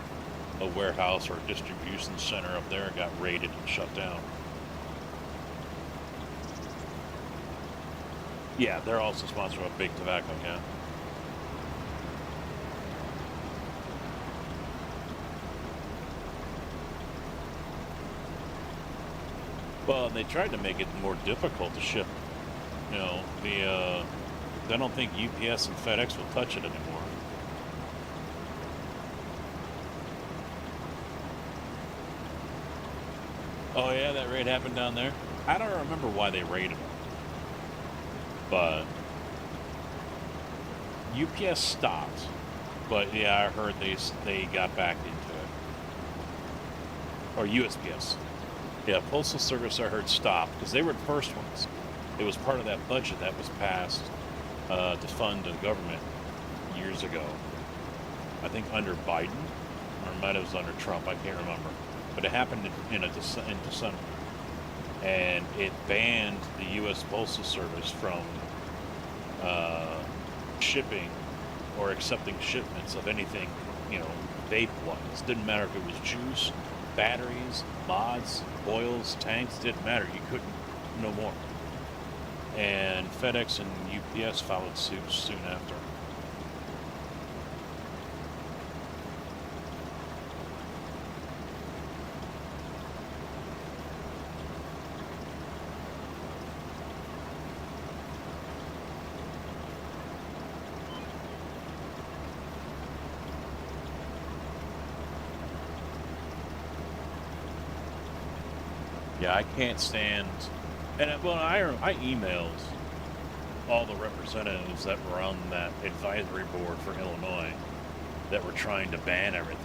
a warehouse or a distribution center up there, got raided and shut down. Yeah, they're also sponsored by Big Tobacco, yeah. Well, they tried to make it more difficult to ship. You know, I don't think UPS and FedEx will touch it anymore. Oh yeah, that raid happened down there? I don't remember why they raided them. But UPS stopped. But yeah, I heard they got back into it. Or USPS. Yeah, Postal Service I heard stopped because they were the first ones. It was part of that budget that was passed to fund the government years ago. I think under Biden, or it might have been under Trump, I can't remember. But it happened in December. And it banned the U.S. Postal Service from shipping or accepting shipments of anything, you know, vape-wise. Didn't matter if it was juice, batteries, mods, oils, tanks, didn't matter. You couldn't, no more. And FedEx and UPS followed suit soon after. Yeah, I can't stand, and well, I emailed all the representatives that were on that advisory board for Illinois that were trying to ban everything.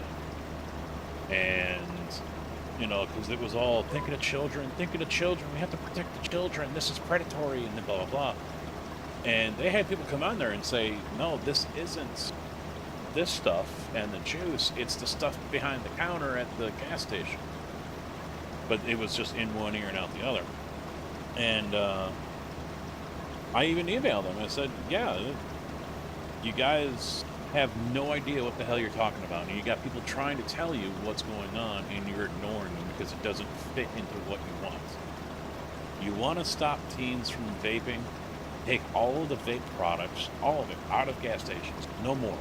And, you know, because it was all, think of the children, we have to protect the children, this is predatory, and blah, blah, blah. And they had people come on there and say, no, this isn't this stuff and the juice, it's the stuff behind the counter at the gas station. But it was just in one ear and out the other. And I even emailed them. I said, yeah, you guys have no idea what the hell you're talking about. And you got people trying to tell you what's going on, and you're ignoring them because it doesn't fit into what you want. You want to stop teens from vaping? Take all of the vape products, all of it, out of gas stations. No more.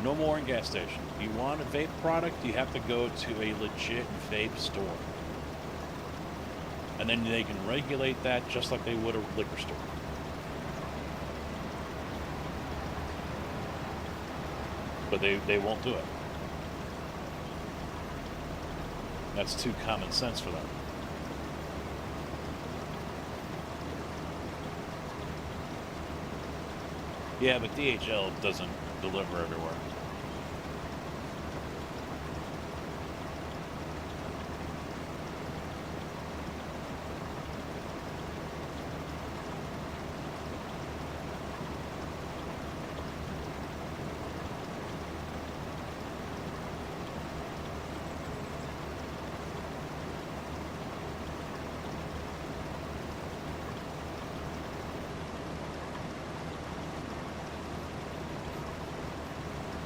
No more in gas stations. You want a vape product, you have to go to a legit vape store. And then they can regulate that just like they would a liquor store. But they won't do it. That's too common sense for them. Yeah, but DHL doesn't deliver everywhere.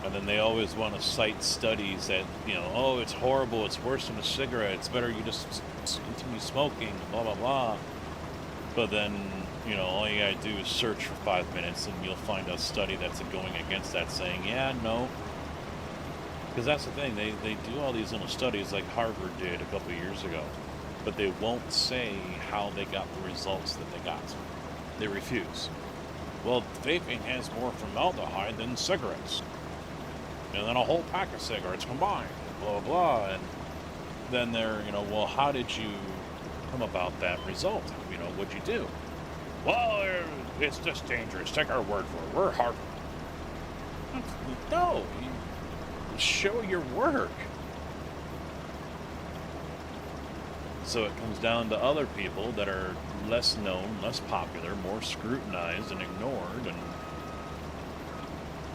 And then they always want to cite studies that, you know, oh, it's horrible, it's worse than a cigarette, it's better you just continue smoking, blah, blah, blah. But then, you know, all you gotta do is search for 5 minutes and you'll find a study that's going against that saying, yeah, no. Because that's the thing, they do all these little studies like Harvard did a couple of years ago, but they won't say how they got the results that they got. They refuse. Well, vaping has more formaldehyde than cigarettes. And then a whole pack of cigarettes combined, blah, blah, and then they're, you know, well, how did you come about that result? You know, what'd you do? Well, it's just dangerous. Take our word for it. We're Harvard. No, you show your work. So it comes down to other people that are less known, less popular, more scrutinized and ignored, and,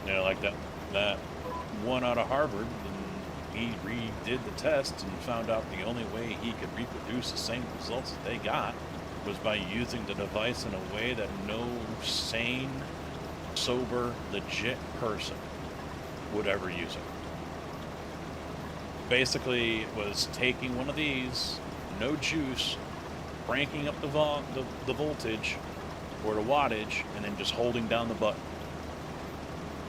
you know, like that one out of Harvard, and he redid the test and found out the only way he could reproduce the same results that they got was by using the device in a way that no sane, sober, legit person would ever use it. Basically, it was taking one of these, no juice, cranking up the voltage or the wattage, and then just holding down the button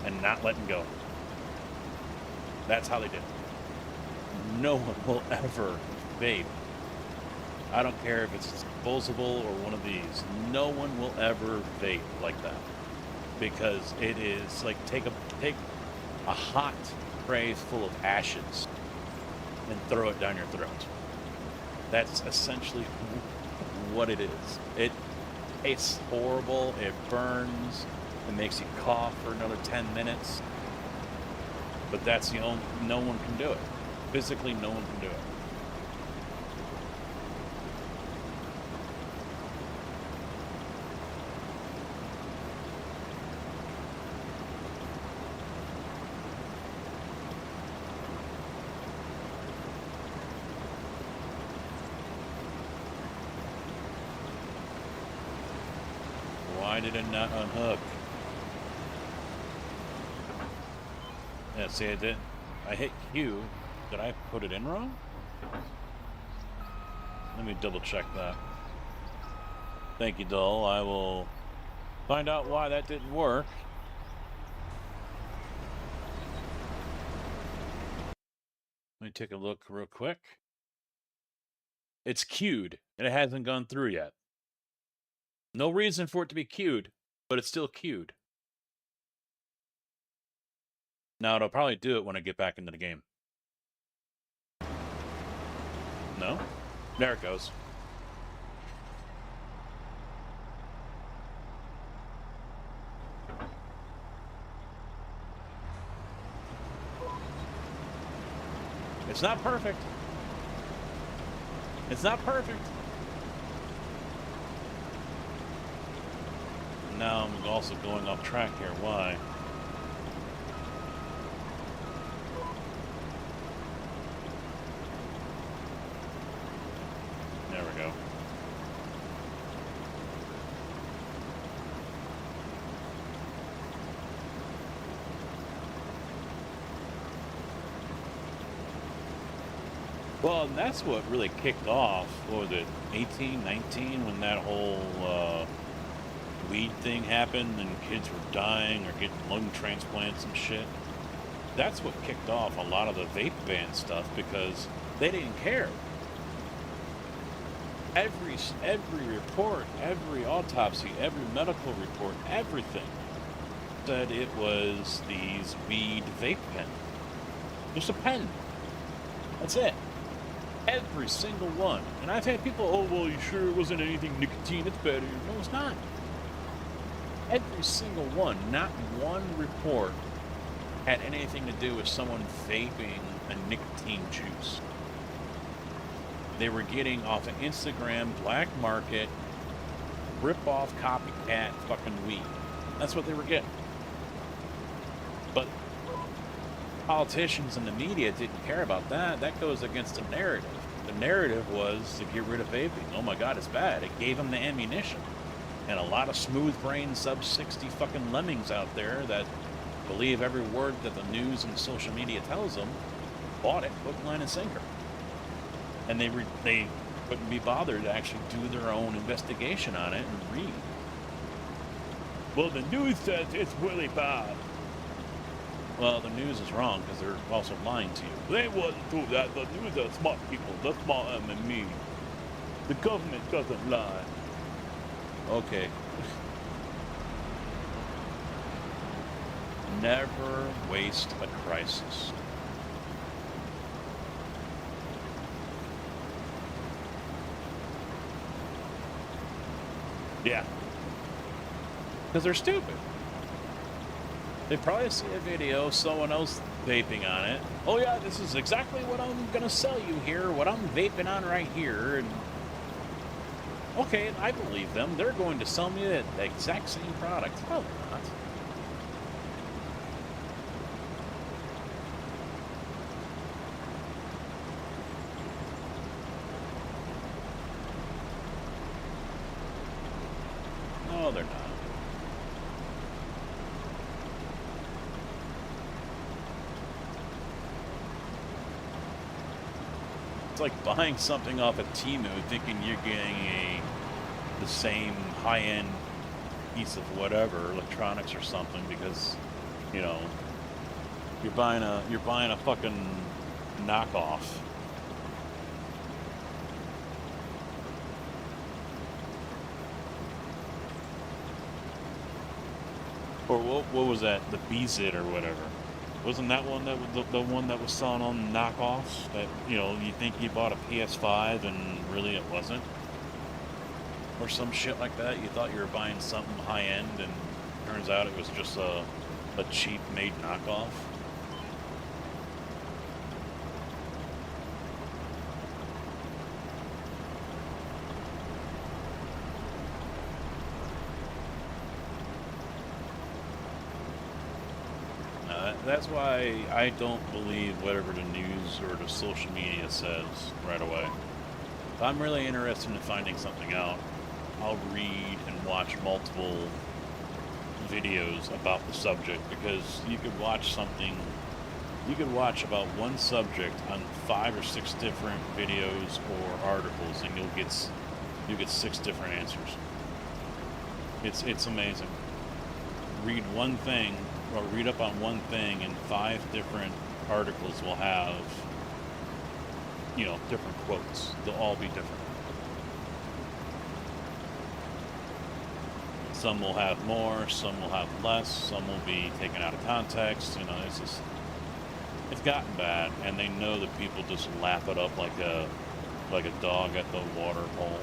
and not letting go. That's how they did it. No one will ever vape. I don't care if it's disposable or one of these. No one will ever vape like that, because it is like take a hot tray full of ashes and throw it down your throat. That's essentially what it is. It tastes horrible. It burns. It makes you cough for another 10 minutes. But that's the only, no one can do it. Physically, no one can do it. Why did it not unhook? Yeah, see, I did. I hit Q. Did I put it in wrong? Let me double check that. Thank you, Dull. I will find out why that didn't work. Let me take a look real quick. It's queued, and it hasn't gone through yet. No reason for it to be queued, but it's still queued. Now, it'll probably do it when I get back into the game. No? There it goes. It's not perfect. It's not perfect. Now I'm also going off track here. Why? There we go. Well, and that's what really kicked off, what was it, 18, 19, when that whole weed thing happened and kids were dying or getting lung transplants and shit. That's what kicked off a lot of the vape ban stuff, because they didn't care. Every report, every autopsy, every medical report, everything said it was these weed vape pen. Just a pen. That's it. Every single one. And I've had people, oh, well, you sure it wasn't anything nicotine? It's better. No, it's not. Every single one. Not one report had anything to do with someone vaping a nicotine juice. They were getting off of Instagram, black market, rip-off, copycat fucking weed. That's what they were getting. But politicians and the media didn't care about that. That goes against the narrative. The narrative was to get rid of vaping. Oh my God, it's bad. It gave them the ammunition. And a lot of smooth-brained sub-60 fucking lemmings out there that believe every word that the news and social media tells them, bought it, hook, line, and sinker. And they couldn't be bothered to actually do their own investigation on it and read. Well, the news says it's really bad. Well, the news is wrong because they're also lying to you. They wasn't true that. The news are smart people. They're smarter than me. The government doesn't lie. Okay. Never waste a crisis. Yeah. Because they're stupid. They probably see a video, someone else vaping on it. Oh yeah, this is exactly what I'm gonna sell you here, what I'm vaping on right here. And okay, I believe them. They're going to sell me the exact same product. No, they're not. No, they're not. It's like buying something off of Temu thinking you're getting the same high-end piece of whatever, electronics or something, because, you know, you're buying a fucking knockoff. Or what was that? The BZIT or whatever. Wasn't that one that was the one that was selling on knockoffs? That, you know, you think you bought a PS5 and really it wasn't? Or some shit like that. You thought you were buying something high end and turns out it was just a cheap made knockoff. That's why I don't believe whatever the news or the social media says right away. If I'm really interested in finding something out, I'll read and watch multiple videos about the subject, because you could watch about one subject on 5 or 6 different videos or articles, and you'll get 6 different answers. It's amazing. Read one thing, or read up on one thing, and 5 different articles will have, you know, different quotes. They'll all be different. Some will have more, some will have less, some will be taken out of context. You know, it's gotten bad, and they know that people just lap it up like a dog at the water hole.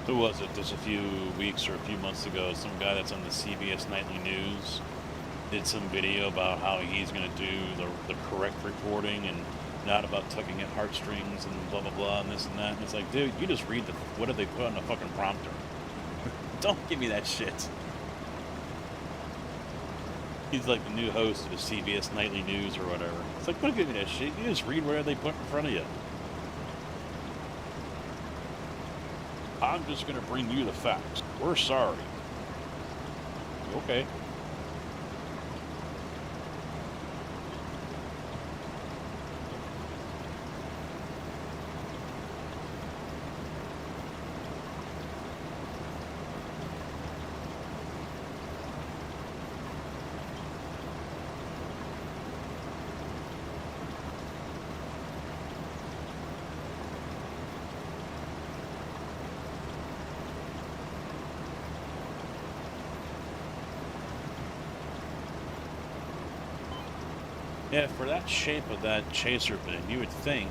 Who was it just a few weeks or a few months ago? Some guy that's on the CBS Nightly News did some video about how he's going to do the correct reporting and not about tugging at heartstrings and blah, blah, blah, and this and that. And it's like, dude, you just read what did they put on the fucking prompter? Don't give me that shit. He's like the new host of the CBS Nightly News or whatever. It's like, don't give me that shit. You just read whatever they put in front of you. I'm just going to bring you the facts. We're sorry. Okay. Yeah, for that shape of that chaser bin, you would think,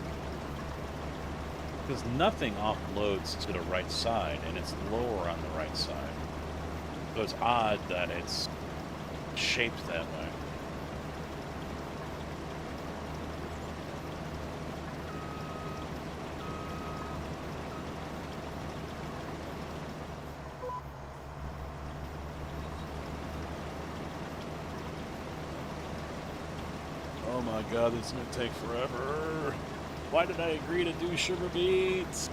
because nothing offloads to the right side, and it's lower on the right side. So it's odd that it's shaped that way. my god, this is gonna take forever. Why did I agree to do sugar beets?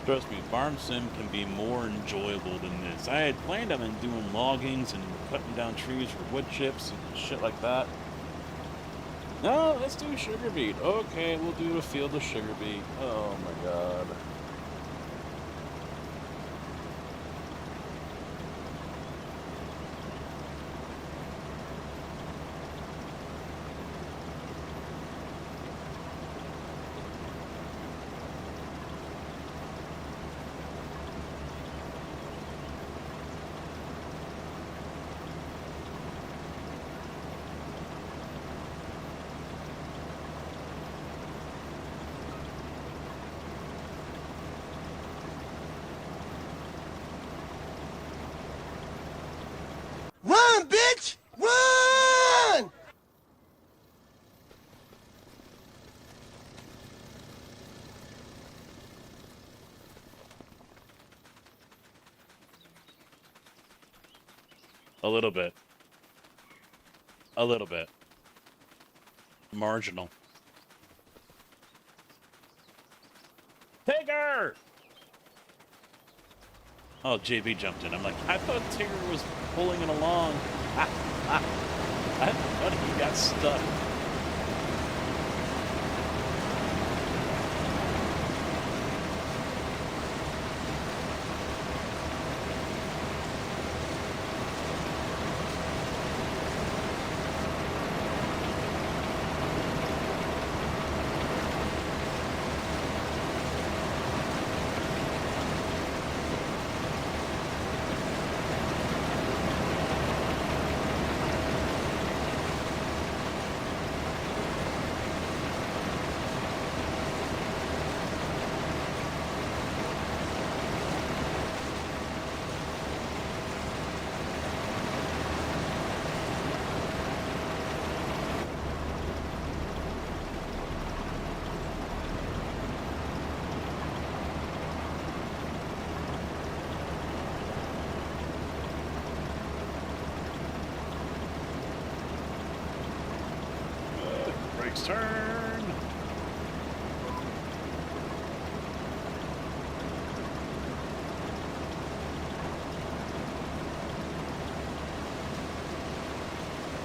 Trust me, Farm Sim can be more enjoyable than this. I had planned on doing loggings and cutting down trees for wood chips and shit like that. No, let's do sugar beet. Okay, we'll do a field of sugar beet. Oh my god. Run, bitch! Run! A little bit. A little bit. Marginal. Tigger! Oh, JB jumped in. I'm like, I thought Tigger was pulling it along. I thought he got stuck. Brakes turn.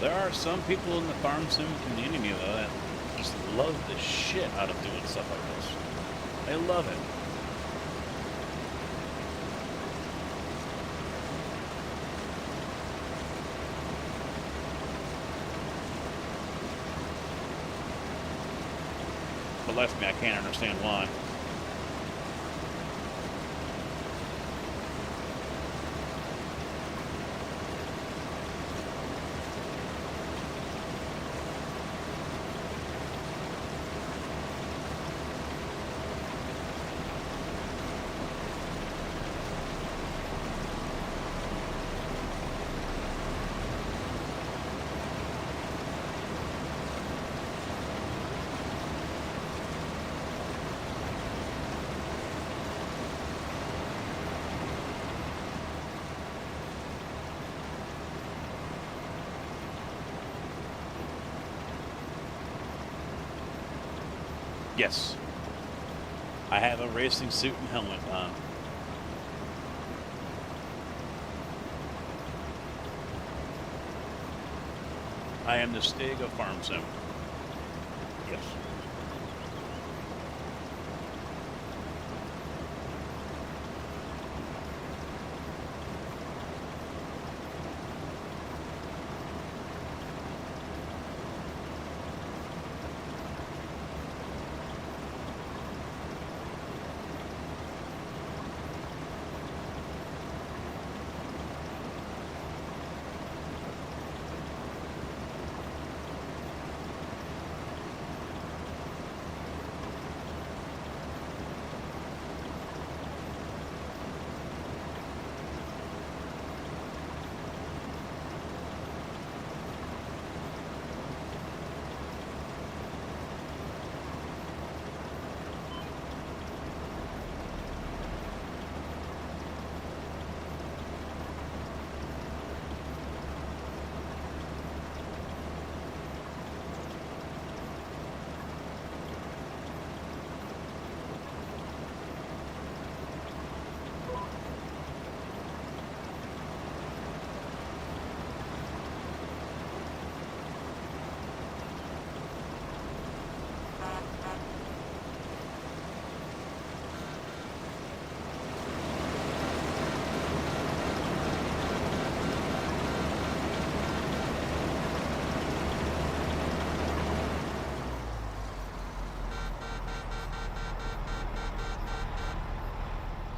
There are some people in the Farm Sim community though that just love the shit out of doing stuff like this. They love it. But left me, I can't understand why. Yes. I have a racing suit and helmet on. I am the Stig of Farm Sim. Yes.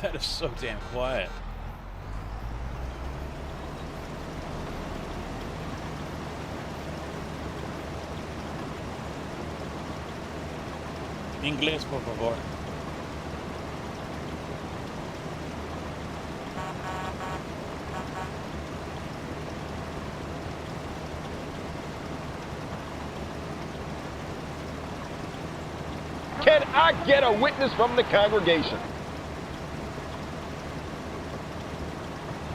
That is so damn quiet. Inglés, por favor. Can I get a witness from the congregation?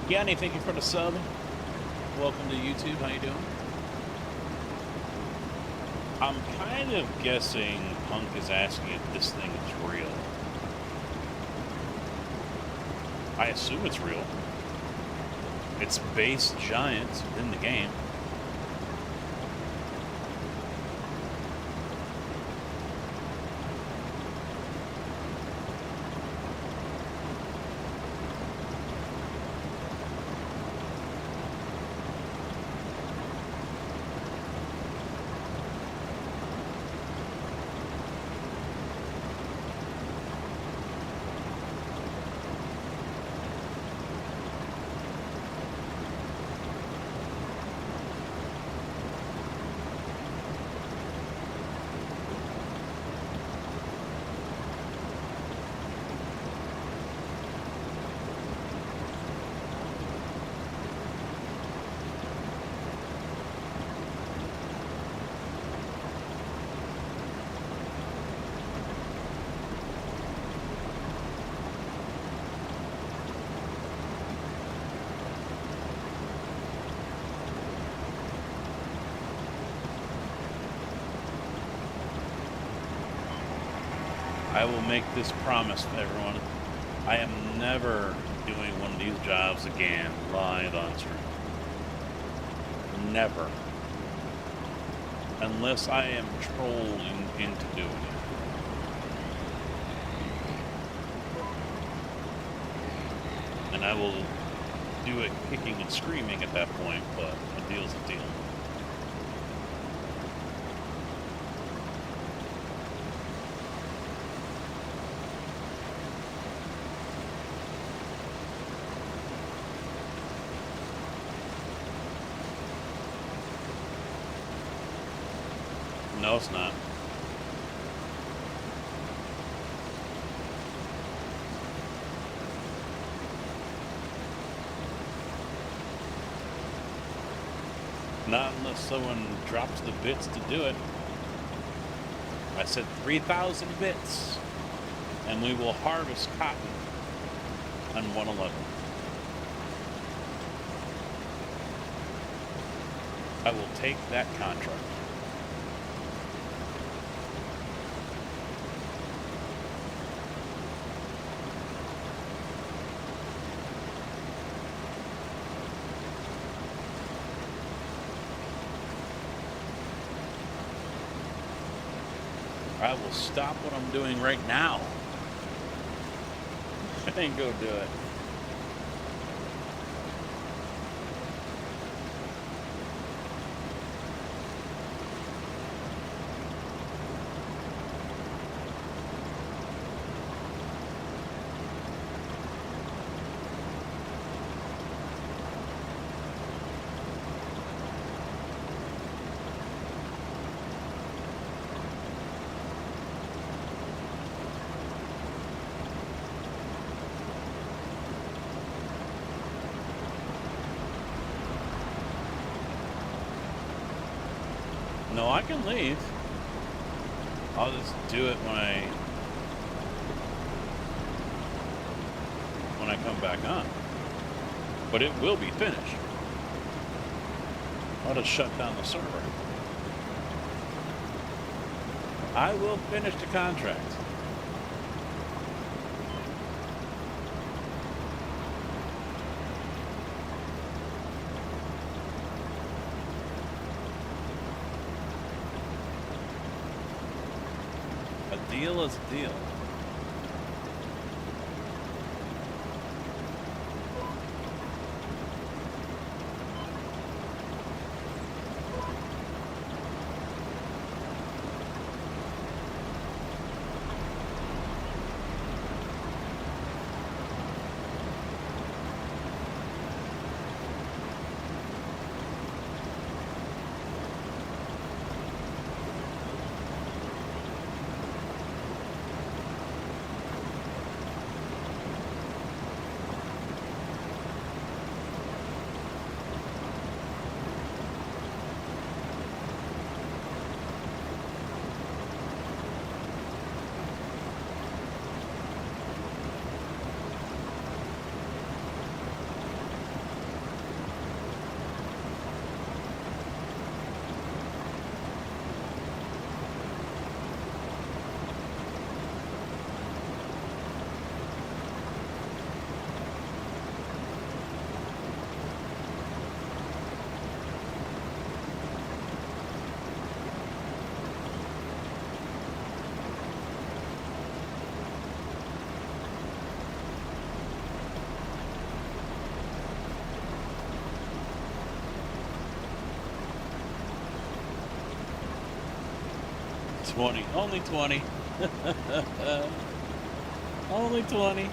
Yanni, thank you for the sub. Welcome to YouTube. How you doing? I'm kind of guessing Punk is asking if this thing is real. I assume it's real. It's base giants in the game. I will make this promise to everyone. I am never doing one of these jobs again, live on stream. Never. Unless I am trolling into doing it. And I will do it kicking and screaming at that point, but a deal's a deal. No, it's not. Not unless someone drops the bits to do it. I said 3,000 bits, and we will harvest cotton on 111. I will take that contract. I will stop what I'm doing right now and go do it. No, I can leave. I'll just do it when I come back on. But it will be finished. I'll just shut down the server. I will finish the contract. A deal is a deal. 20. Only 20. Only 20.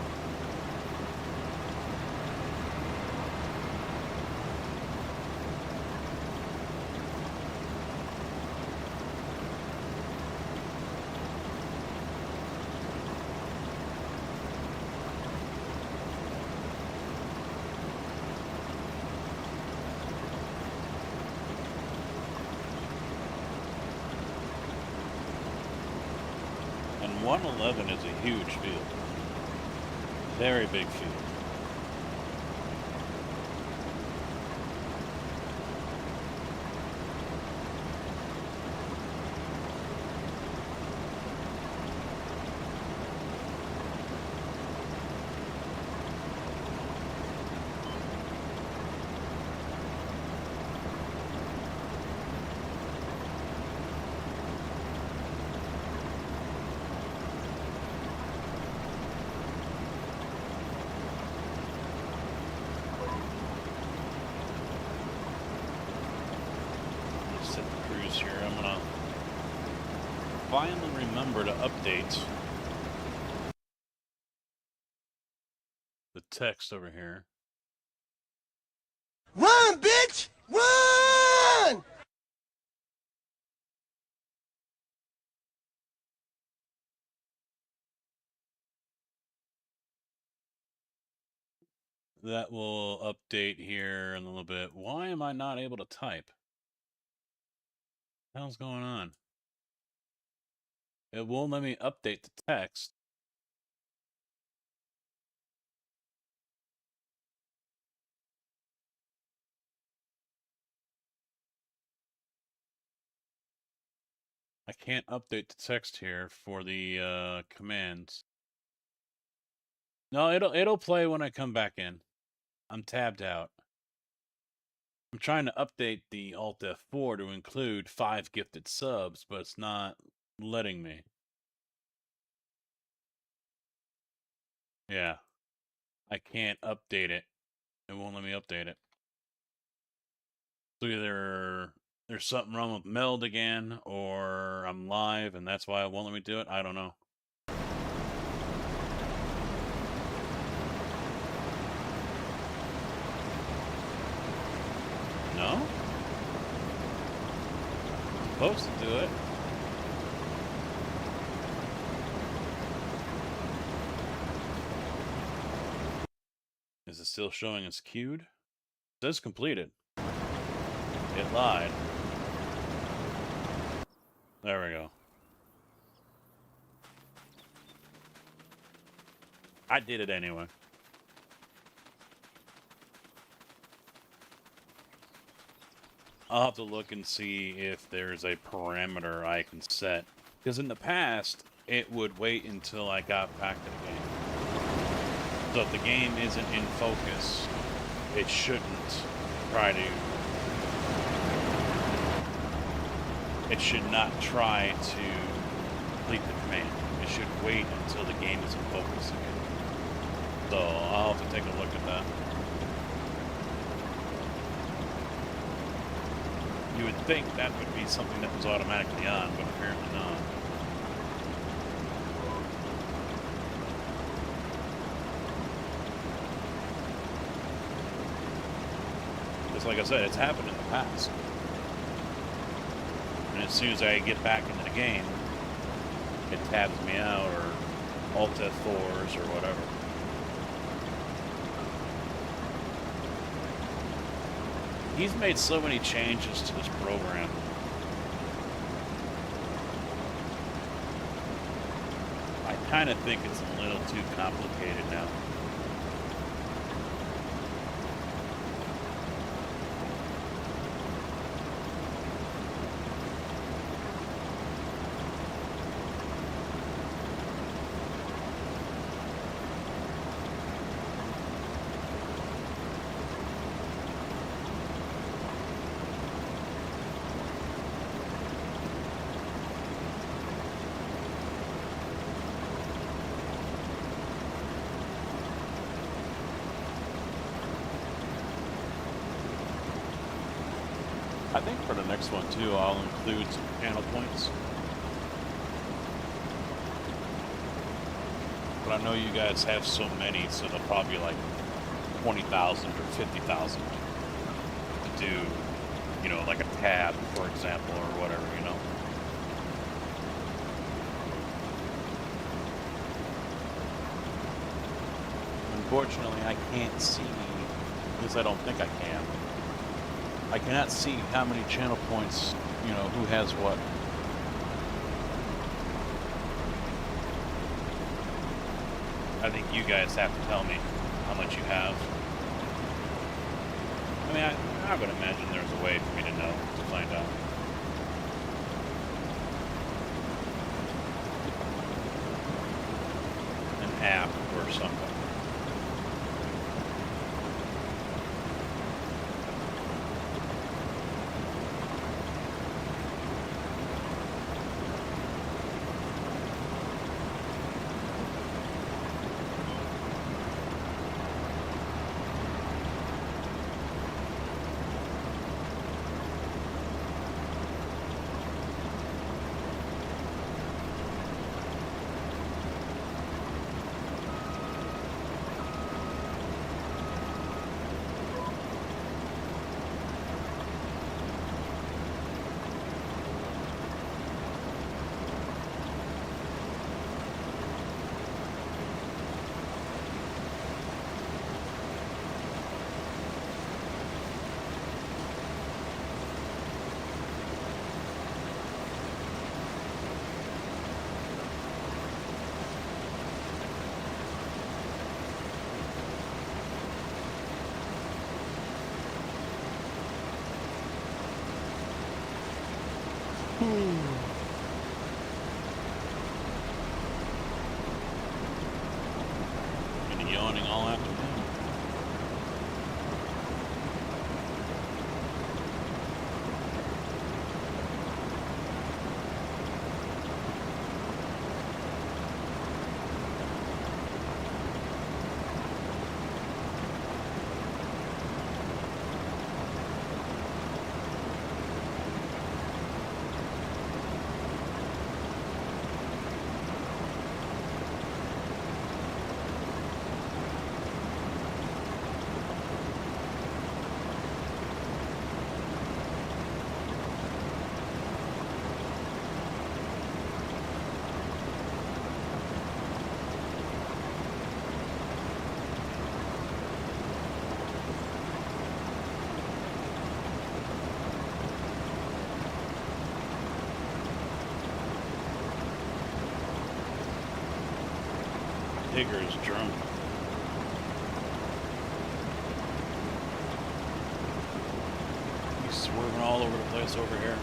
And 111 is a huge field. Very big field. Here, I'm gonna finally remember to update the text over here. Run, bitch! Run! That will update here in a little bit. Why am I not able to type? What the hell's going on? It won't let me update the text. I can't update the text here for the commands. No, it'll play when I come back in. I'm tabbed out. I'm trying to update the Alt F4 to include 5 gifted subs, but it's not letting me. Yeah. I can't update it. It won't let me update it. So either there's something wrong with Meld again, or I'm live and that's why it won't let me do it. I don't know. No? I'm supposed to do it. Is it still showing as queued? It says completed. It lied. There we go. I did it anyway. I'll have to look and see if there's a parameter I can set. Because in the past, it would wait until I got back to the game. So if the game isn't in focus, it shouldn't try to... It should not try to complete the command. It should wait until the game is in focus again. So I'll have to take a look at that. You would think that would be something that was automatically on, but apparently not. Just like I said, it's happened in the past. And as soon as I get back into the game, it tabs me out, or Alt F4s, or whatever. He's made so many changes to this program. I kind of think it's a little too complicated now. I think for the next one too, I'll include some channel points. But I know you guys have so many, so they'll probably like 20,000 or 50,000 to do, you know, like a tab, for example, or whatever, you know. Unfortunately, I can't see, at least I don't think I can. I cannot see how many channel points, you know, who has what. I think you guys have to tell me how much you have. I mean, I would imagine there's a way for me to know, to find out. An app or something. Been yawning all afternoon. Digger is drunk. He's swerving all over the place over here.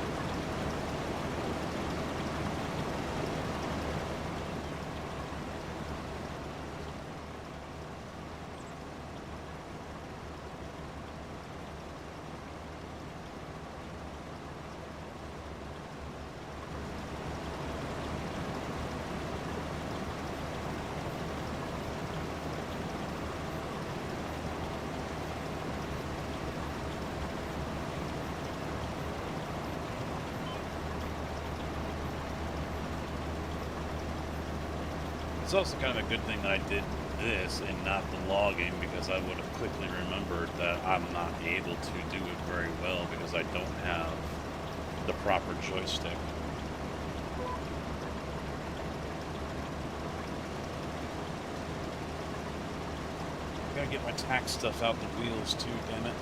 It's also kind of a good thing that I did this and not the logging, because I would have quickly remembered that I'm not able to do it very well because I don't have the proper joystick. I gotta get my tax stuff out the wheels too, damn it.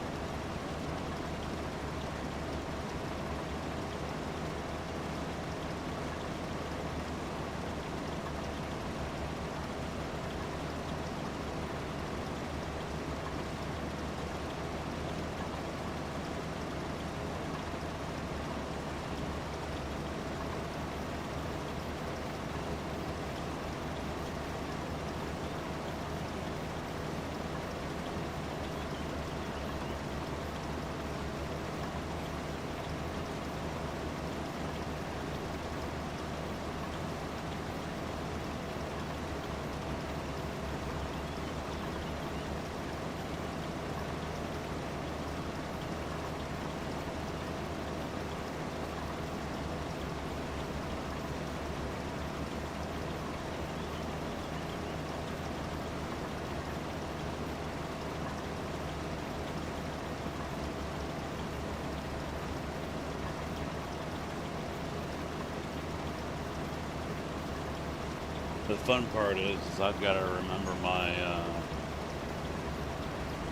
The fun part is I've got to remember my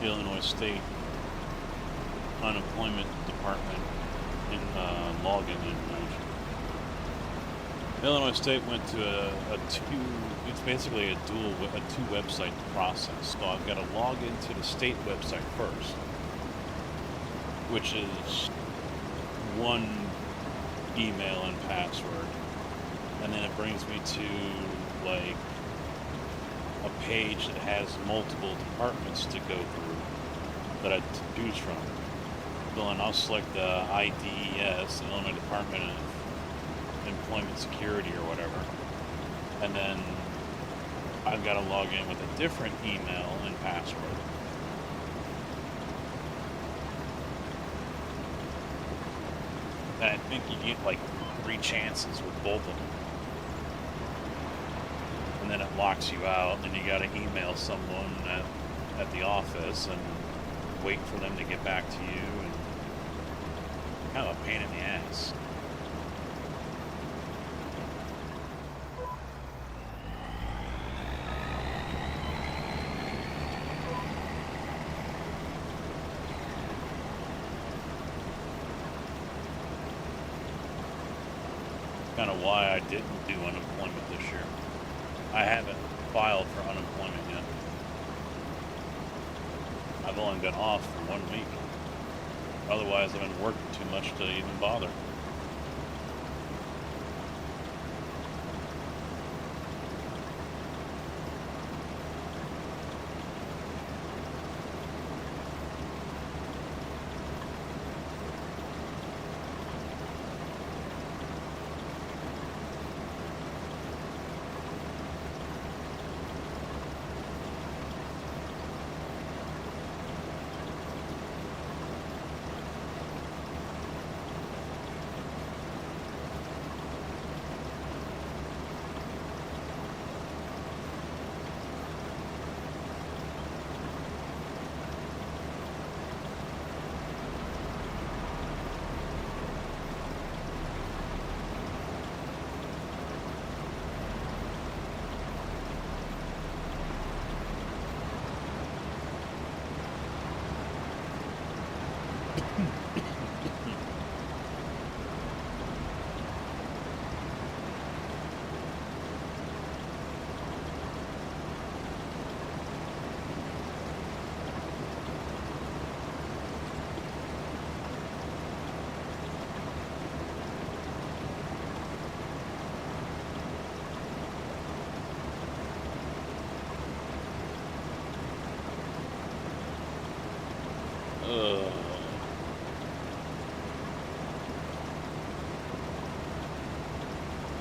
Illinois State unemployment department in login information. Illinois State went to it's basically a two website process. So I've got to log into the state website first, which is one email and password, and then it brings me to like a page that has multiple departments to go through that I choose from. Then I'll select the IDES, the Illinois Department of Employment Security or whatever, and then I've got to log in with a different email and password. And I think you get like 3 chances with both of them. And then it locks you out, and you got to email someone at the office and wait for them to get back to you, and kind of a pain in the ass. Kind of why I didn't do unemployment this year. I haven't filed for unemployment yet. I've only been off for 1 week. Otherwise, I've been working too much to even bother.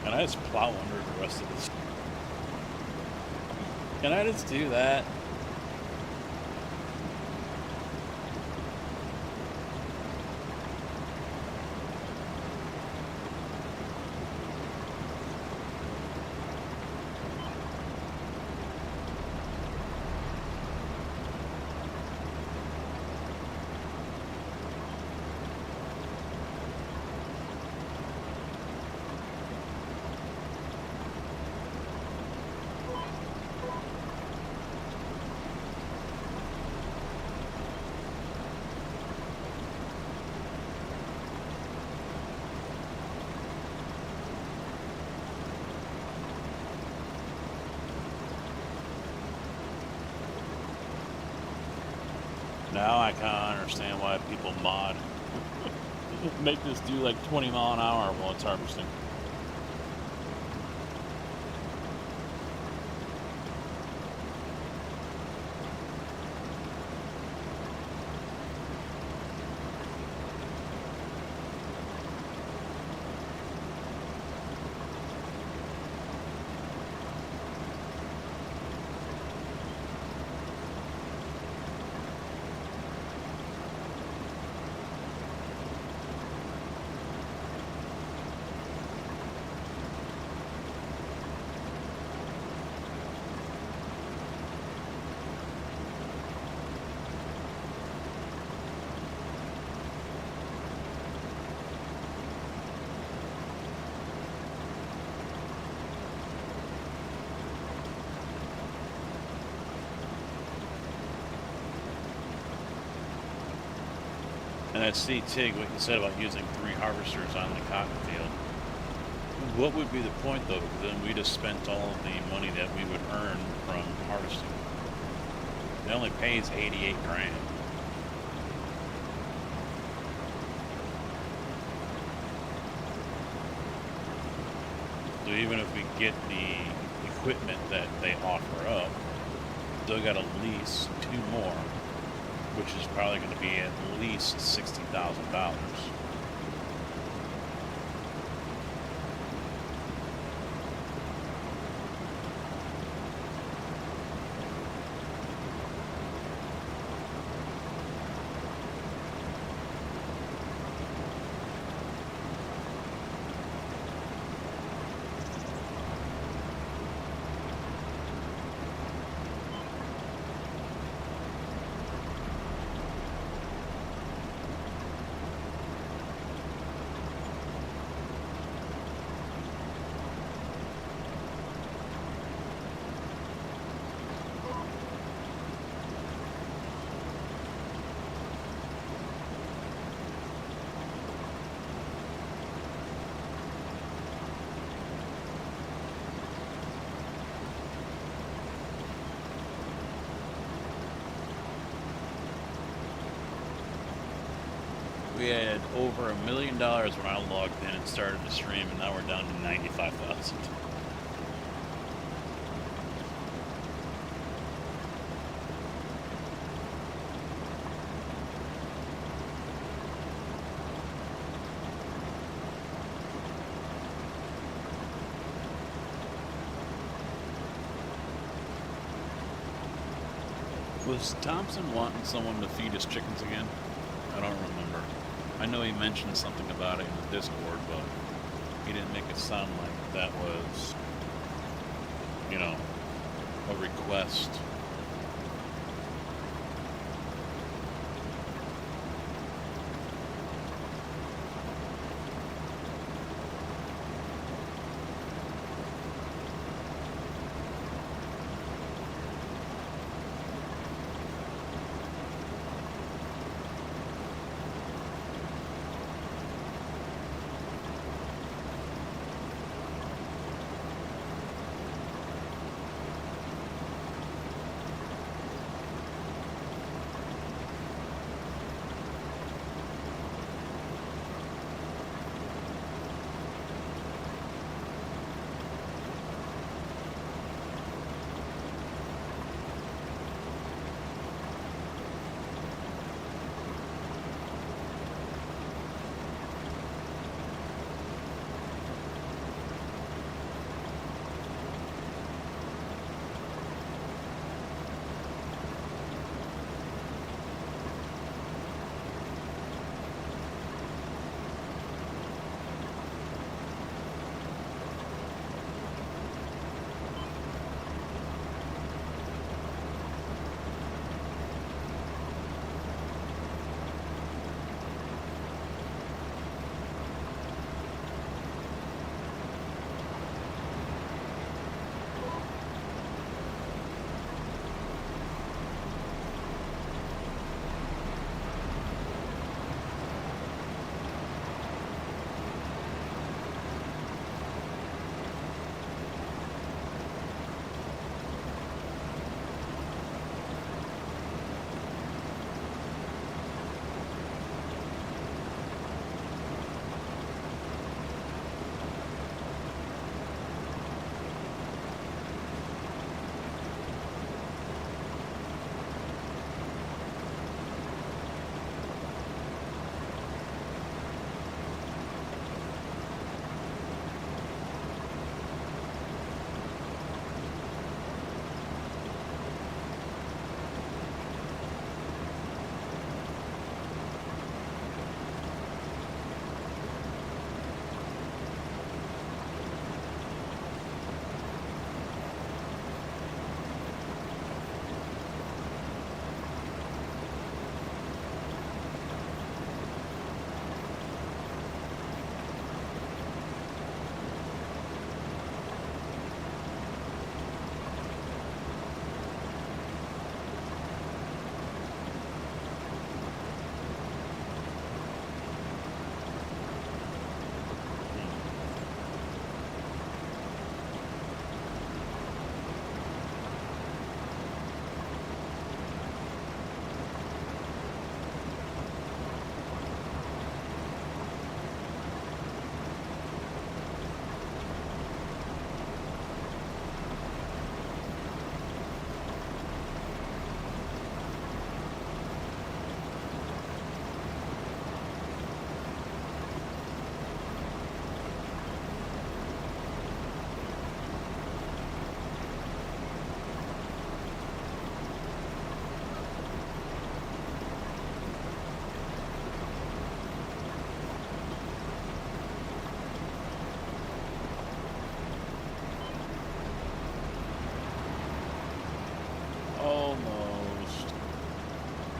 Can I just plow under the rest of this? Can I just do that? Now I kind of understand why people mod. Make this do like 20 mile an hour while it's harvesting. And that Tig, what you said about using 3 harvesters on the cotton field, what would be the point though? Because then we just spent all of the money that we would earn from harvesting. It only pays 88 grand. So even if we get the equipment that they offer up, still got to lease 2 more, which is probably going to be at least $60,000. We had over $1 million when I logged in and started the stream, and now we're down to 95,000. Was Thompson wanting someone to feed his chickens again? I don't remember. I know he mentioned something about it in the Discord, but he didn't make it sound like that was, you know, a request.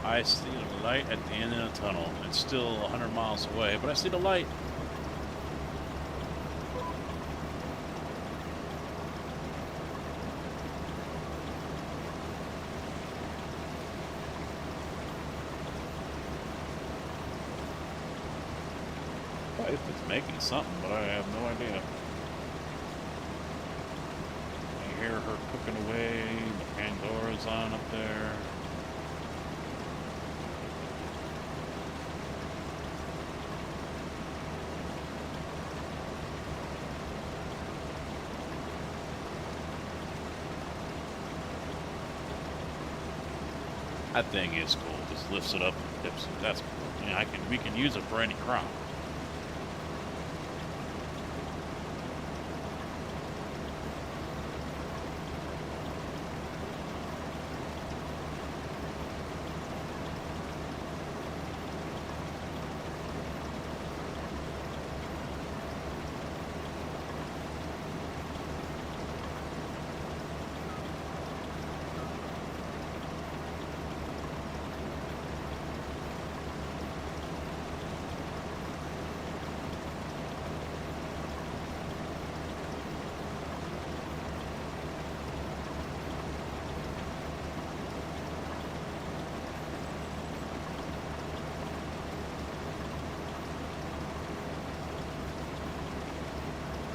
I see the light at the end of the tunnel. It's still 100 miles away, but I see the light. If it's making something, but I have no idea. I hear her cooking away. The Pandora's on up there. That thing is cool. Just lifts it up and dips it. That's cool. Yeah, we can use it for any crop.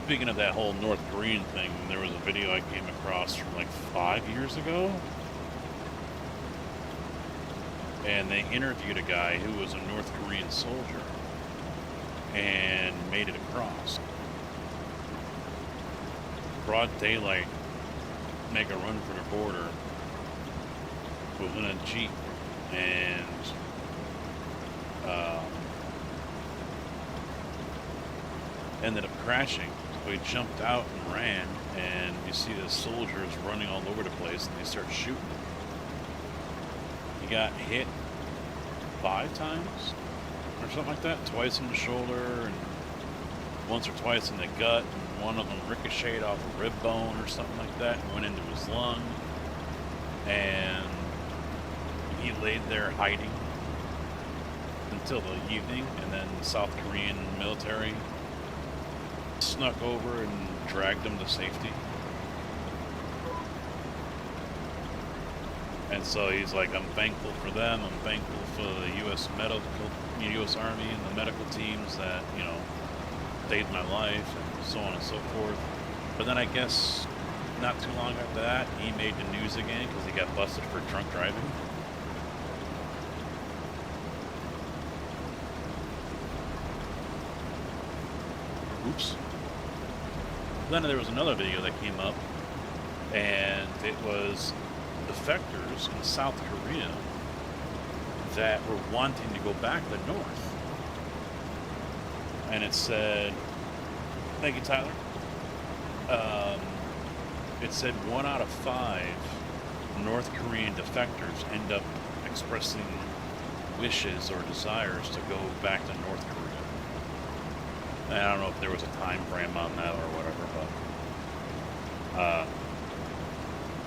Speaking of that whole North Korean thing, there was a video I came across from like 5 years ago. And they interviewed a guy who was a North Korean soldier and made it across. Broad daylight, make a run for the border, was in a Jeep and ended up crashing. So he jumped out and ran, and you see the soldiers running all over the place, and they start shooting. He got hit 5 times or something like that, twice in the shoulder and once or twice in the gut, and one of them ricocheted off a rib bone or something like that and went into his lung, and he laid there hiding until the evening, and then the South Korean military snuck over and dragged him to safety. And so he's like, I'm thankful for them. I'm thankful for the U.S. Army and the medical teams that, you know, saved my life and so on and so forth. But then I guess not too long after that, he made the news again because he got busted for drunk driving. Oops. Then there was another video that came up, and it was defectors in South Korea that were wanting to go back to the north. And it said, thank you, Tyler. It said 1 out of 5 North Korean defectors end up expressing wishes or desires to go back to North Korea. And I don't know if there was a time frame on that or whatever, but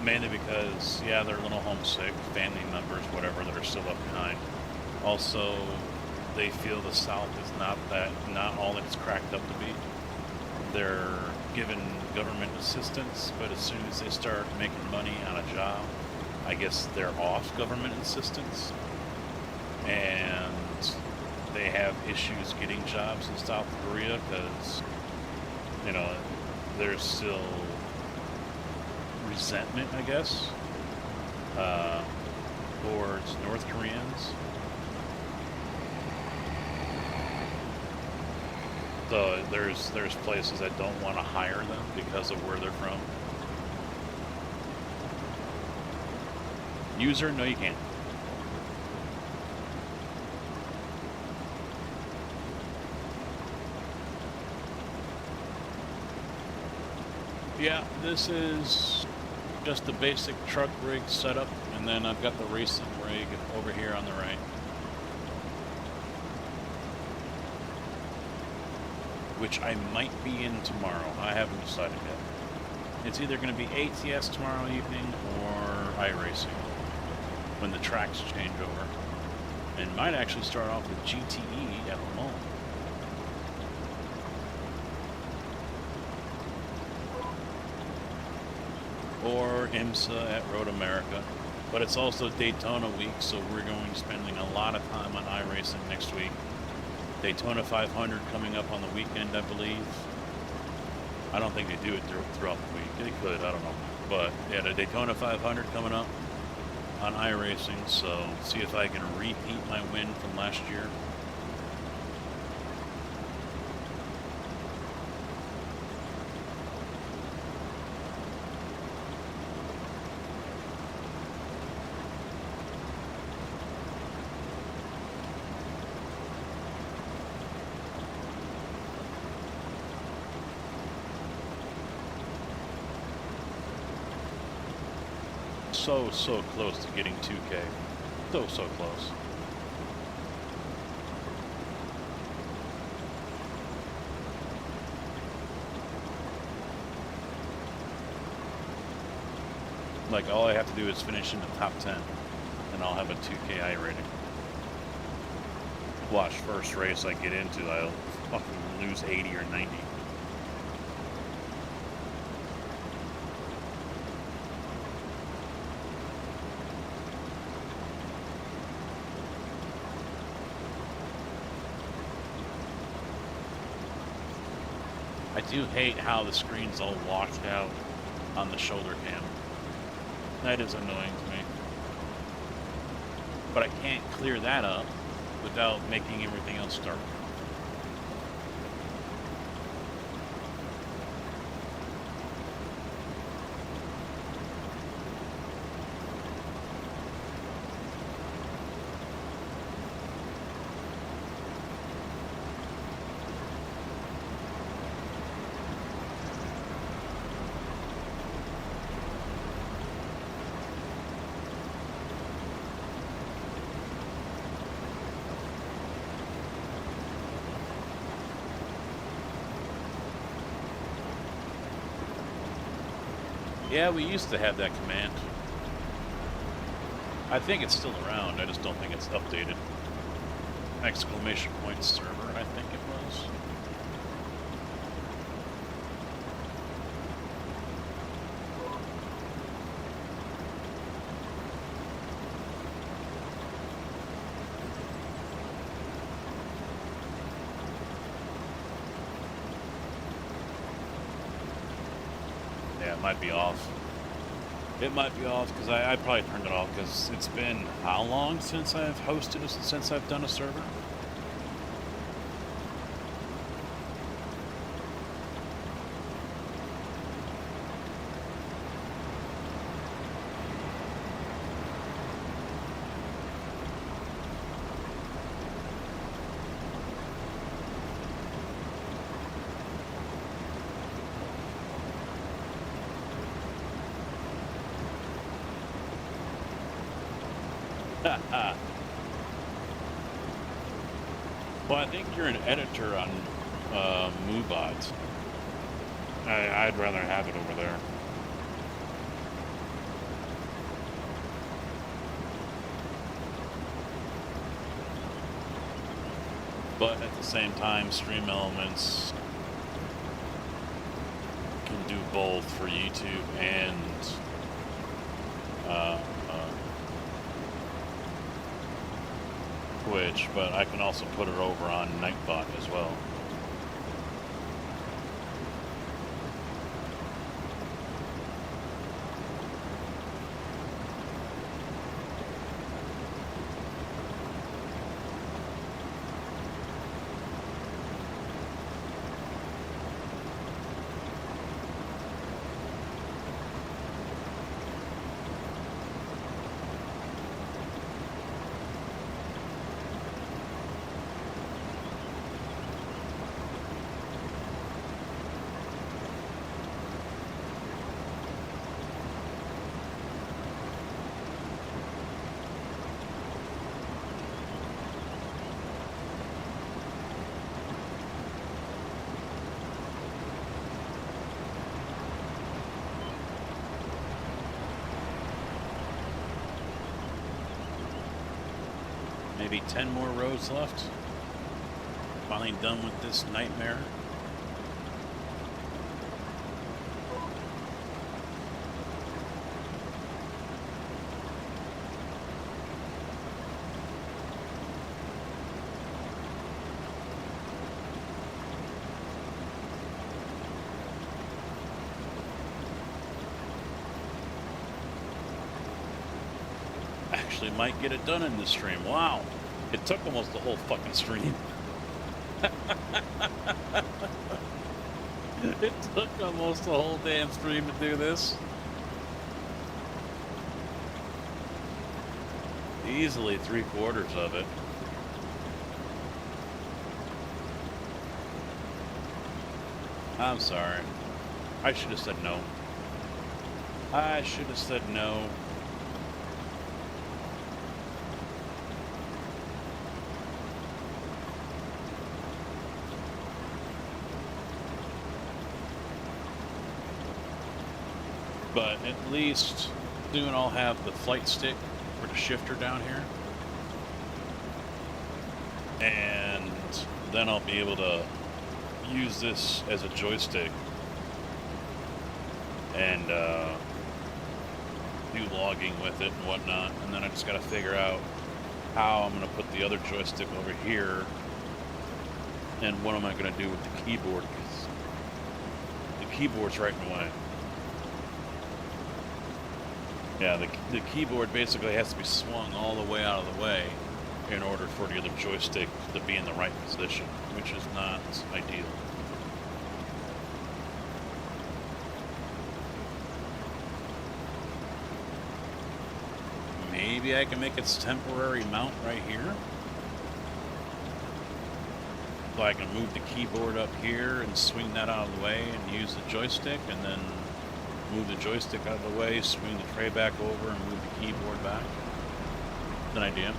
mainly because, yeah, they're a little homesick, family members, whatever, that are still left behind. Also, they feel the South is not all that it's cracked up to be. They're given government assistance, but as soon as they start making money on a job, I guess they're off government assistance. And they have issues getting jobs in South Korea because, you know, there's still resentment, I guess, towards North Koreans. So there's places that don't want to hire them because of where they're from. User, no you can't. Yeah, this is just the basic truck rig setup, and then I've got the racing rig over here on the right. Which I might be in tomorrow. I haven't decided yet. It's either going to be ATS tomorrow evening or iRacing when the tracks change over. And might actually start off with GTE at Le Mans. Or IMSA at Road America. But it's also Daytona week, so we're going to be spending a lot of time on iRacing next week. Daytona 500 coming up on the weekend, I believe. I don't think they do it throughout the week. They could, I don't know. But yeah, the Daytona 500 coming up on iRacing, so see if I can repeat my win from last year. So close to getting 2K. So close. Like, all I have to do is finish in the top 10, and I'll have a 2K rating. Watch, first race I get into, I'll fucking lose 80 or 90. I do hate how the screen's all washed out on the shoulder cam. That is annoying to me. But I can't clear that up without making everything else dark. Yeah, we used to have that command. I think it's still around, I just don't think it's updated. Exclamation point server, I think it was. Yeah, it might be off. It might be off because I probably turned it off because it's been how long since I've hosted, since I've done a server? Well, I think you're an editor on MooBot. I'd rather have it over there. But at the same time, Stream Elements can do both for YouTube and Twitch, but I can also put it over on Nightbot as well. Maybe 10 more rows left. Finally done with this nightmare. Actually might get it done in this stream. Wow. It took almost the whole fucking stream. It took almost the whole damn stream to do this. Easily 3/4 of it. I'm sorry. I should have said no. I should have said no. But at least soon I'll have the flight stick for the shifter down here. And then I'll be able to use this as a joystick and do logging with it and whatnot. And then I just got to figure out how I'm going to put the other joystick over here and what am I going to do with the keyboard, because the keyboard's right in the way. Yeah, the keyboard basically has to be swung all the way out of the way in order for the other joystick to be in the right position, which is not ideal. Maybe I can make its temporary mount right here. So I can move the keyboard up here and swing that out of the way and use the joystick, and then move the joystick out of the way, swing the tray back over, and move the keyboard back. That's an idea.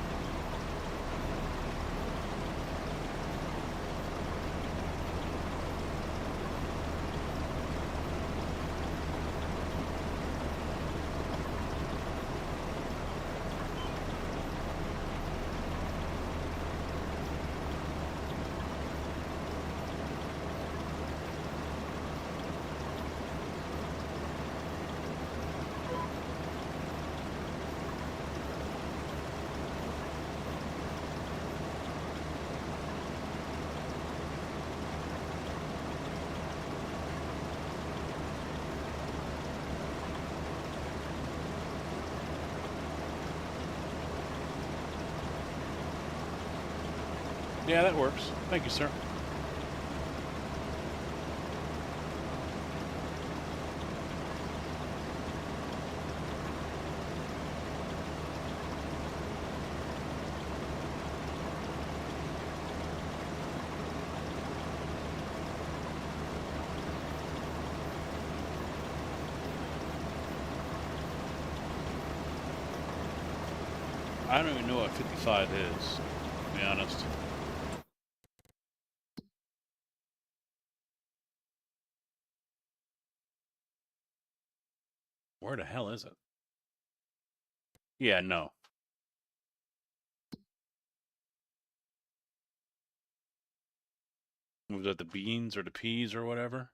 Yeah, that works. Thank you, sir. I don't even know what 55 is, to be honest. Where the hell is it? Yeah, no. Was that the beans or the peas or whatever?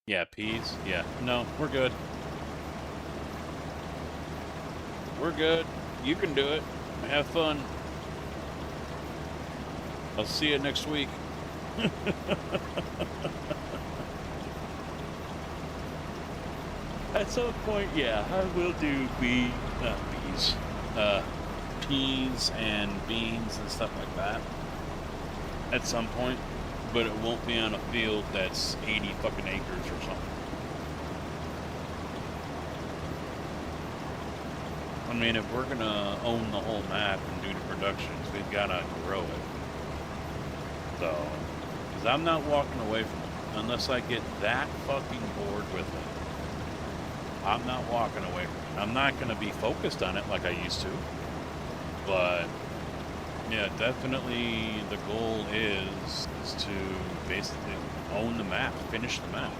Yeah, peas. Yeah. No, we're good. We're good. You can do it. Have fun. I'll see you next week. At some point, yeah, I will do peas and beans and stuff like that. At some point, but it won't be on a field that's 80 fucking acres or something. I mean, if we're gonna own the whole map and do the productions, we've gotta grow it. So, because I'm not walking away from it unless I get that fucking bored with it. I'm not walking away from it. I'm not gonna be focused on it like I used to. But yeah, definitely the goal is to basically own the map, finish the map.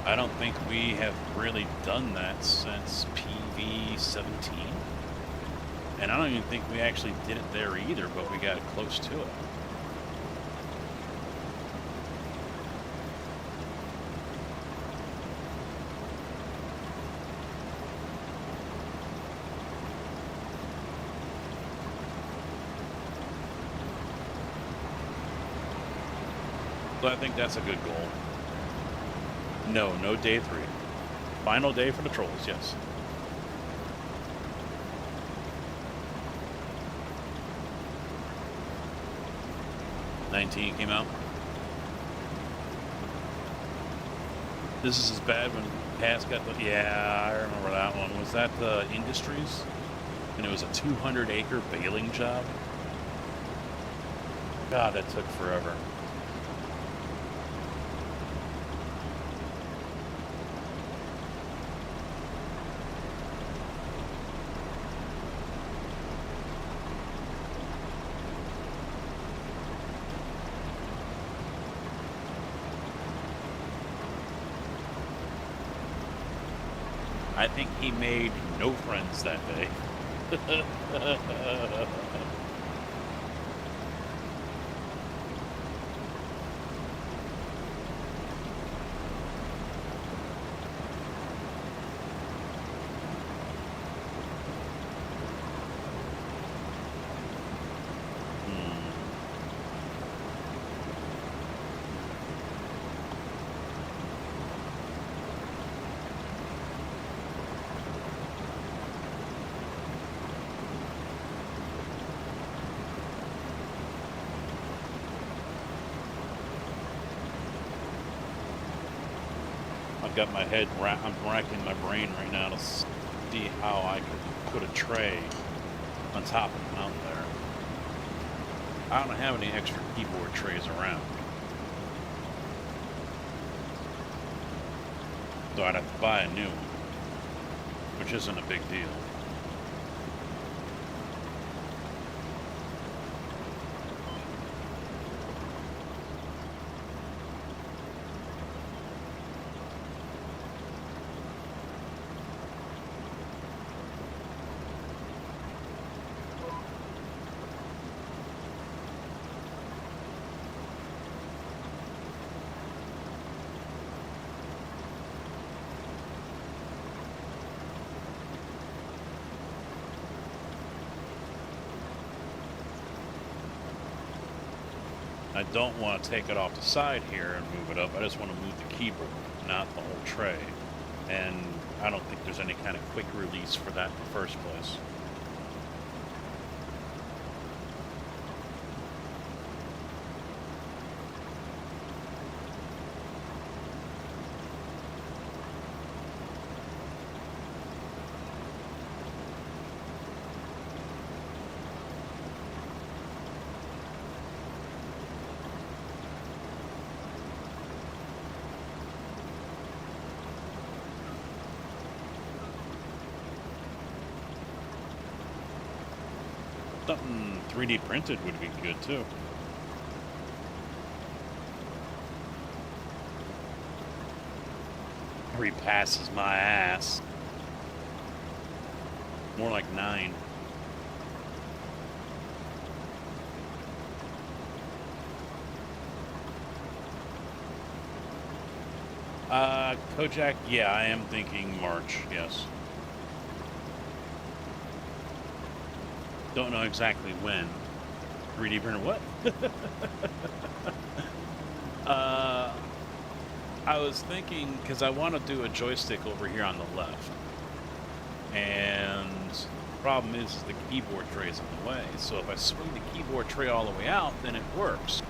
I don't think we have really done that since PV17. And I don't even think we actually did it there either, but we got close to it. So I think that's a good goal. No, no day 3. Final day for the trolls, yes. '19 came out. This is as bad when Casket. Yeah, I remember that one. Was that the Industries? And it was a 200-acre baling job. God, that took forever. I think he made no friends that day. I've got my head, I'm racking my brain right now to see how I could put a tray on top of the mountain there. I don't have any extra keyboard trays around. So I'd have to buy a new one, which isn't a big deal. I don't want to take it off the side here and move it up. I just want to move the keyboard, not the whole tray. And I don't think there's any kind of quick release for that in the first place. Something 3D printed would be good too. He passes my ass. More like 9. Kojak, yeah, I am thinking March, yes. Don't know exactly when. 3D printer, what? I was thinking, because I want to do a joystick over here on the left. And the problem is the keyboard tray is in the way. So if I swing the keyboard tray all the way out, then it works.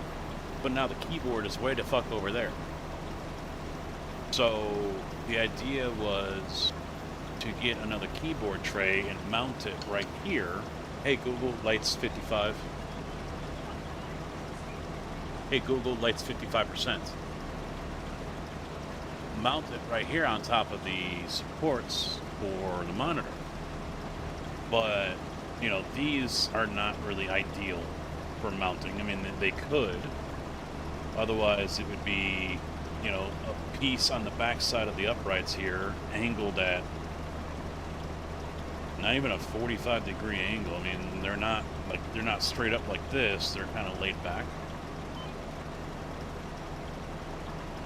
But now the keyboard is way the fuck over there. So the idea was to get another keyboard tray and mount it right here. Hey Google, lights 55. Hey Google, lights 55%. Mount it right here on top of the supports for the monitor. But, you know, these are not really ideal for mounting. I mean, they could. Otherwise, it would be you know, a piece on the back side of the uprights here, angled at not even a 45-degree angle. I mean, they're not straight up like this. They're kind of laid back.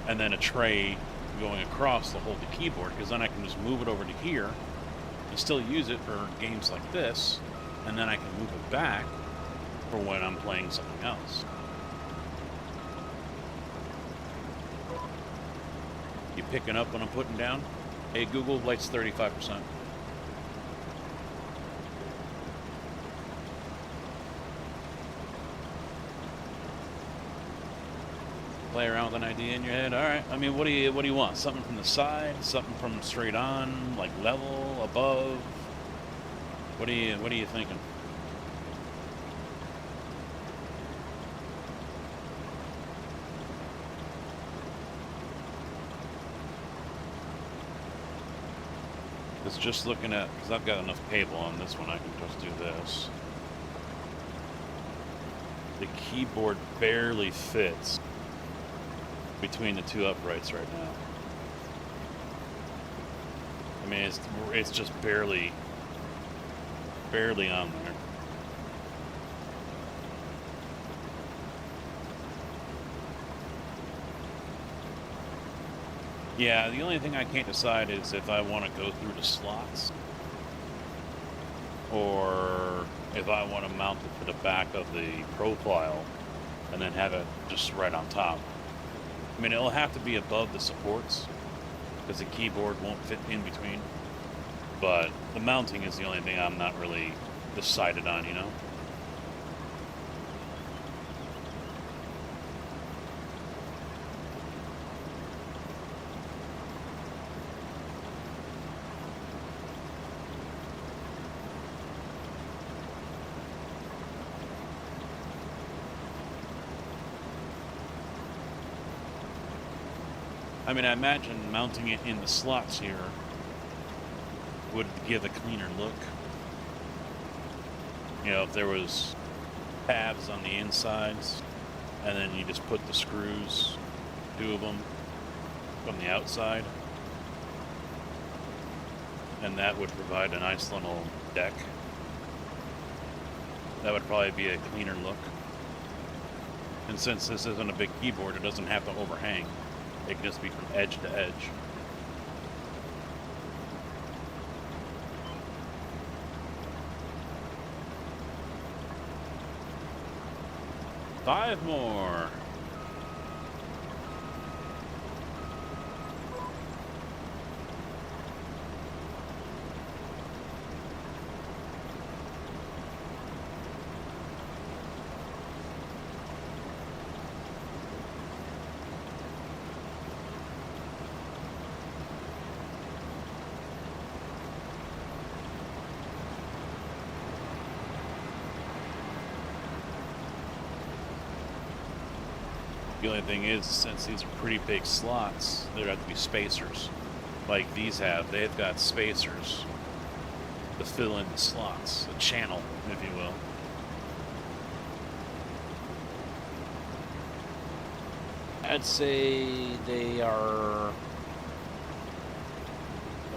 And then a tray going across to hold the keyboard, because then I can just move it over to here and still use it for games like this, and then I can move it back for when I'm playing something else. You picking up what I'm putting down? Hey Google, light's 35%. Play around with an idea in your head. All right. I mean, what do you want? Something from the side? Something from straight on? Like level? Above? What are you thinking? It's just looking at, because I've got enough cable on this one, I can just do this. The keyboard barely fits between the two uprights right now. I mean, it's just barely on there. Yeah, the only thing I can't decide is if I want to go through the slots or if I want to mount it to the back of the profile and then have it just right on top. I mean, it'll have to be above the supports because the keyboard won't fit in between. But the mounting is the only thing I'm not really decided on, you know? I mean, I imagine mounting it in the slots here would give a cleaner look. You know, if there was tabs on the insides, and then you just put the screws, 2 of them, from the outside, and that would provide a nice little deck. That would probably be a cleaner look. And since this isn't a big keyboard, it doesn't have to overhang. It can just be from edge to edge. Five more. The only thing is, since these are pretty big slots, there have to be spacers. Like these have, they've got spacers to fill in the slots, a channel, if you will. I'd say they are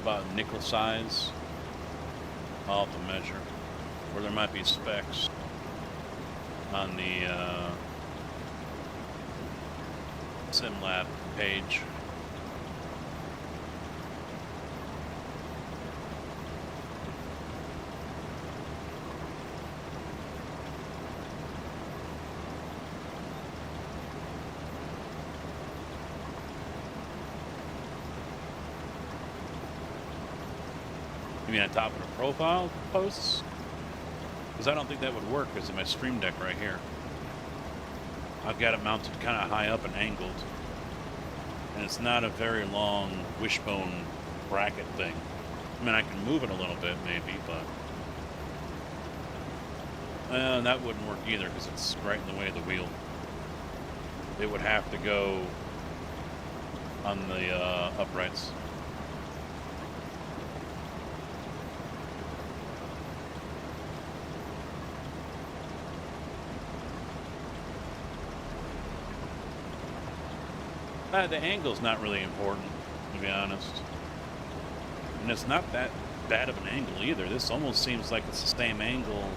about nickel size. I'll have to measure. Or there might be specs on the SimLab page. You mean on top of the profile posts? Because I don't think that would work because of my Stream Deck right here. I've got it mounted kind of high up and angled. And it's not a very long wishbone bracket thing. I mean, I can move it a little bit maybe, but that wouldn't work either because it's right in the way of the wheel. It would have to go on the uprights. The angle's not really important, to be honest. And it's not that bad of an angle either. This almost seems like it's the same angle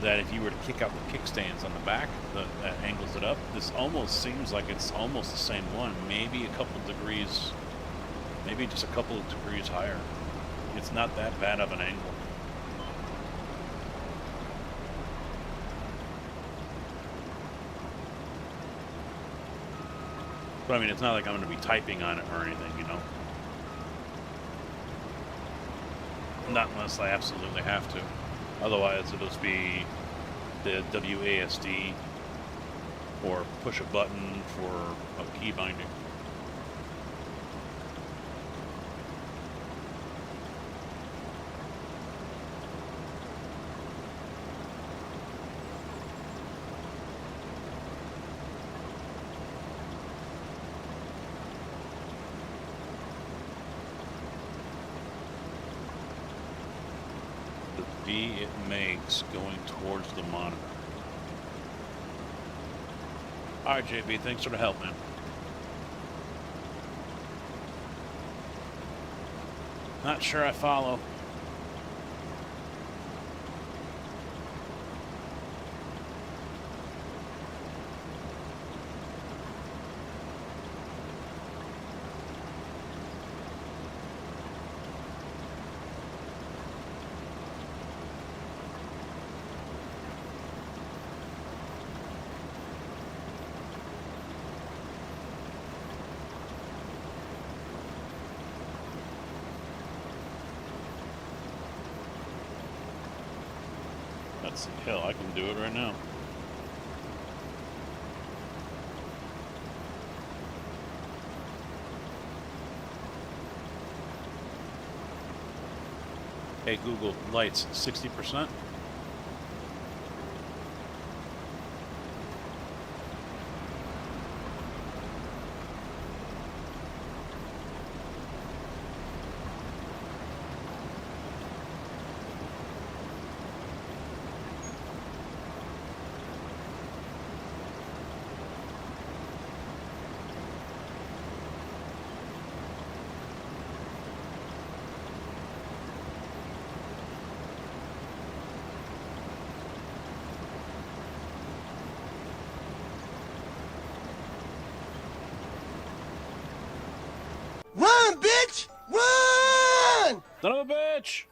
that if you were to kick out the kickstands on the back, that angles it up. This almost seems like it's almost the same one. Maybe a couple degrees, maybe just a couple of degrees higher. It's not that bad of an angle. But I mean, it's not like I'm going to be typing on it or anything, you know? Not unless I absolutely have to. Otherwise, it'll just be the WASD or push a button for a key binding. It makes going towards the monitor. Alright, JB, thanks for the help, man. Not sure I follow. Hell, I can do it right now. Hey Google, lights 60%. Run, bitch! Run! Son of a bitch!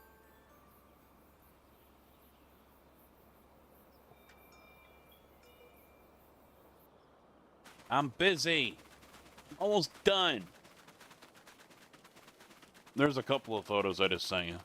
I'm busy. Almost done. There's a couple of photos I just sent you.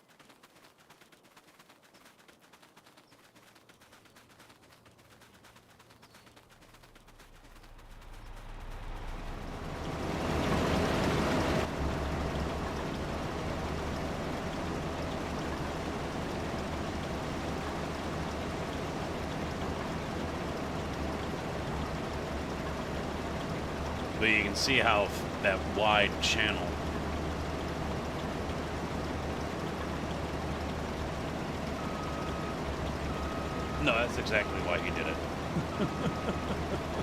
But you can see how that wide channel. No, that's exactly why he did it.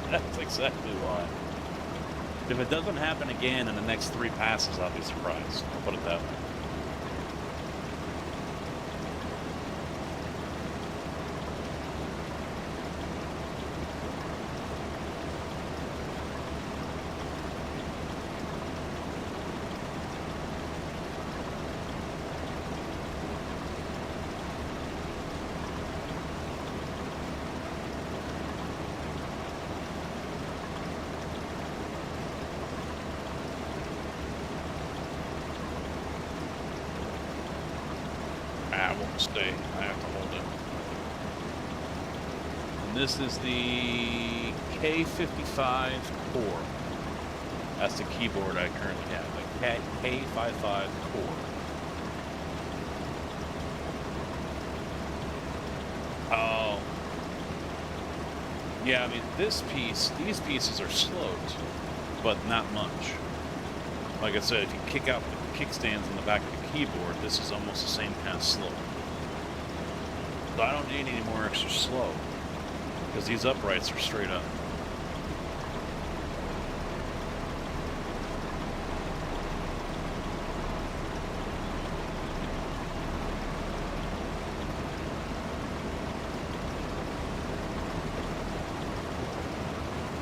That's exactly why. If it doesn't happen again in the next 3 passes, I'll be surprised. I'll put it that way. I won't stay. I have to hold it. And this is the K55 core. That's the keyboard I currently have. The K55 core. Oh. Yeah, I mean, these pieces are slowed, but not much. Like I said, if you kick out the kickstands on the back of the keyboard, this is almost the same kind of slow. So I don't need any more extra slow, because these uprights are straight up.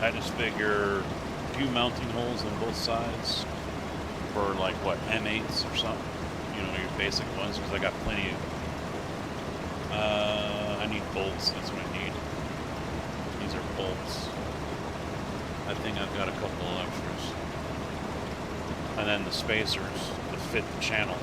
I just figure a few mounting holes on both sides for like what, M8s or something, you know, your basic ones, because I got plenty of, I need bolts, that's what I need. These are bolts. I think I've got a couple of extras. And then the spacers to fit the channel.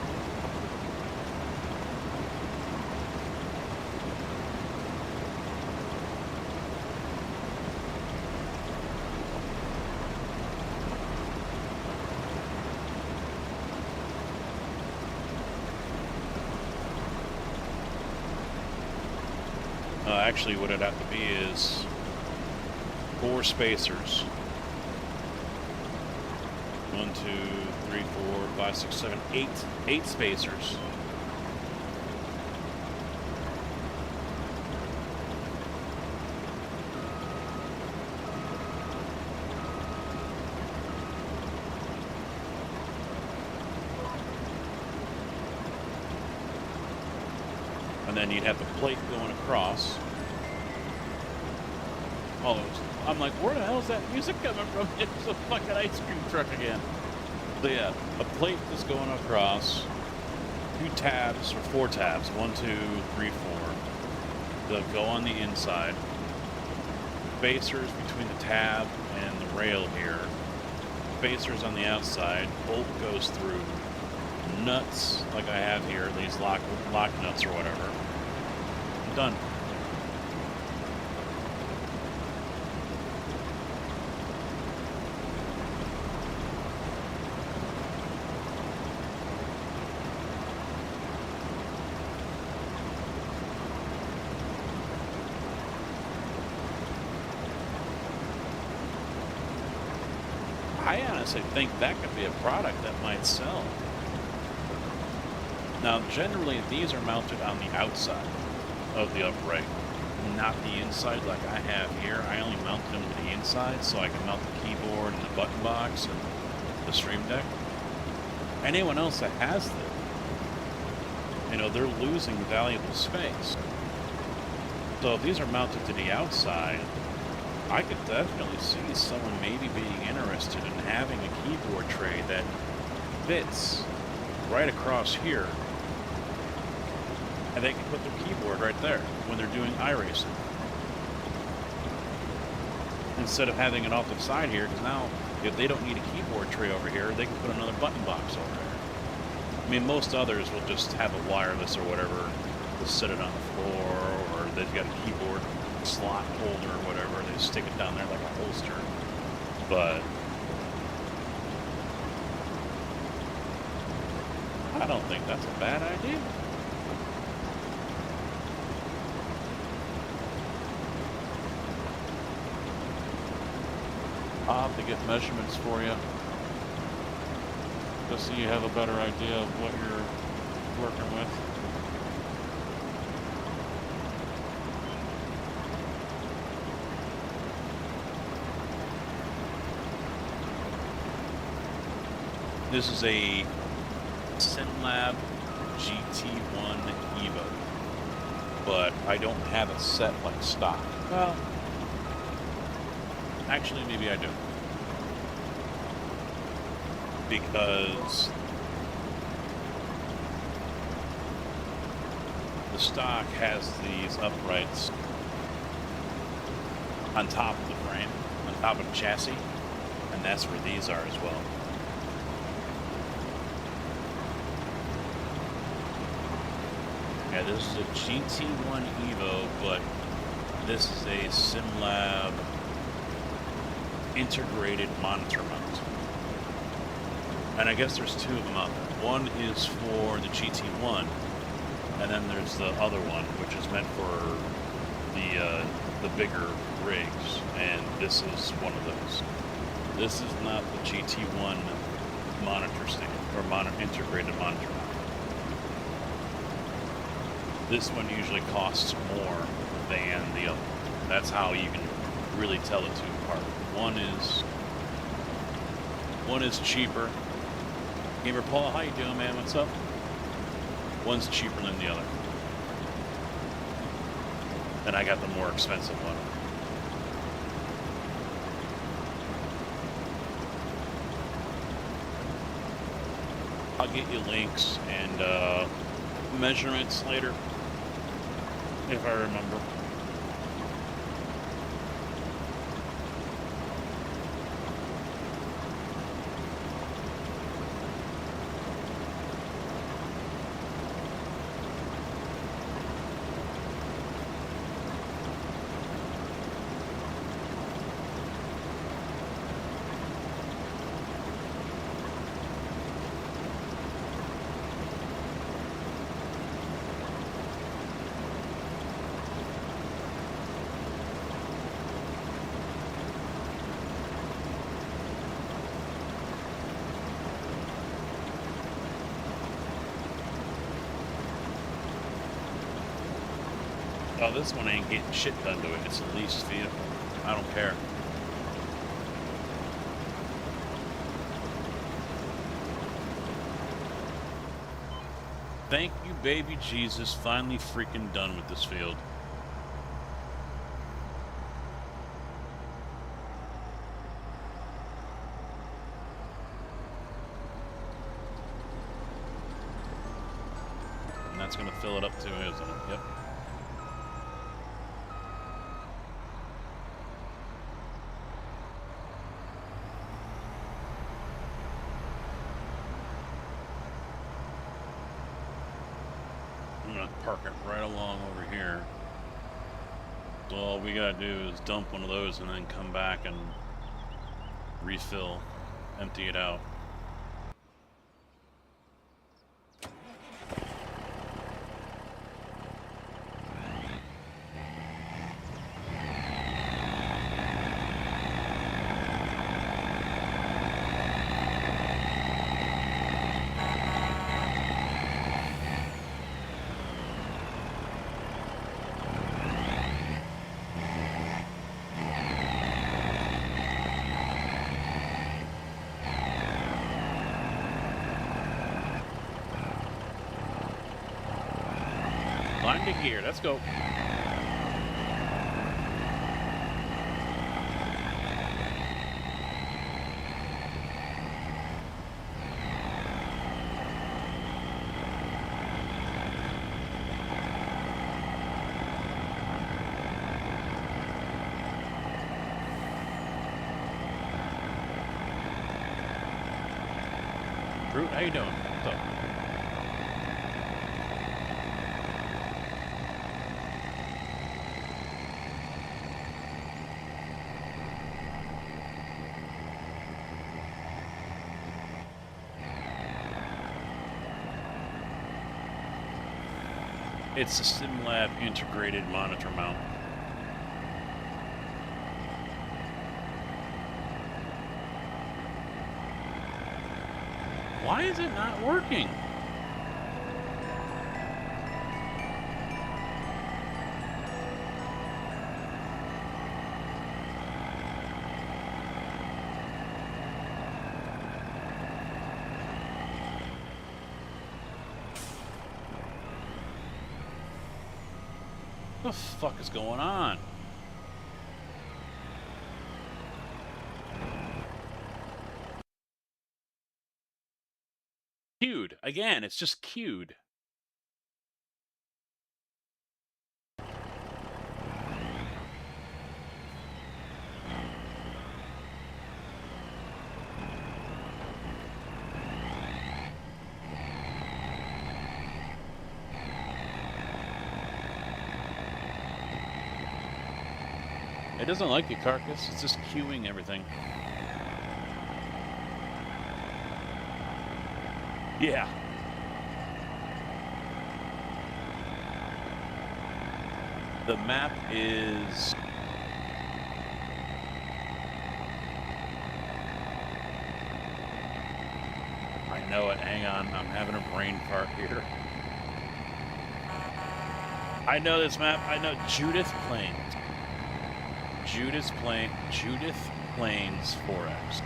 Actually, what it'd have to be is 4 spacers. 1, 2, 3, 4, 5, 6, 7, 8. 8 spacers. And then you'd have the plate going across. Oh, I'm like, where the hell is that music coming from? It's a fucking ice cream truck again. So yeah, a plate is going across, 2 tabs or 4 tabs, 1, 2, 3, 4. They'll go on the inside. Spacers between the tab and the rail here. Spacers on the outside. Bolt goes through. Nuts, like I have here, these lock nuts or whatever. Done. I honestly think that could be a product that might sell. Now, generally, these are mounted on the outside of the upright, not the inside like I have here. I only mount them to the inside so I can mount the keyboard and the button box and the Stream Deck. Anyone else that has them, you know, they're losing valuable space. So if these are mounted to the outside, I could definitely see someone maybe being interested in having a keyboard tray that fits right across here. And they can put their keyboard right there when they're doing iRacing. Instead of having it off the side here, because now if they don't need a keyboard tray over here, they can put another button box over there. I mean, most others will just have a wireless or whatever, just sit it on the floor, or they've got a keyboard slot holder or whatever, they stick it down there like a holster. But I don't think that's a bad idea. I'll have to get measurements for you, just so you have a better idea of what you're working with. This is a SimLab GT1 Evo, but I don't have it set like stock. Well, actually, maybe I do. Because the stock has these uprights on top of the frame, on top of the chassis, and that's where these are as well. Yeah, this is a GT1 Evo, but this is a SimLab integrated monitor mount. And I guess there's 2 of them out there. One is for the GT1, and then there's the other one, which is meant for the bigger rigs, and this is one of those. This is not the GT1 monitor stand, or integrated monitor mount. This one usually costs more than the other. That's how you can really tell the 2 apart. One is cheaper. Gamer Paul, how you doing, man? What's up? One's cheaper than the other. And I got the more expensive one. I'll get you links and measurements later, if I remember. Oh, this one ain't getting shit done to it. It's a leased vehicle. I don't care. Thank you, baby Jesus. Finally freaking done with this field. And that's going to fill it up too, isn't it? Yep. Park it right along over here. So all we gotta do is dump one of those and then come back and refill, empty it out. Climb to gear, let's go. Brute, how you doing? What's up? It's a SimLab integrated monitor mount. Why is it not working? What the fuck is going on? Queued. Again, it's just queued. It doesn't like the carcass, it's just queuing everything. Yeah. The map is... I know it, hang on, I'm having a brain fart here. I know this map, I know Judith Plains. Judith Plains 4X.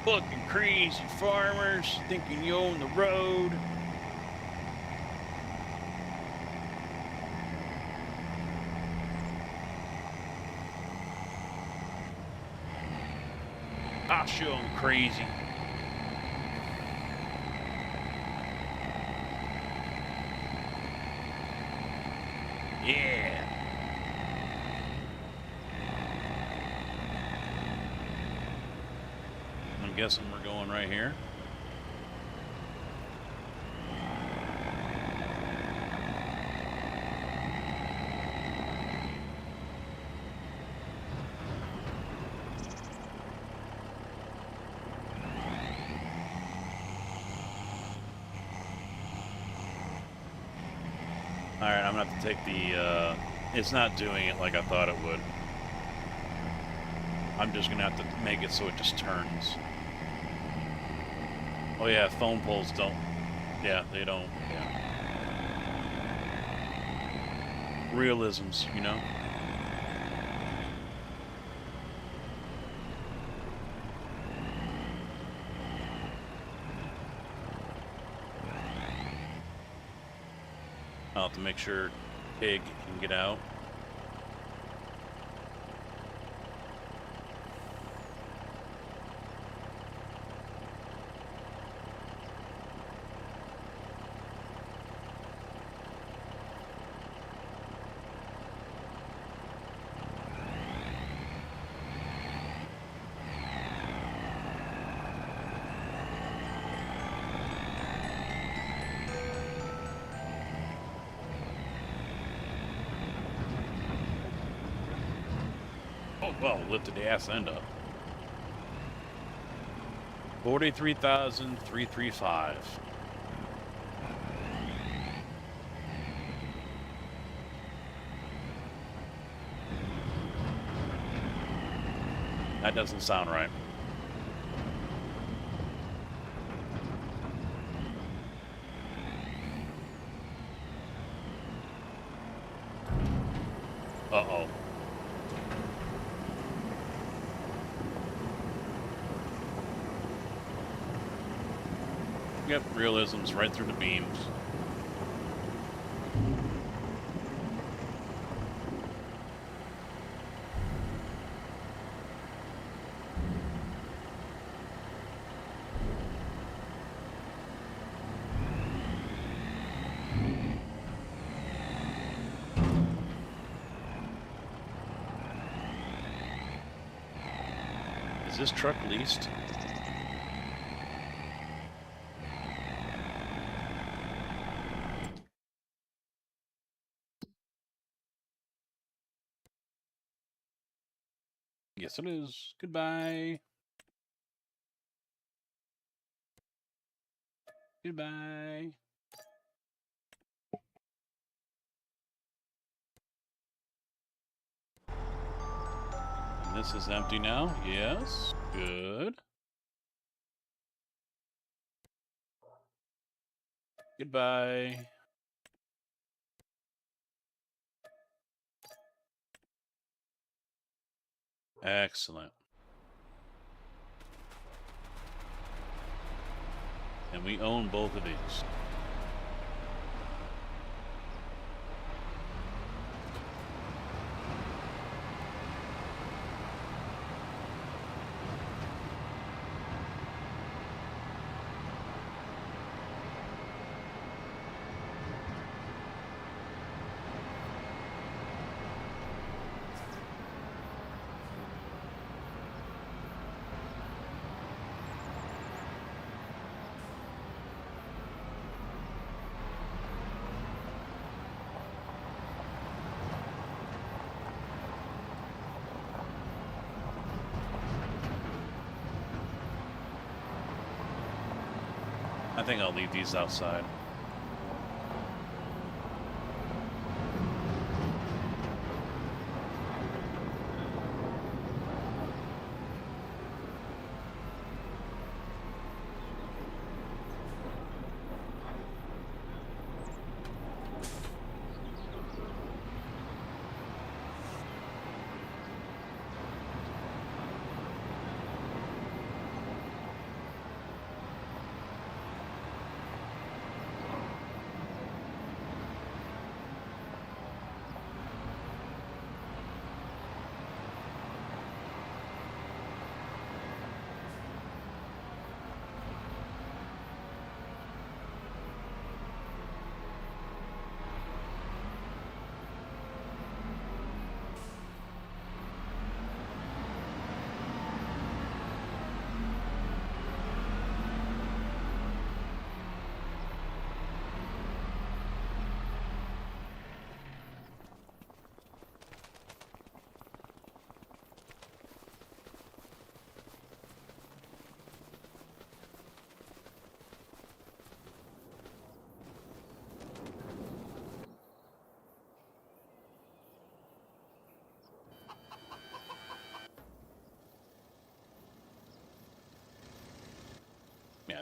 Fucking crazy farmers thinking you own the road. I'll show them crazy. Yeah. I'm guessing we're going right here. Alright, I'm gonna have to take the, it's not doing it like I thought it would. I'm just gonna have to make it so it just turns. Oh yeah, phone poles don't, yeah, they don't, yeah. Realisms, you know? I'll have to make sure Pig can get out. Well, lifted the ass end up. 43,335. That doesn't sound right. Uh-oh. Yep, realisms right through the beams. Is this truck leased? Yes, it is. Goodbye. Goodbye. And this is empty now. Yes. Good. Goodbye. Excellent. And we own both of these. I think I'll leave these outside.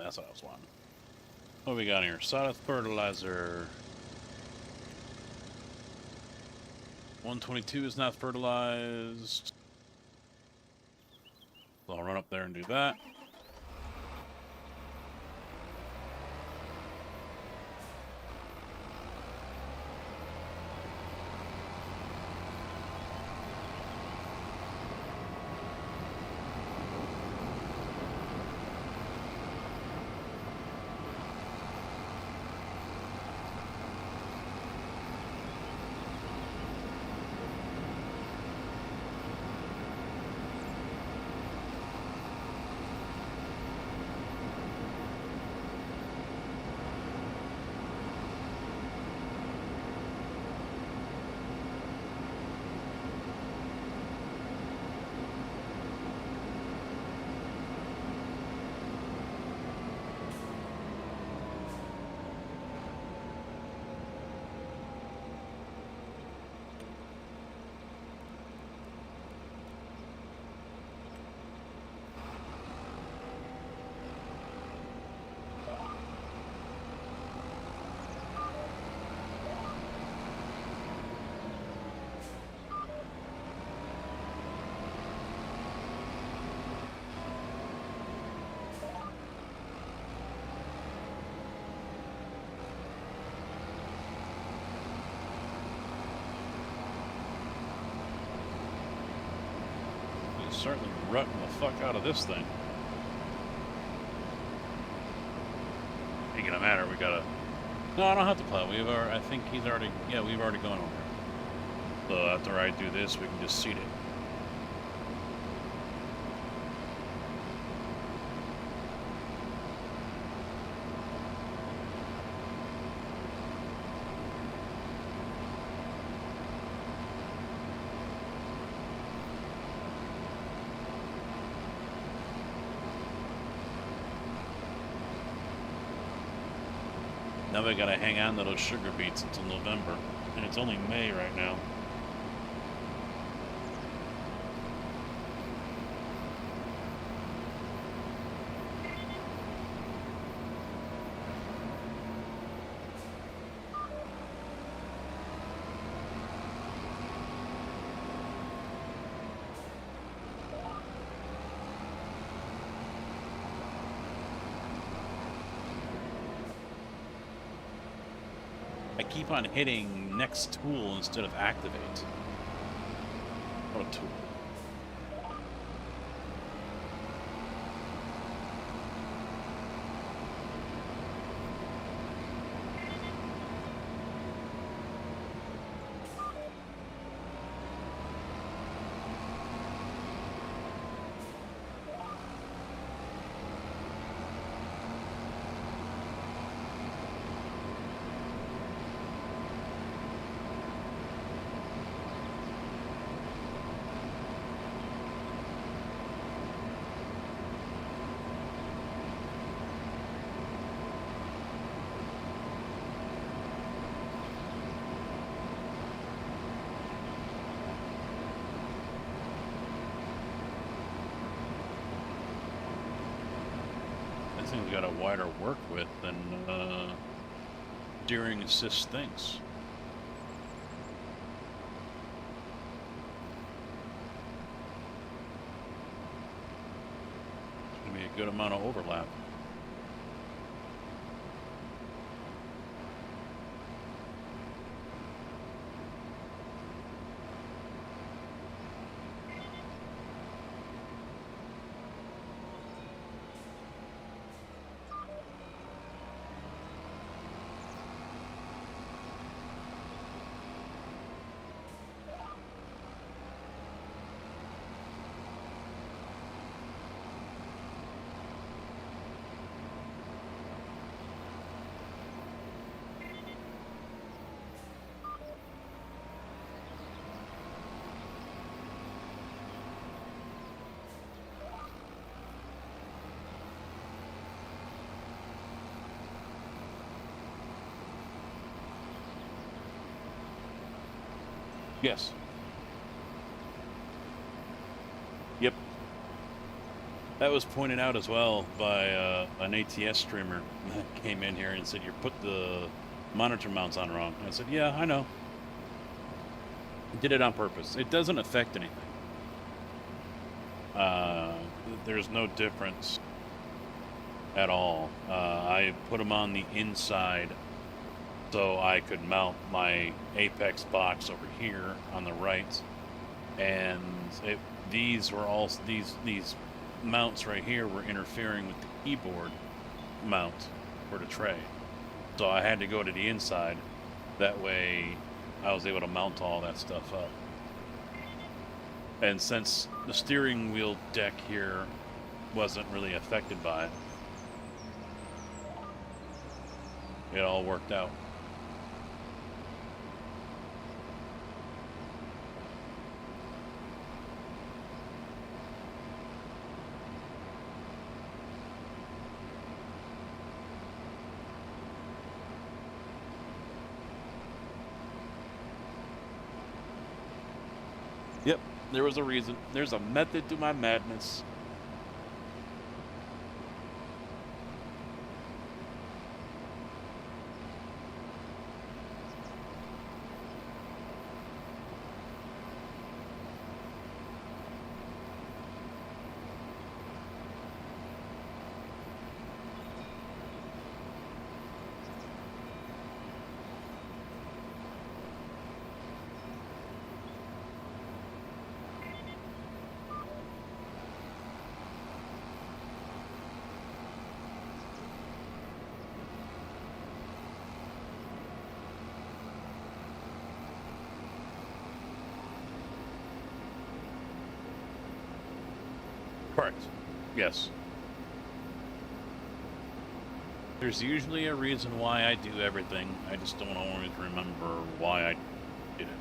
that's what I was wanting. What do we got here? Sawdust fertilizer. 122 is not fertilized. So I'll run up there and do that. Certainly rutting the fuck out of this thing. Ain't gonna matter. We gotta. No, I don't have to plow. We have our. I think he's already. Yeah, we've already gone over. So after I do this, we can just seed it. Now we gotta hang on to those sugar beets until November. And it's only May right now. I keep on hitting next tool instead of activate. What a tool. This thing's got a wider work width than steering assist things. It's gonna be a good amount of overlap. Yes. Yep. That was pointed out as well by an ATS streamer that came in here and said, you put the monitor mounts on wrong. And I said, yeah, I know. I did it on purpose. It doesn't affect anything. There's no difference at all. I put them on the inside so I could mount my Apex box over here on the right. And these were all these mounts right here were interfering with the keyboard mount for the tray, so I had to go to the inside. That way I was able to mount all that stuff up. And since the steering wheel deck here wasn't really affected by it, it all worked out. Yep, there was a reason. There's a method to my madness. Correct. Yes. There's usually a reason why I do everything. I just don't always remember why I did it.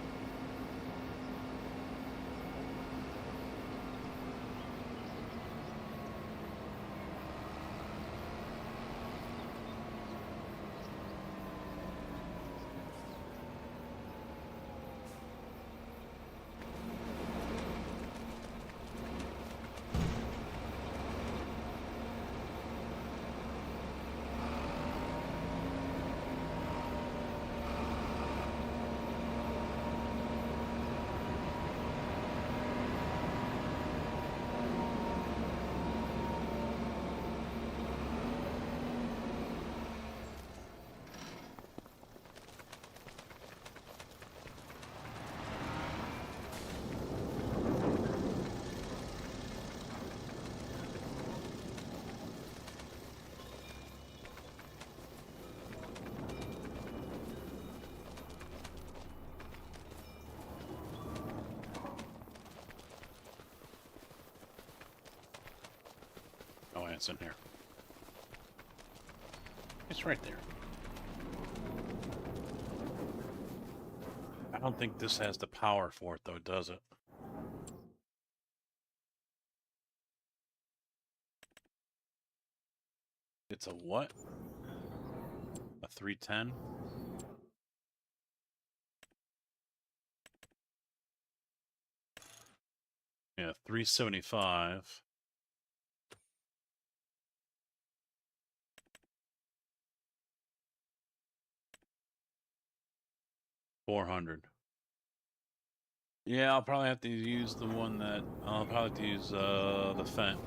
Oh, it's in here. It's right there. I don't think this has the power for it, though, does it? It's a what? A 310? Yeah, 375. $400. Yeah, I'll probably have to use the one that I'll probably have to use the Fent.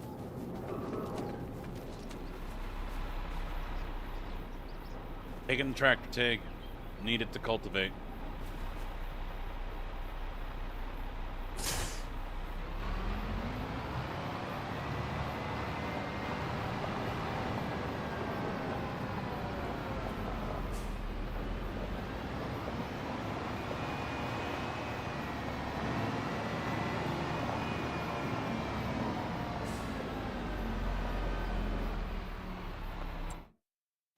Taking the tractor tag. Need it to cultivate.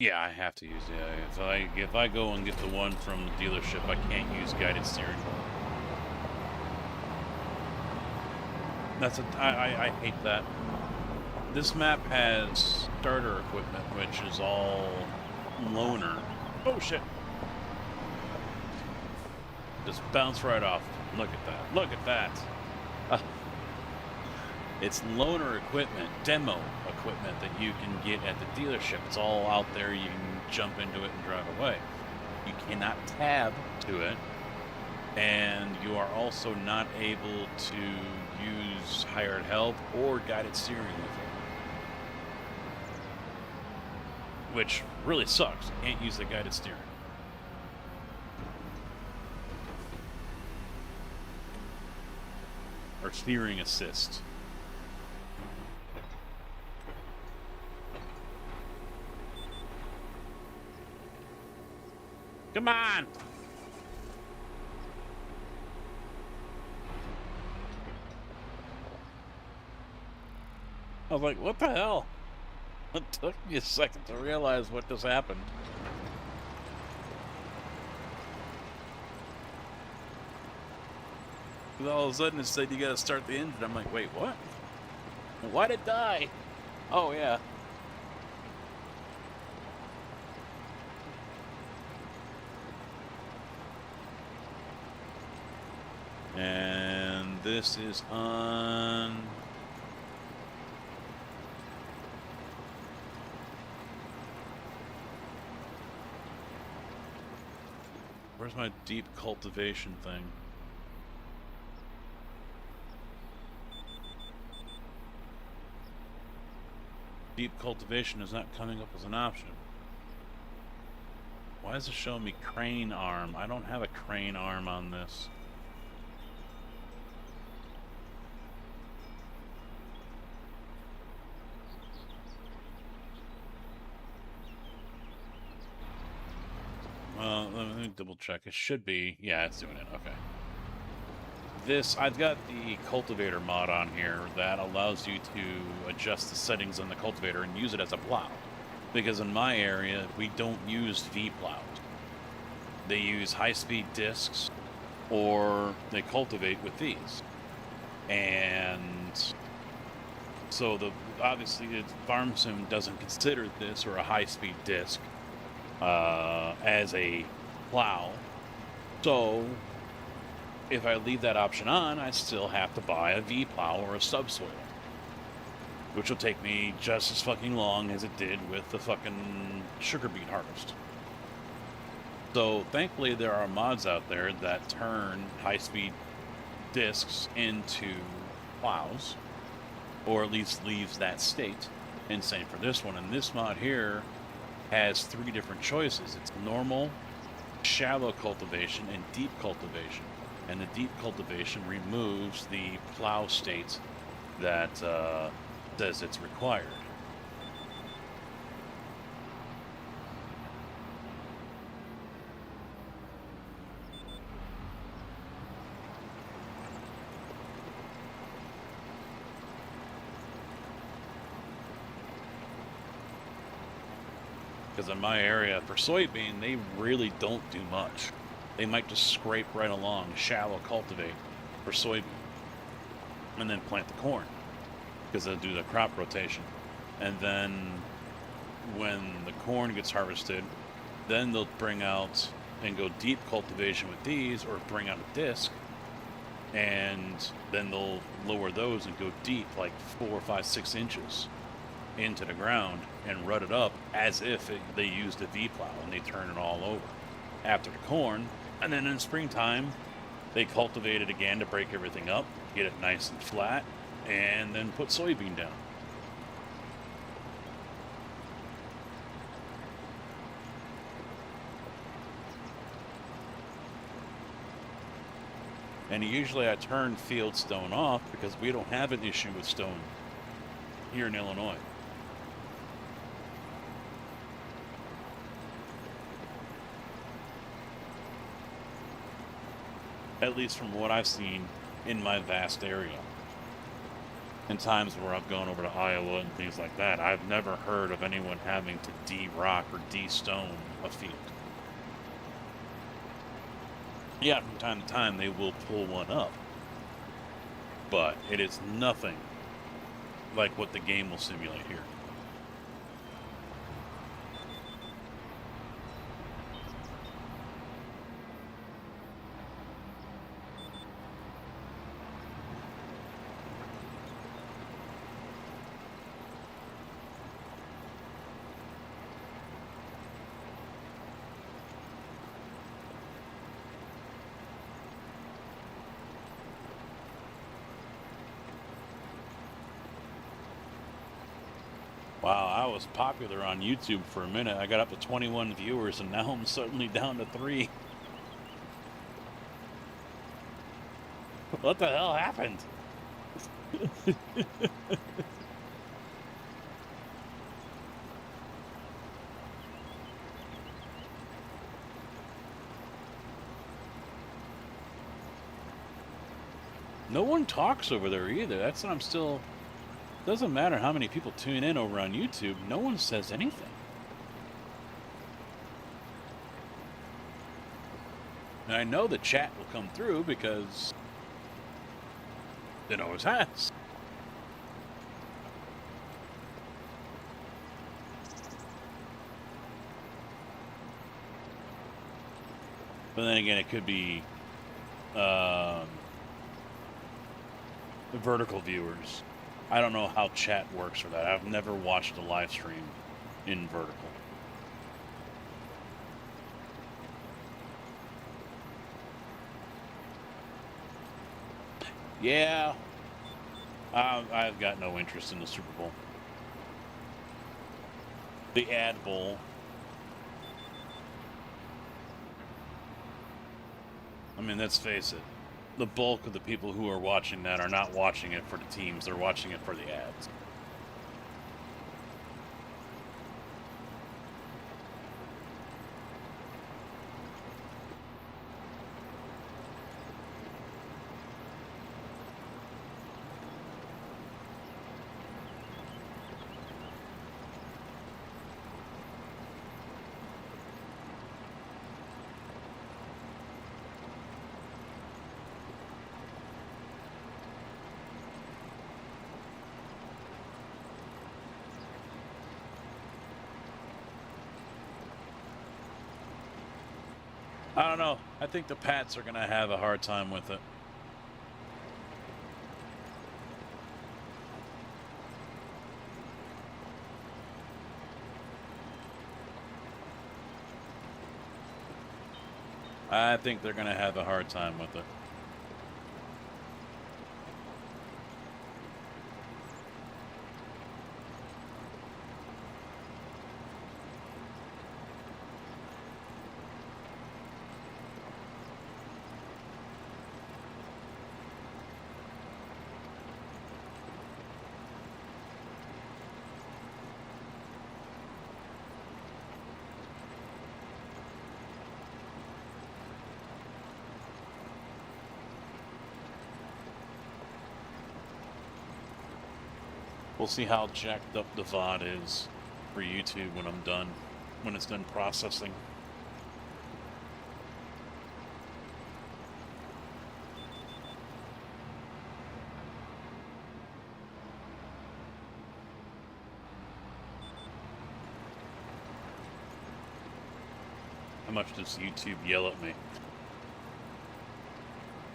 Yeah, I have to use it. If I go and get the one from the dealership, I can't use guided steering. I hate that. This map has starter equipment, which is all loaner. Oh shit! Just bounce right off. Look at that. Look at that. It's loaner equipment, demo equipment that you can get at the dealership. It's all out there. You can jump into it and drive away. You cannot tab to it, and you are also not able to use hired help or guided steering with it, which really sucks. You can't use the guided steering. Or steering assist. Come on! I was like, what the hell? It took me a second to realize what just happened. Because all of a sudden it said you gotta start the engine. I'm like, wait, what? Why'd it die? Oh, yeah. And this is on... Where's my deep cultivation thing? Deep cultivation is not coming up as an option. Why is it showing me crane arm? I don't have a crane arm on this. Well, let me double check. It should be. Yeah, it's doing it. Okay. This, I've got the cultivator mod on here that allows you to adjust the settings on the cultivator and use it as a plow. Because in my area, we don't use V plows. They use high-speed discs, or they cultivate with these. And so obviously Farm Sim doesn't consider this or a high-speed disc as a plow. So if I leave that option on, I still have to buy a V plow or a subsoil, which will take me just as fucking long as it did with the fucking sugar beet harvest. So thankfully there are mods out there that turn high-speed discs into plows, or at least leaves that state. And same for this one. And this mod here has 3 different choices. It's normal, shallow cultivation, and deep cultivation. And the deep cultivation removes the plow state that says it's required. Because in my area, for soybean, they really don't do much. They might just scrape right along, shallow cultivate for soybean, and then plant the corn, because they'll do the crop rotation. And then when the corn gets harvested, then they'll bring out and go deep cultivation with these, or bring out a disc, and then they'll lower those and go deep, like 4, 5, 6 inches into the ground and rut it up as if they used a V-plow, and they turn it all over after the corn. And then in springtime they cultivate it again to break everything up, get it nice and flat, and then put soybean down. And usually I turn field stone off because we don't have an issue with stone here in Illinois. At least from what I've seen in my vast area. In times where I've gone over to Iowa and things like that, I've never heard of anyone having to de-rock or de-stone a field. Yeah, from time to time they will pull one up, but it is nothing like what the game will simulate here. Wow, I was popular on YouTube for a minute. I got up to 21 viewers, and now I'm suddenly down to 3. What the hell happened? No one talks over there either. That's what I'm still... Doesn't matter how many people tune in over on YouTube. No one says anything. And I know the chat will come through because it always has. But then again, it could be the vertical viewers. I don't know how chat works for that. I've never watched a live stream in vertical. Yeah, I've got no interest in the Super Bowl. The Ad Bowl. I mean, let's face it. The bulk of the people who are watching that are not watching it for the teams. They're watching it for the ads. I don't know. I think the Pats are going to have a hard time with it. I think they're going to have a hard time with it. We'll see how jacked up the VOD is for YouTube when I'm done, when it's done processing. How much does YouTube yell at me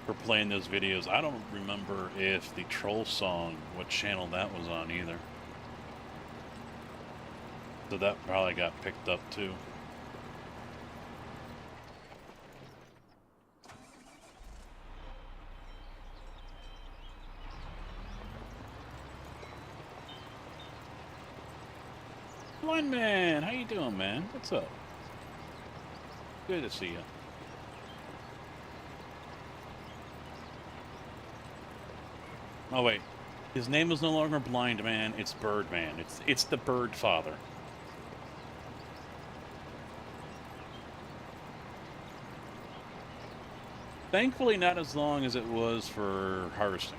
for playing those videos? I don't remember if the troll song, what channel that was on either. So that probably got picked up too. One man, how you doing, man? What's up? Good to see you. Oh wait, his name is no longer Blind Man, it's Bird Man. It's the Bird Father. Thankfully not as long as it was for harvesting.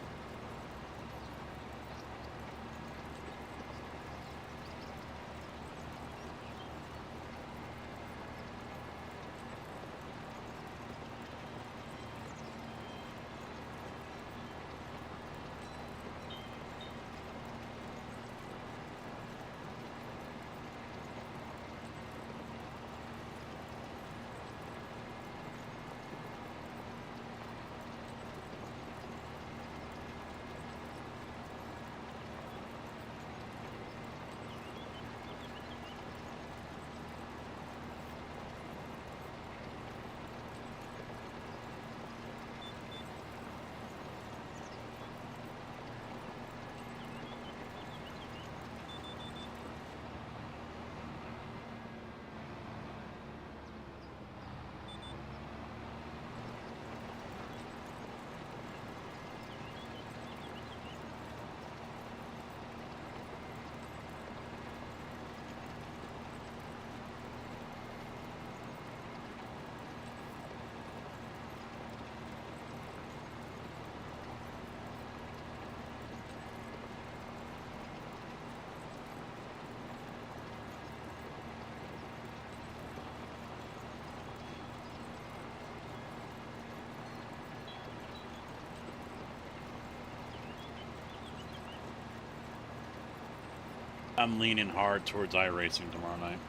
I'm leaning hard towards iRacing tomorrow night.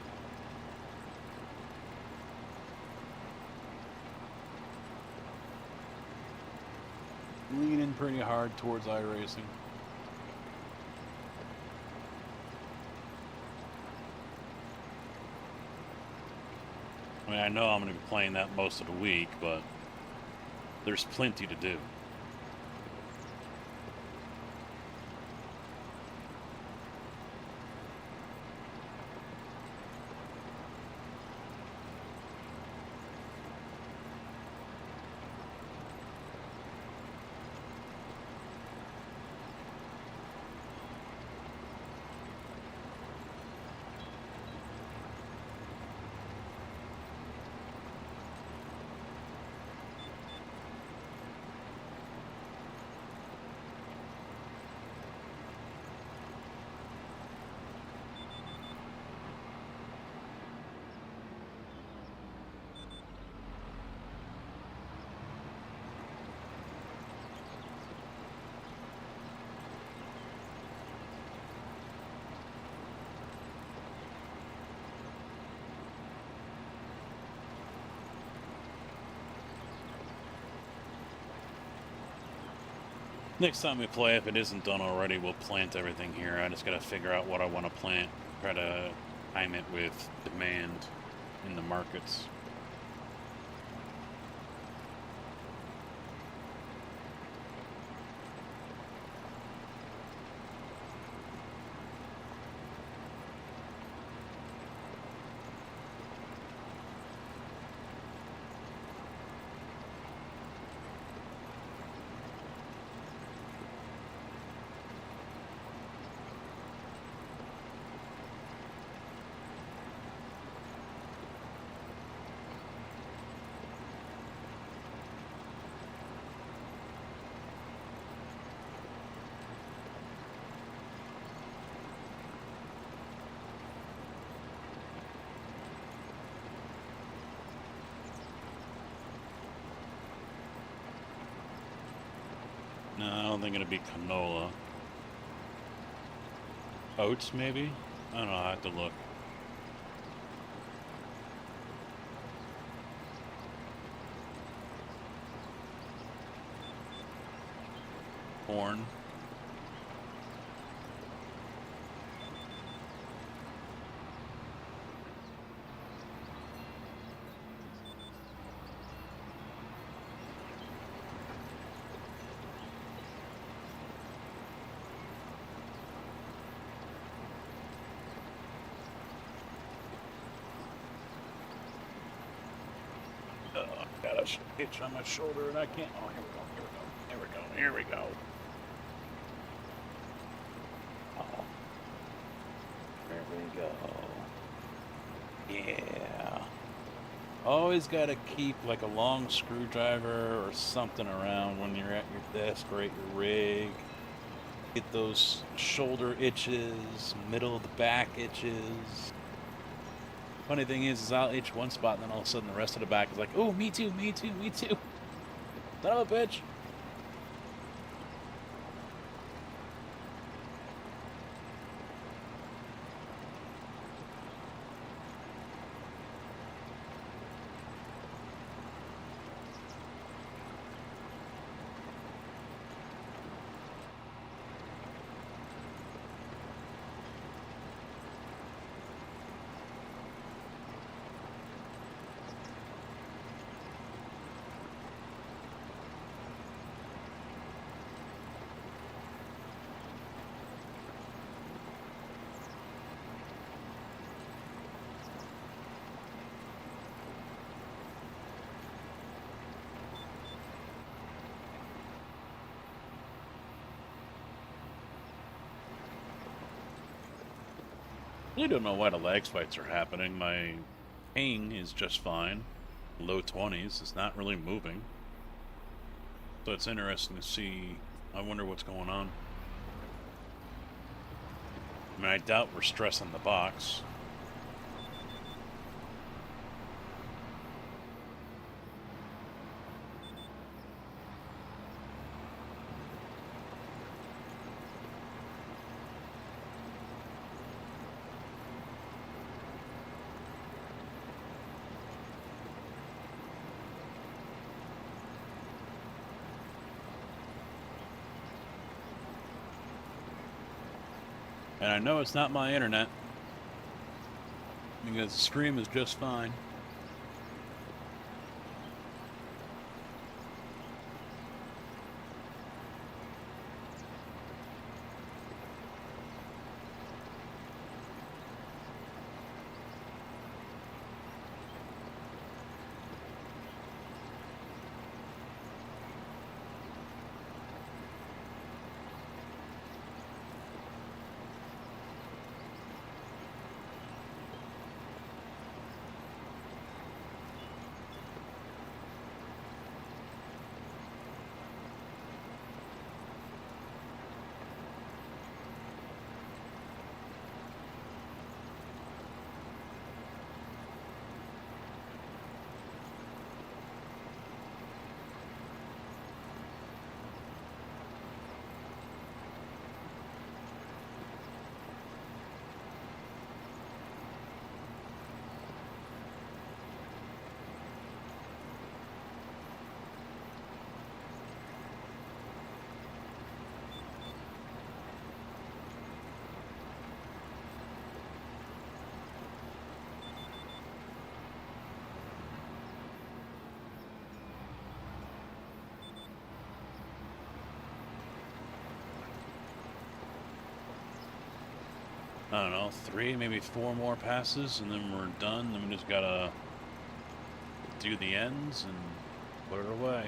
Leaning pretty hard towards iRacing. I mean, I know I'm going to be playing that most of the week, but there's plenty to do. Next time we play, if it isn't done already, we'll plant everything here. I just gotta figure out what I want to plant. Try to time it with demand in the markets. No, I don't think it'll be canola. Oats, maybe? I don't know, I have to look. Corn. Got a itch on my shoulder and I can't. Oh, here we go. Here we go. Oh. There we go. Yeah. Always got to keep like a long screwdriver or something around when you're at your desk or at your rig. Get those shoulder itches, middle of the back itches. Funny thing is I'll itch one spot and then all of a sudden the rest of the back is like, oh, me too, me too, me too. Son of a bitch. I don't know why the lag spikes are happening. My ping is just fine. Low 20s. It's not really moving. So it's interesting to see. I wonder what's going on. I mean, I doubt we're stressing the box. And I know it's not my internet, because the stream is just fine. I don't know, 3, maybe 4 more passes, and then we're done. Then we just gotta do the ends and put it away.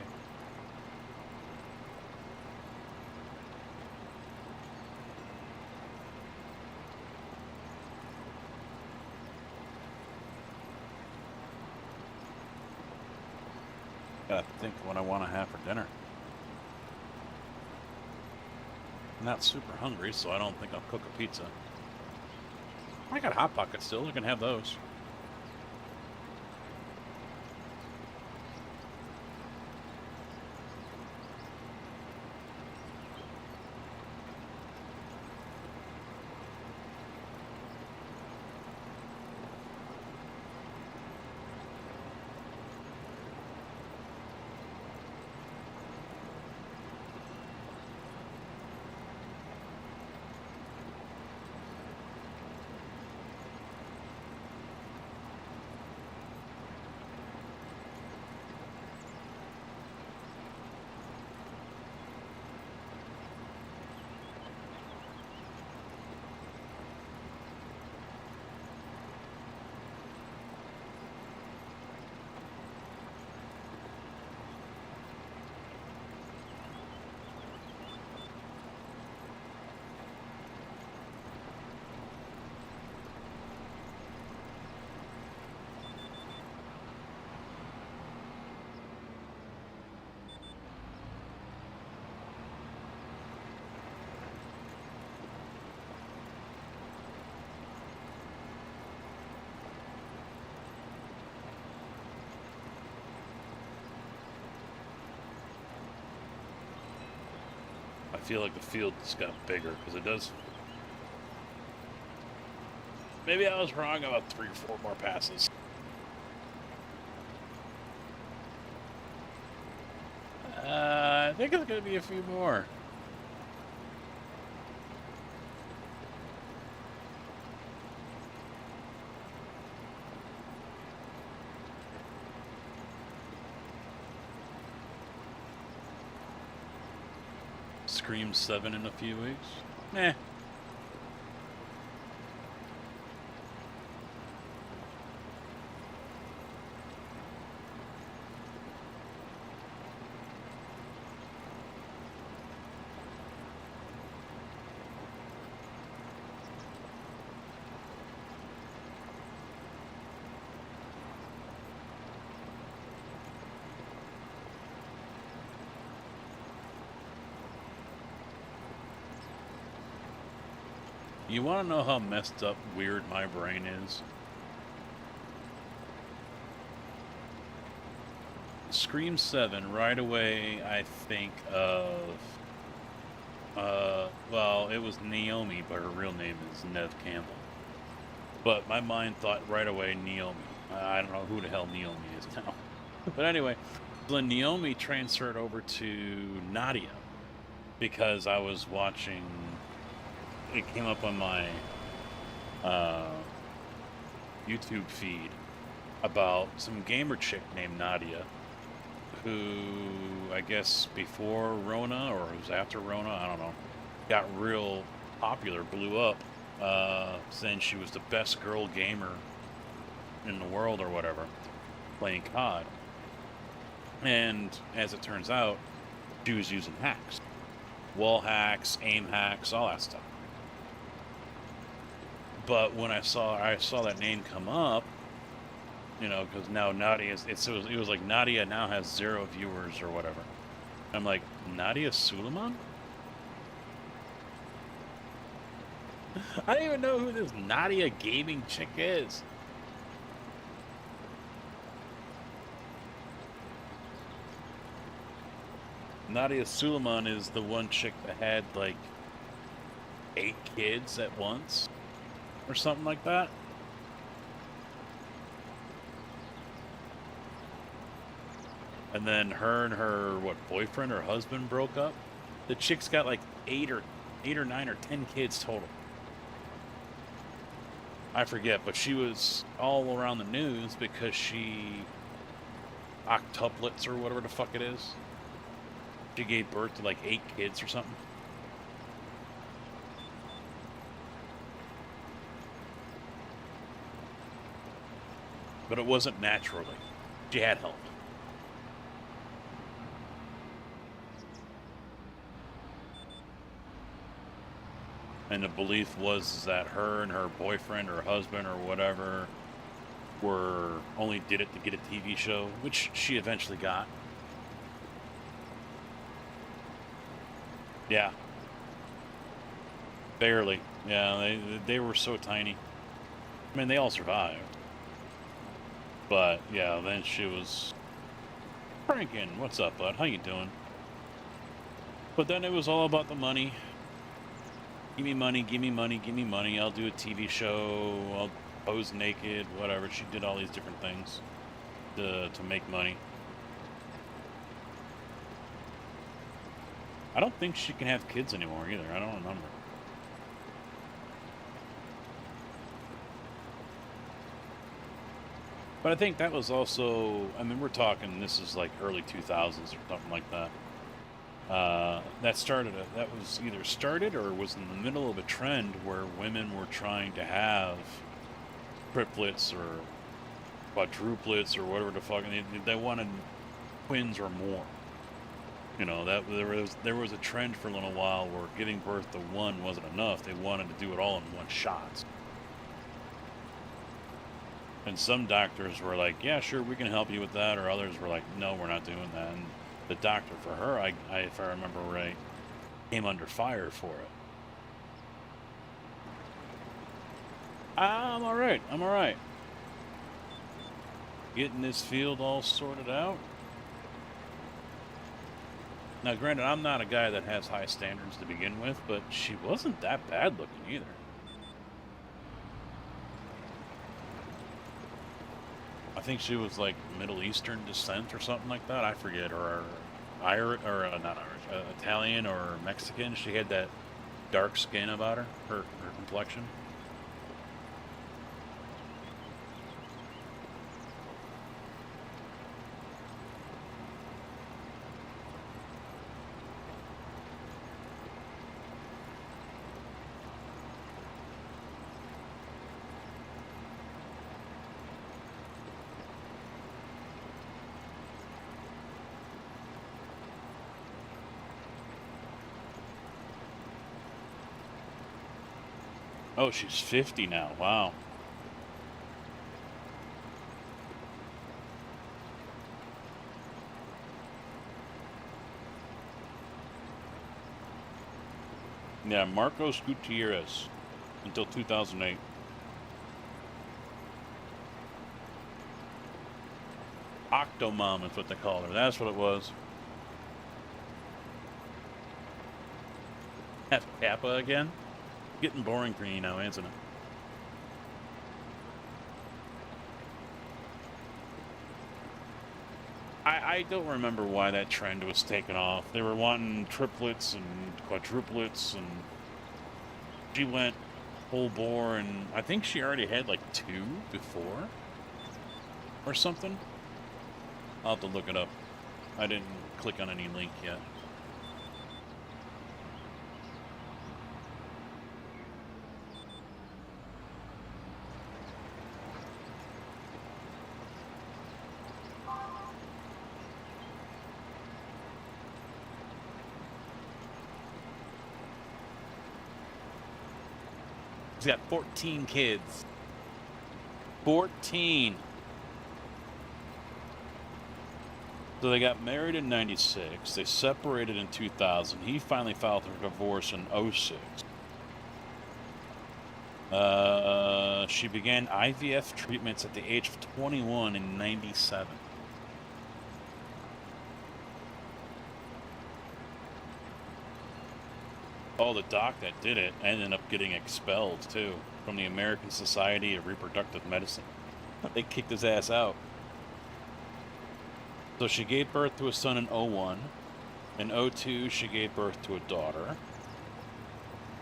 Gotta think what I want to have for dinner. I'm not super hungry, so I don't think I'll cook a pizza. I got Hot Pockets still, you can have those. I feel like the field just got bigger, because it does. Maybe I was wrong about 3 or 4 more passes. I think it's going to be a few more. Scream 7 in a few weeks. Eh. You want to know how messed up weird my brain is? Scream 7, right away I think of, well, it was Naomi, but her real name is Nev Campbell. But my mind thought right away Naomi. I don't know who the hell Naomi is now. But anyway, then Naomi transferred over to Nadia because I was watching it came up on my YouTube feed about some gamer chick named Nadia, who I guess before Rona or it was after Rona, I don't know, got real popular, blew up, saying she was the best girl gamer in the world or whatever, playing COD. And as it turns out, she was using hacks. Wall hacks, aim hacks, all that stuff. But when I saw that name come up, you know, because now Nadia it was like Nadia now has 0 viewers or whatever. I'm like, Nadia Suleiman? I don't even know who this Nadia gaming chick is. Nadia Suleiman is the one chick that had like 8 kids at once or something like that. And then her and her boyfriend or husband broke up. The chick's got like 8 or 9 or 10 kids total. I forget, but she was all around the news because she octuplets or whatever the fuck it is. She gave birth to like 8 kids or something. But it wasn't naturally. She had help. And the belief was that her and her boyfriend or husband or whatever only did it to get a TV show, which she eventually got. Yeah. Barely. Yeah, they were so tiny. I mean, they all survived. But, yeah, then she was... Franken, what's up, bud? How you doing? But then it was all about the money. Give me money, give me money, give me money. I'll do a TV show. I'll pose naked, whatever. She did all these different things to make money. I don't think she can have kids anymore either. I don't remember. But I think that was also, I mean, we're talking, this is like early 2000s or something like that. That was either started or was in the middle of a trend where women were trying to have triplets or quadruplets or whatever the fuck, and they wanted twins or more. You know, that there was a trend for a little while where giving birth to one wasn't enough. They wanted to do it all in one shot. And some doctors were like, yeah, sure, we can help you with that. Or others were like, no, we're not doing that. And the doctor for her, if I remember right, came under fire for it. I'm all right. I'm all right. Getting this field all sorted out. Now, granted, I'm not a guy that has high standards to begin with, but she wasn't that bad looking either. I think she was like Middle Eastern descent or something like that. I forget, or not Irish, Italian or Mexican. She had that dark skin about her complexion. Oh, she's 50 now. Wow. Yeah, Marcos Gutierrez until 2008. Octomom is what they call her. That's what it was. F Kappa again? Getting boring for you now, isn't it? I don't remember why that trend was taken off. They were wanting triplets and quadruplets, and she went full bore, and I think she already had like 2 before or something. I'll have to look it up. I didn't click on any link yet. He's got 14 kids. 14. So they got married in 96. They separated in 2000. He finally filed for divorce in 06. She began IVF treatments at the age of 21 in 97. Oh, the doc that did it ended up getting expelled, too, from the American Society of Reproductive Medicine. They kicked his ass out. So she gave birth to a son in 01. In 02, she gave birth to a daughter.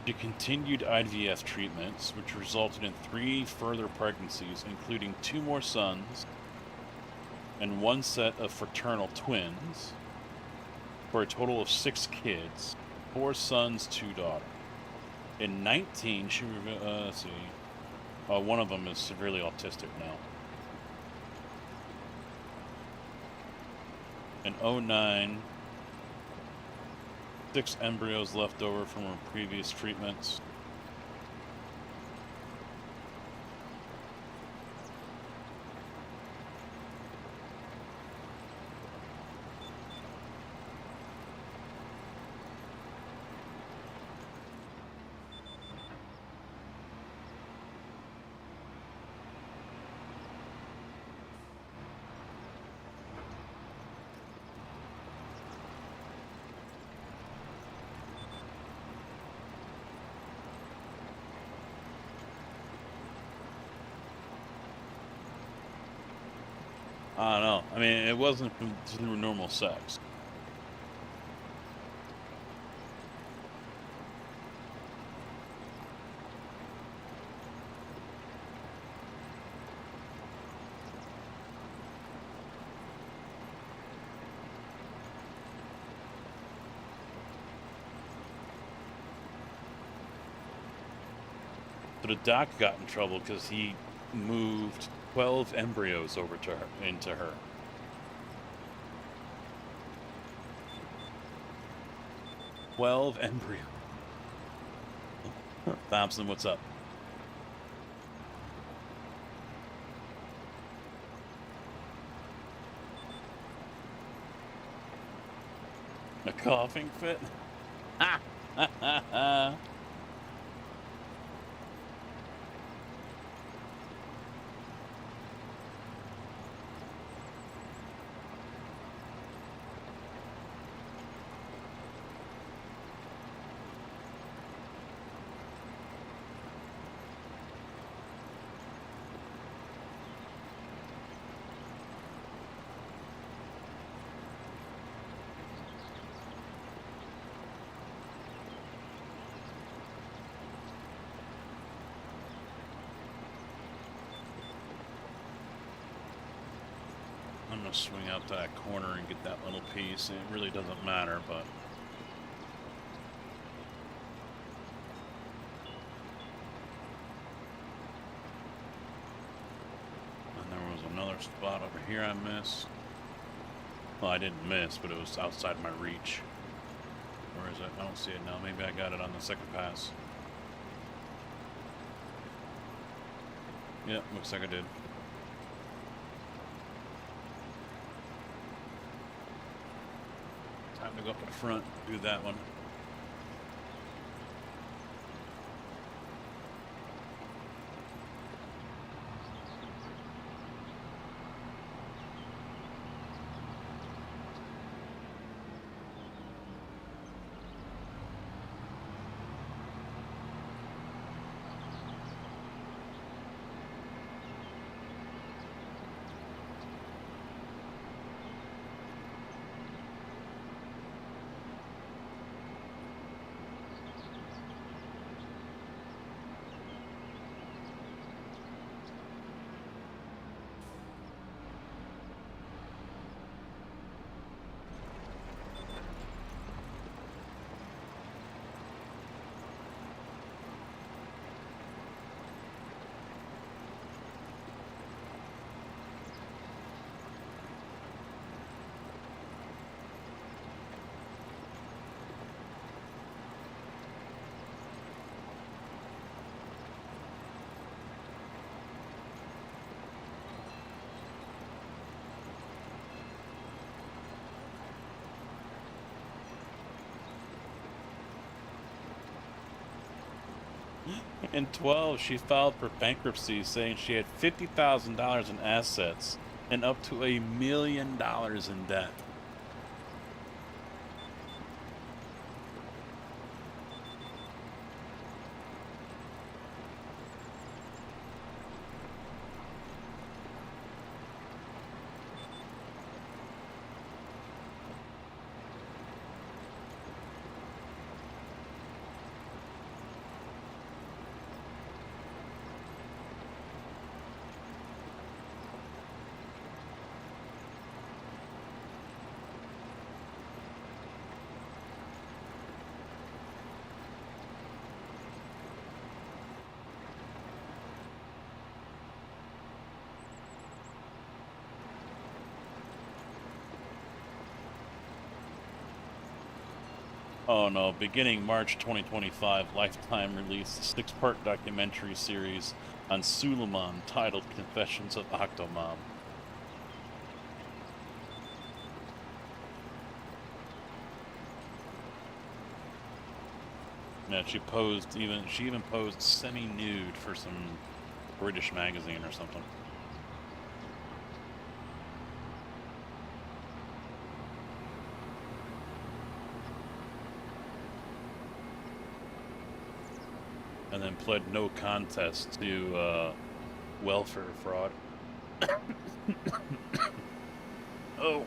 She continued IVF treatments, which resulted in 3 further pregnancies, including 2 more sons and 1 set of fraternal twins, for a total of 6 kids. 4 sons, 2 daughters. In 19, she let's see. One of them is severely autistic now. In 09, 6 embryos left over from her previous treatments. I don't know. I mean, it wasn't through normal sex. But the doc got in trouble because he moved 12 embryos over to her, into her. Twelve embryos. Thompson, what's up? A coughing fit? Ha! Ha ha ha! I'm gonna swing out to that corner and get that little piece. It really doesn't matter, but and there was another spot over here I missed. Well, I didn't miss, but it was outside my reach. Where is it? I don't see it now. Maybe I got it on the second pass. Yep, looks like I did. Time to go up to the front, do that one. In 12, she filed for bankruptcy, saying she had $50,000 in assets and up to $1 million in debt. Oh no, beginning March 2025, Lifetime released a 6-part documentary series on Suleiman titled Confessions of Octomom. Yeah, she even posed semi-nude for some British magazine or something. And then pled no contest to welfare fraud. Oh,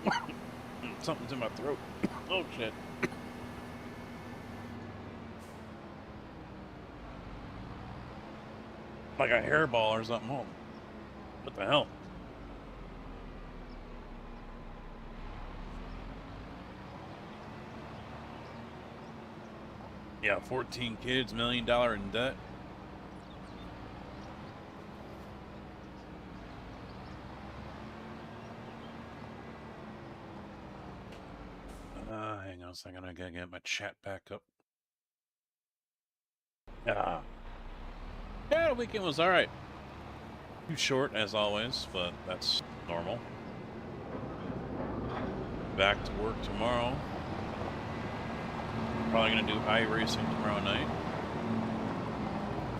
something's in my throat. Oh shit. Like a hairball or something. Oh, what the hell? Yeah, 14 kids, $1 million in debt. Hang on a second, I gotta get my chat back up. Yeah, the weekend was alright. Too short, as always, but that's normal. Back to work tomorrow. Probably gonna do iRacing tomorrow night.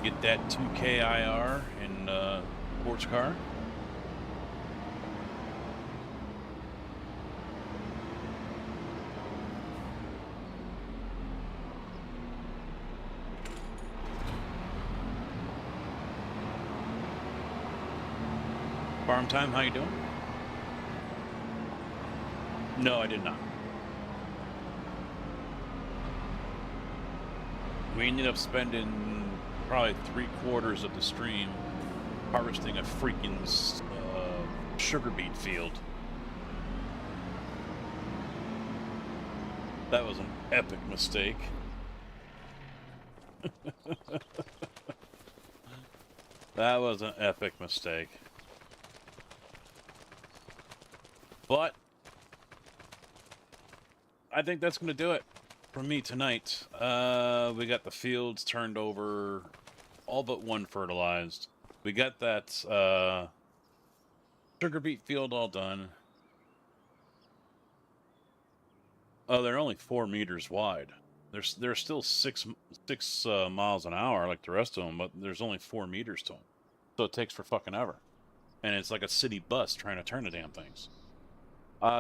Get that 2K IR in sports car. Farm time, how you doing? No, I did not. We ended up spending probably 3/4 of the stream harvesting a freaking sugar beet field. That was an epic mistake. That was an epic mistake. But I think that's going to do it for me tonight. We got the fields turned over, all but one fertilized. We got that sugar beet field all done. Oh, they're only 4 meters wide. They're still six miles an hour like the rest of them, but there's only 4 meters to them. So it takes for fucking ever. And it's like a city bus trying to turn the damn things.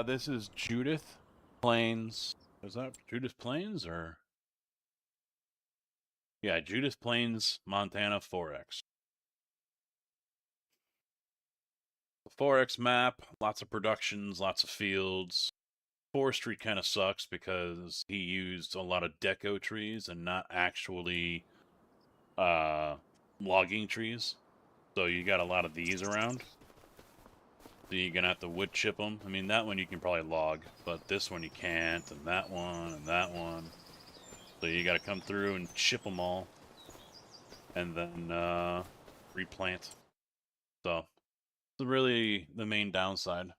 This is Judith Plains. Is that Judith Plains or? Yeah, Judith Plains, Montana 4X. The 4X map, lots of productions, lots of fields. Forestry kind of sucks because he used a lot of deco trees and not actually logging trees. So you got a lot of these around. So you're going to have to wood chip them. I mean, that one you can probably log, but this one you can't, and that one, and that one. So you got to come through and chip them all, and then replant. So it's really the main downside.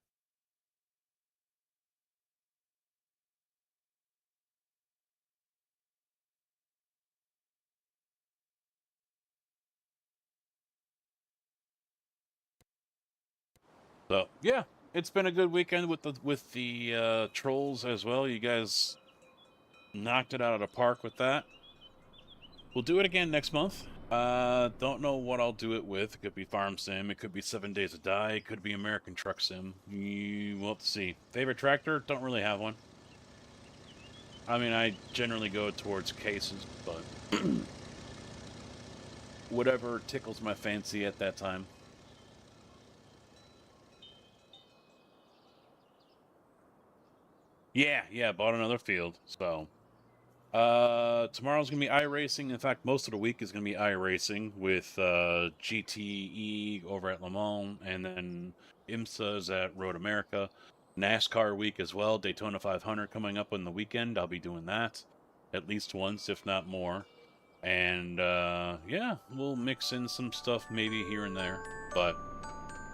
So yeah, it's been a good weekend with the trolls as well. You guys knocked it out of the park with that. We'll do it again next month. Don't know what I'll do it with. It could be Farm Sim, it could be 7 Days to Die, it could be American Truck Sim. We'll have to see. Favorite tractor? Don't really have one. I mean, I generally go towards cases, but whatever tickles my fancy at that time. Yeah, bought another field, so... tomorrow's gonna be iRacing. In fact, most of the week is gonna be iRacing with, GTE over at Le Mans, and then IMSA's at Road America. NASCAR week as well, Daytona 500 coming up on the weekend. I'll be doing that at least once, if not more. And, yeah, we'll mix in some stuff maybe here and there. But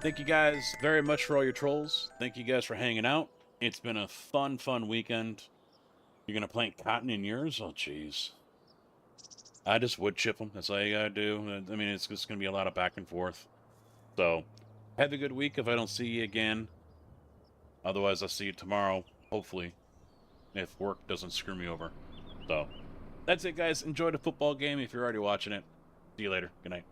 thank you guys very much for all your trolls. Thank you guys for hanging out. It's been a fun weekend. You're gonna plant cotton in yours? Oh, jeez. I just wood chip them. That's all you gotta do. I mean, it's just gonna be a lot of back and forth. So, have a good week if I don't see you again. Otherwise, I'll see you tomorrow, hopefully, if work doesn't screw me over. So, that's it, guys. Enjoy the football game if you're already watching it. See you later. Good night.